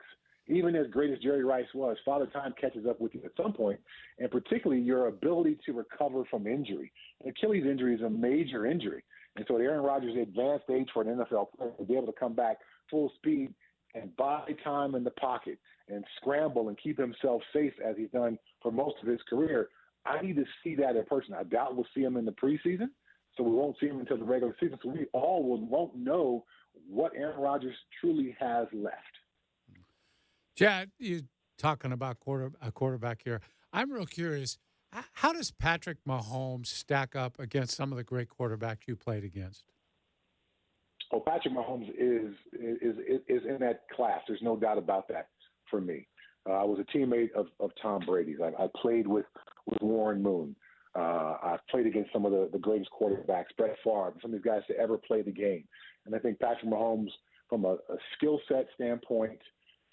Even as great as Jerry Rice was, Father Time catches up with you at some point, and particularly your ability to recover from injury. An Achilles injury is a major injury. And so at Aaron Rodgers' advanced age for an NFL player to be able to come back full speed and buy time in the pocket and scramble and keep himself safe as he's done for most of his career, I need to see that in person. I doubt we'll see him in the preseason, so we won't see him until the regular season. So we all won't know what Aaron Rodgers truly has left. Chad, you talking about a quarterback here. I'm real curious. How does Patrick Mahomes stack up against some of the great quarterbacks you played against? Well, Patrick Mahomes is in that class. There's no doubt about that for me. I was a teammate of Tom Brady's. I played with Warren Moon. I've played against some of the greatest quarterbacks, Brett Favre, some of these guys to ever play the game. And I think Patrick Mahomes, from a skill set standpoint,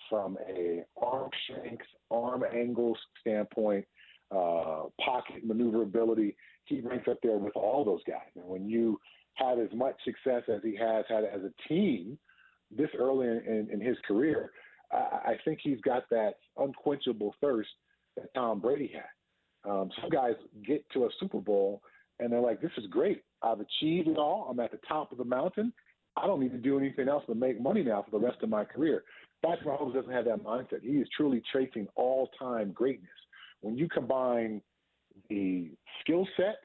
from a arm strength, arm angles standpoint, pocket maneuverability, he ranks up there with all those guys. And when you have as much success as he has had as a team this early in his career, I think he's got that unquenchable thirst that Tom Brady had. Some guys get to a Super Bowl and they're like, this is great. I've achieved it all. I'm at the top of the mountain. I don't need to do anything else but make money now for the rest of my career. Patrick Mahomes doesn't have that mindset. He is truly chasing all-time greatness. When you combine the skill set,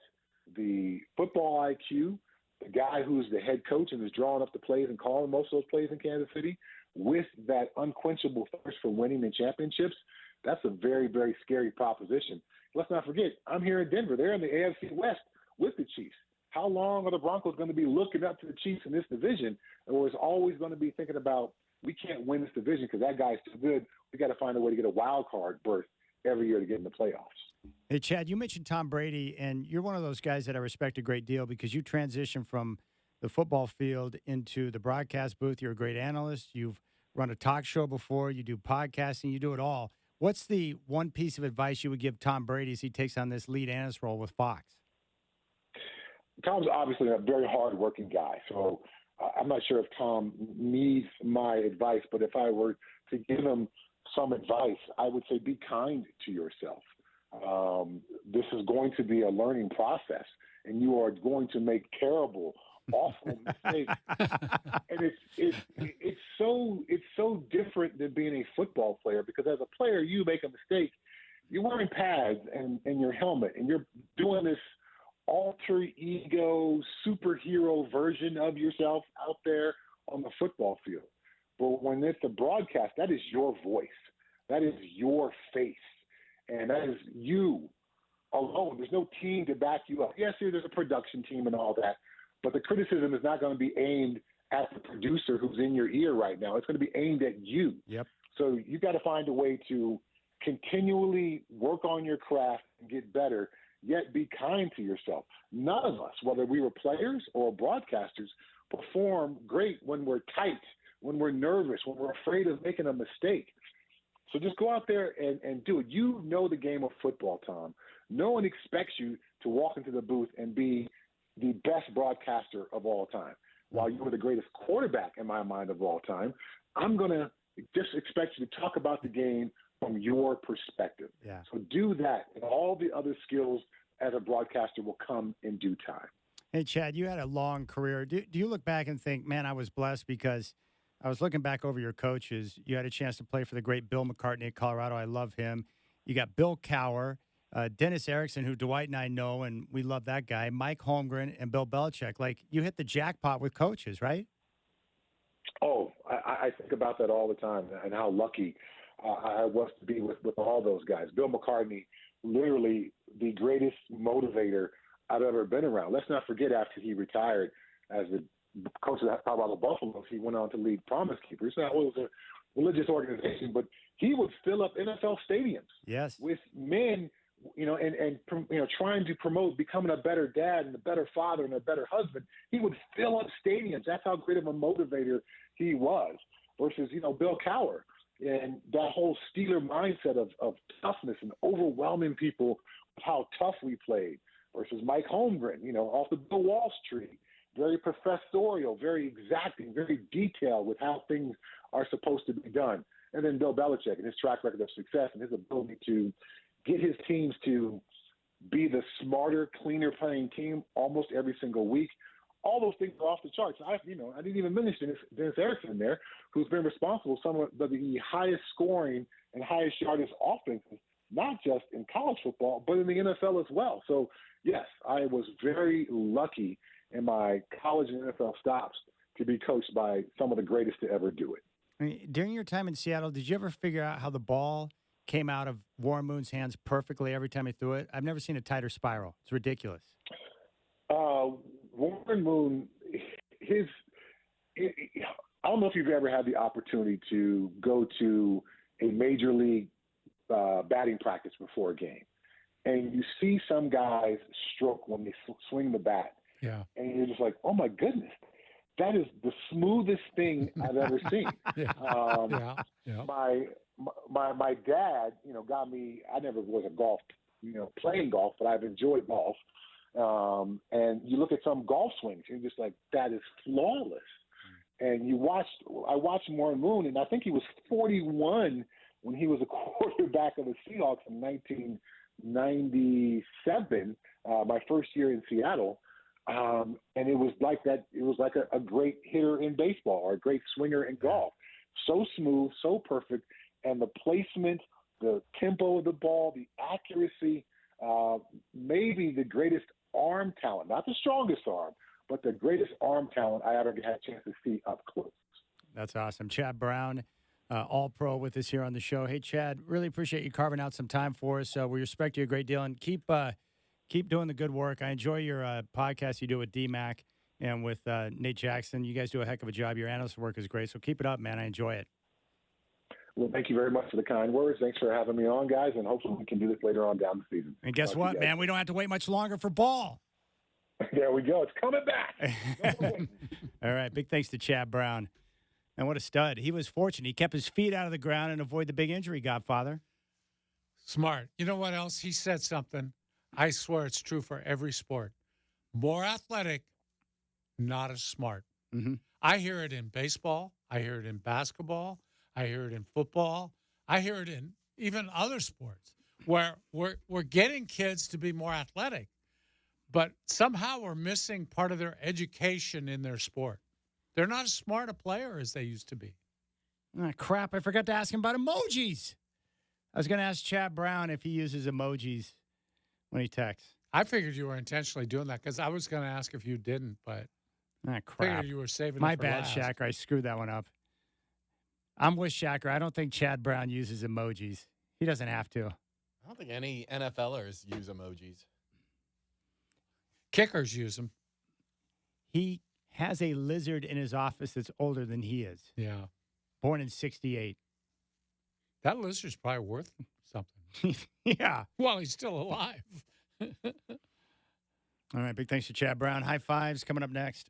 the football IQ, the guy who's the head coach and is drawing up the plays and calling most of those plays in Kansas City, with that unquenchable thirst for winning in championships, that's a very, very scary proposition. Let's not forget, I'm here in Denver. They're in the AFC West with the Chiefs. How long are the Broncos going to be looking up to the Chiefs in this division? Or is always going to be thinking about, we can't win this division because that guy's too good. We got to find a way to get a wild card berth every year to get in the playoffs. Hey, Chad, you mentioned Tom Brady, and you're one of those guys that I respect a great deal because you transitioned from the football field into the broadcast booth. You're a great analyst. You've run a talk show before. You do podcasting. You do it all. What's the one piece of advice you would give Tom Brady as he takes on this lead analyst role with Fox? Tom's obviously a very hard-working guy, so I'm not sure if Tom needs my advice, but if I were to give him some advice, I would say be kind to yourself. This is going to be a learning process, and you are going to make terrible, awful mistakes. And it's so different than being a football player, because as a player, you make a mistake, you're wearing pads and your helmet, and you're doing this alter ego superhero version of yourself out there on the football field. But when it's a broadcast, that is your voice. That is your face. And that is you alone. There's no team to back you up. Yes, there's a production team and all that, but the criticism is not going to be aimed at the producer who's in your ear right now. It's going to be aimed at you. Yep. So you got to find a way to continually work on your craft and get better, yet be kind to yourself. None of us, whether we were players or broadcasters, perform great when we're tight, when we're nervous, when we're afraid of making a mistake. So just go out there and do it. You know the game of football, Tom. No one expects you to walk into the booth and be the best broadcaster of all time. while you were the greatest quarterback in my mind of all time, I'm going to just expect you to talk about the game from your perspective. Yeah. So do that, and all the other skills as a broadcaster will come in due time. Hey, Chad, you had a long career. Do you look back and think, man, I was blessed because I was looking back over your coaches. You had a chance to play for the great Bill McCartney at Colorado. I love him. You got Bill Cowher, Dennis Erickson, who Dwight and I know, and we love that guy, Mike Holmgren, and Bill Belichick. Like, you hit the jackpot with coaches, right? Oh, I think about that all the time and how lucky I was to be with all those guys. Bill McCartney, literally the greatest motivator I've ever been around. Let's not forget, after he retired as the coach of the Colorado Buffaloes, he went on to lead Promise Keepers. Now, it was a religious organization, but he would fill up NFL stadiums with men, and trying to promote becoming a better dad and a better father and a better husband. He would fill up stadiums. That's how great of a motivator he was. Versus, Bill Cowher and that whole Steeler mindset of toughness and overwhelming people with how tough we played. Versus Mike Holmgren, off the Bill Walsh tree, very professorial, very exacting, very detailed with how things are supposed to be done. And then Bill Belichick and his track record of success and his ability to get his teams to be the smarter, cleaner playing team almost every single week. All those things are off the charts. I didn't even mention Dennis Erickson in there, who's been responsible for some of the highest scoring and highest yardage offenses, not just in college football, but in the NFL as well. So, yes, I was very lucky in my college and NFL stops to be coached by some of the greatest to ever do it. I mean, during your time in Seattle, did you ever figure out how the ball came out of Warren Moon's hands perfectly every time he threw it? I've never seen a tighter spiral. It's ridiculous. Warren Moon, I don't know if you've ever had the opportunity to go to a major league batting practice before a game, and you see some guys stroke when they swing the bat. Yeah. And you're just like, oh my goodness, that is the smoothest thing I've ever seen. My dad, got me. I never was a golf, playing golf, but I've enjoyed golf. And you look at some golf swings, and you're just like, that is flawless. And I watched Warren Moon, and I think he was 41 when he was a quarterback of the Seahawks in 1997, my first year in Seattle. And it was like that. It was like a great hitter in baseball or a great swinger in golf. So smooth, so perfect. And the placement, the tempo of the ball, the accuracy, maybe the greatest arm talent, not the strongest arm, but the greatest arm talent I ever had a chance to see up close. That's awesome. Chad Brown, All-Pro with us here on the show. Hey, Chad, really appreciate you carving out some time for us. We respect you a great deal, and keep doing the good work. I enjoy your podcast you do with D-Mac and with Nate Jackson. You guys do a heck of a job. Your analyst work is great, so keep it up, man. I enjoy it. Well, thank you very much for the kind words. Thanks for having me on, guys, and hopefully we can do this later on down the season. And guess what, man? We don't have to wait much longer for ball. There we go. It's coming back. All right. Big thanks to Chad Brown. And what a stud. He was fortunate. He kept his feet out of the ground and avoided the big injury, Godfather. Smart. You know what else? He said something. I swear it's true for every sport. More athletic, not as smart. Mm-hmm. I hear it in baseball. I hear it in basketball. I hear it in football. I hear it in even other sports where we're getting kids to be more athletic, but somehow we're missing part of their education in their sport. They're not as smart a player as they used to be. Oh, crap. I forgot to ask him about emojis. I was going to ask Chad Brown if he uses emojis when he texts. I figured you were intentionally doing that because I was going to ask if you didn't, but crap. I figured you were saving My it for bad, last. Shacker. I screwed that one up. I'm with Shacker. I don't think Chad Brown uses emojis. He doesn't have to. I don't think any NFLers use emojis. Kickers use them. He has a lizard in his office that's older than he is. Yeah. Born in 1968. That lizard's probably worth something. Yeah. While he's still alive. All right. Big thanks to Chad Brown. High fives coming up next.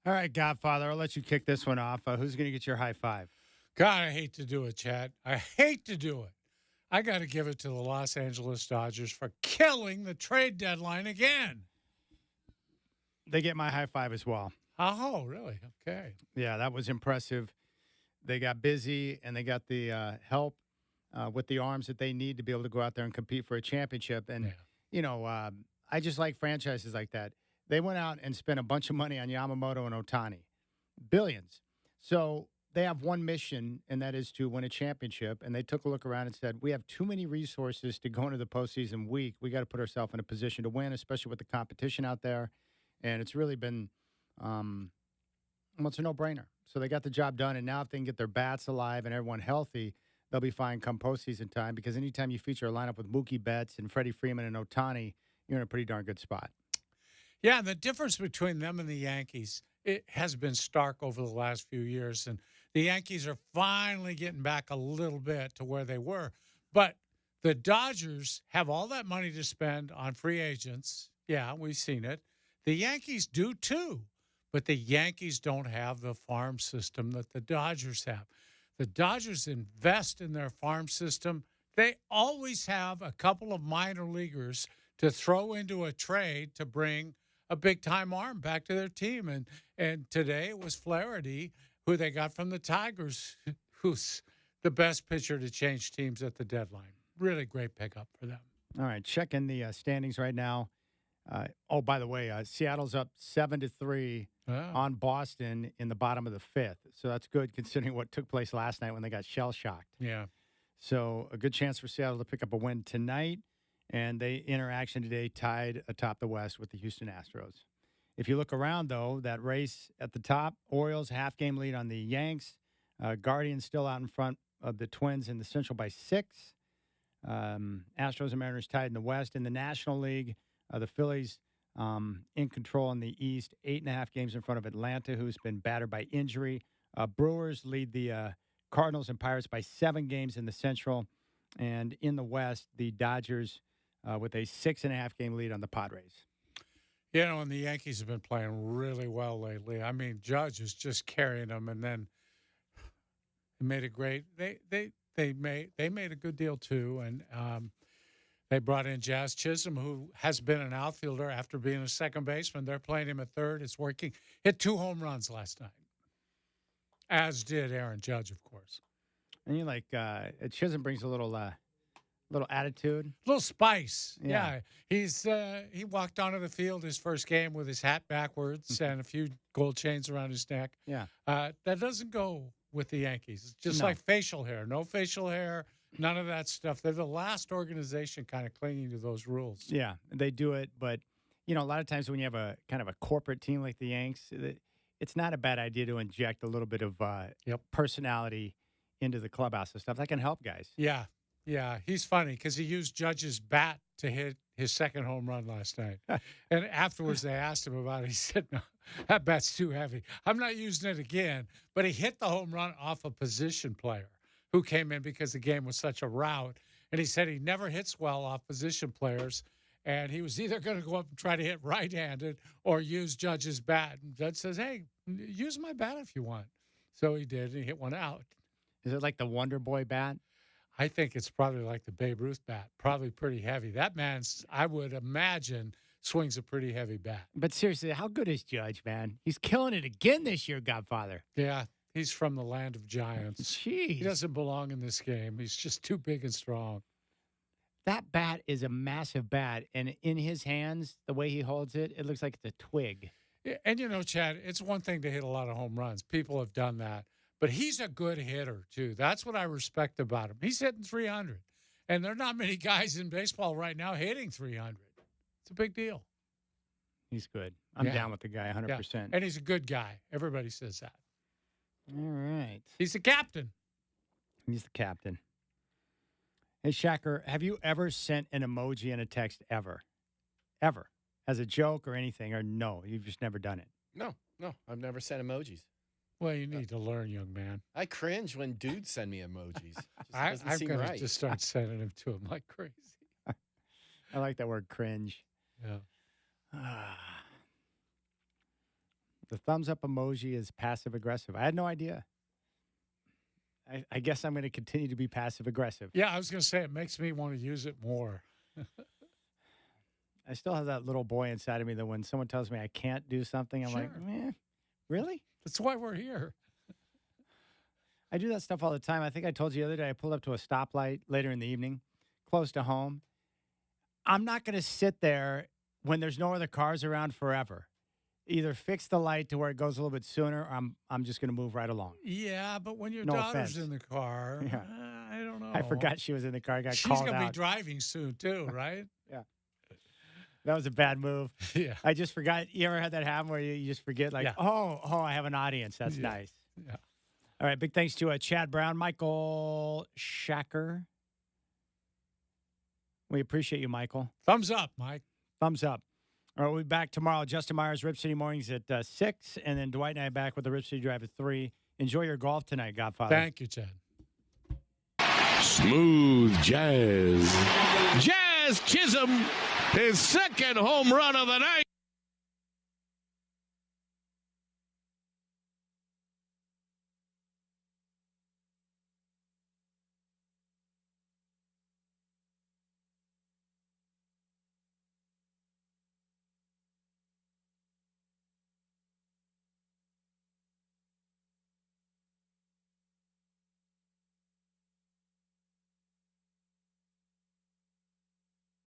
All right, Godfather, I'll let you kick this one off. Who's going to get your high five? God, I hate to do it, Chad. I hate to do it. I got to give it to the Los Angeles Dodgers for killing the trade deadline again. They get my high five as well. Oh, really? Okay. Yeah, that was impressive. They got busy, and they got the help with the arms that they need to be able to go out there and compete for a championship. And, I just like franchises like that. They went out and spent a bunch of money on Yamamoto and Ohtani. Billions. So they have one mission, and that is to win a championship. And they took a look around and said, we have too many resources to go into the postseason week. We got to put ourselves in a position to win, especially with the competition out there. And it's really been, it's a no-brainer. So they got the job done, and now if they can get their bats alive and everyone healthy, they'll be fine come postseason time, because anytime you feature a lineup with Mookie Betts and Freddie Freeman and Ohtani, you're in a pretty darn good spot. Yeah, the difference between them and the Yankees, it has been stark over the last few years, and the Yankees are finally getting back a little bit to where they were. But the Dodgers have all that money to spend on free agents. Yeah, we've seen it. The Yankees do too, but the Yankees don't have the farm system that the Dodgers have. The Dodgers invest in their farm system. They always have a couple of minor leaguers to throw into a trade to bring a big-time arm back to their team. And today it was Flaherty, who they got from the Tigers, who's the best pitcher to change teams at the deadline. Really great pickup for them. All right, checking the standings right now. By the way, Seattle's up 7-3 on Boston in the bottom of the fifth. So that's good considering what took place last night when they got shell-shocked. Yeah. So a good chance for Seattle to pick up a win tonight. And they interaction today tied atop the West with the Houston Astros. If you look around, though, that race at the top, Orioles half-game lead on the Yanks. Guardians still out in front of the Twins in the Central by 6. Astros and Mariners tied in the West. In the National League, the Phillies in control in the East, 8.5 games in front of Atlanta, who's been battered by injury. Brewers lead the Cardinals and Pirates by 7 games in the Central. And in the West, the Dodgers with a 6.5 game lead on the Padres. And the Yankees have been playing really well lately. I mean, Judge is just carrying them, and then made a great. They made a good deal too, and they brought in Jazz Chisholm, who has been an outfielder after being a second baseman. They're playing him at third. It's working. Hit 2 home runs last night, as did Aaron Judge, of course. And you Chisholm brings a little attitude, a little spice. Yeah. He walked onto the field his first game with his hat backwards and a few gold chains around his neck. Yeah, that doesn't go with the Yankees. It's just like facial hair. No facial hair. None of that stuff. They're the last organization kind of clinging to those rules. Yeah, they do it. But, a lot of times when you have a kind of a corporate team like the Yanks, it's not a bad idea to inject a little bit of personality into the clubhouse and stuff. That can help guys. Yeah. Yeah, he's funny because he used Judge's bat to hit his second home run last night. And afterwards they asked him about it. He said, no, that bat's too heavy. I'm not using it again. But he hit the home run off a position player who came in because the game was such a rout. And he said he never hits well off position players. And he was either going to go up and try to hit right-handed or use Judge's bat. And Judge says, hey, use my bat if you want. So he did, and he hit one out. Is it like the Wonder Boy bat? I think it's probably like the Babe Ruth bat, probably pretty heavy. That man's, I would imagine, swings a pretty heavy bat. But seriously, how good is Judge, man? He's killing it again this year, Godfather. Yeah, he's from the land of giants. Jeez. He doesn't belong in this game. He's just too big and strong. That bat is a massive bat, and in his hands, the way he holds it, it looks like it's a twig. Yeah, and Chad, it's one thing to hit a lot of home runs. People have done that. But he's a good hitter, too. That's what I respect about him. He's hitting 300. And there are not many guys in baseball right now hitting 300. It's a big deal. He's good. I'm down with the guy 100%. Yeah. And he's a good guy. Everybody says that. All right. He's the captain. He's the captain. Hey, Shacker, have you ever sent an emoji in a text ever? Ever? As a joke or anything? Or no, you've just never done it? No. I've never sent emojis. Well, you need to learn, young man. I cringe when dudes send me emojis. I'm going to just start sending them to him like crazy. I like that word cringe. Yeah. The thumbs up emoji is passive aggressive. I had no idea. I guess I'm going to continue to be passive aggressive. Yeah, I was going to say it makes me want to use it more. I still have that little boy inside of me that when someone tells me I can't do something, I'm like, really? That's why we're here. I do that stuff all the time. I think I told you the other day I pulled up to a stoplight later in the evening, close to home. I'm not going to sit there when there's no other cars around forever. Either fix the light to where it goes a little bit sooner, or I'm just going to move right along. Yeah, but when your No daughter's offense. in the car, Yeah. I don't know. I forgot she was in the car. I got She's called going to be out. driving soon, too, right? Yeah. That was a bad move. Yeah. I just forgot. You ever had that happen where you just forget, like, oh, I have an audience. That's nice. Yeah. All right. Big thanks to Chad Brown, Michael Shacker. We appreciate you, Michael. Thumbs up, Mike. Thumbs up. All right. We'll be back tomorrow. Justin Myers, Rip City Mornings at 6. And then Dwight and I back with the Rip City Drive at 3. Enjoy your golf tonight, Godfather. Thank you, Chad. Smooth jazz. Jazz Chisholm, his second home run of the night.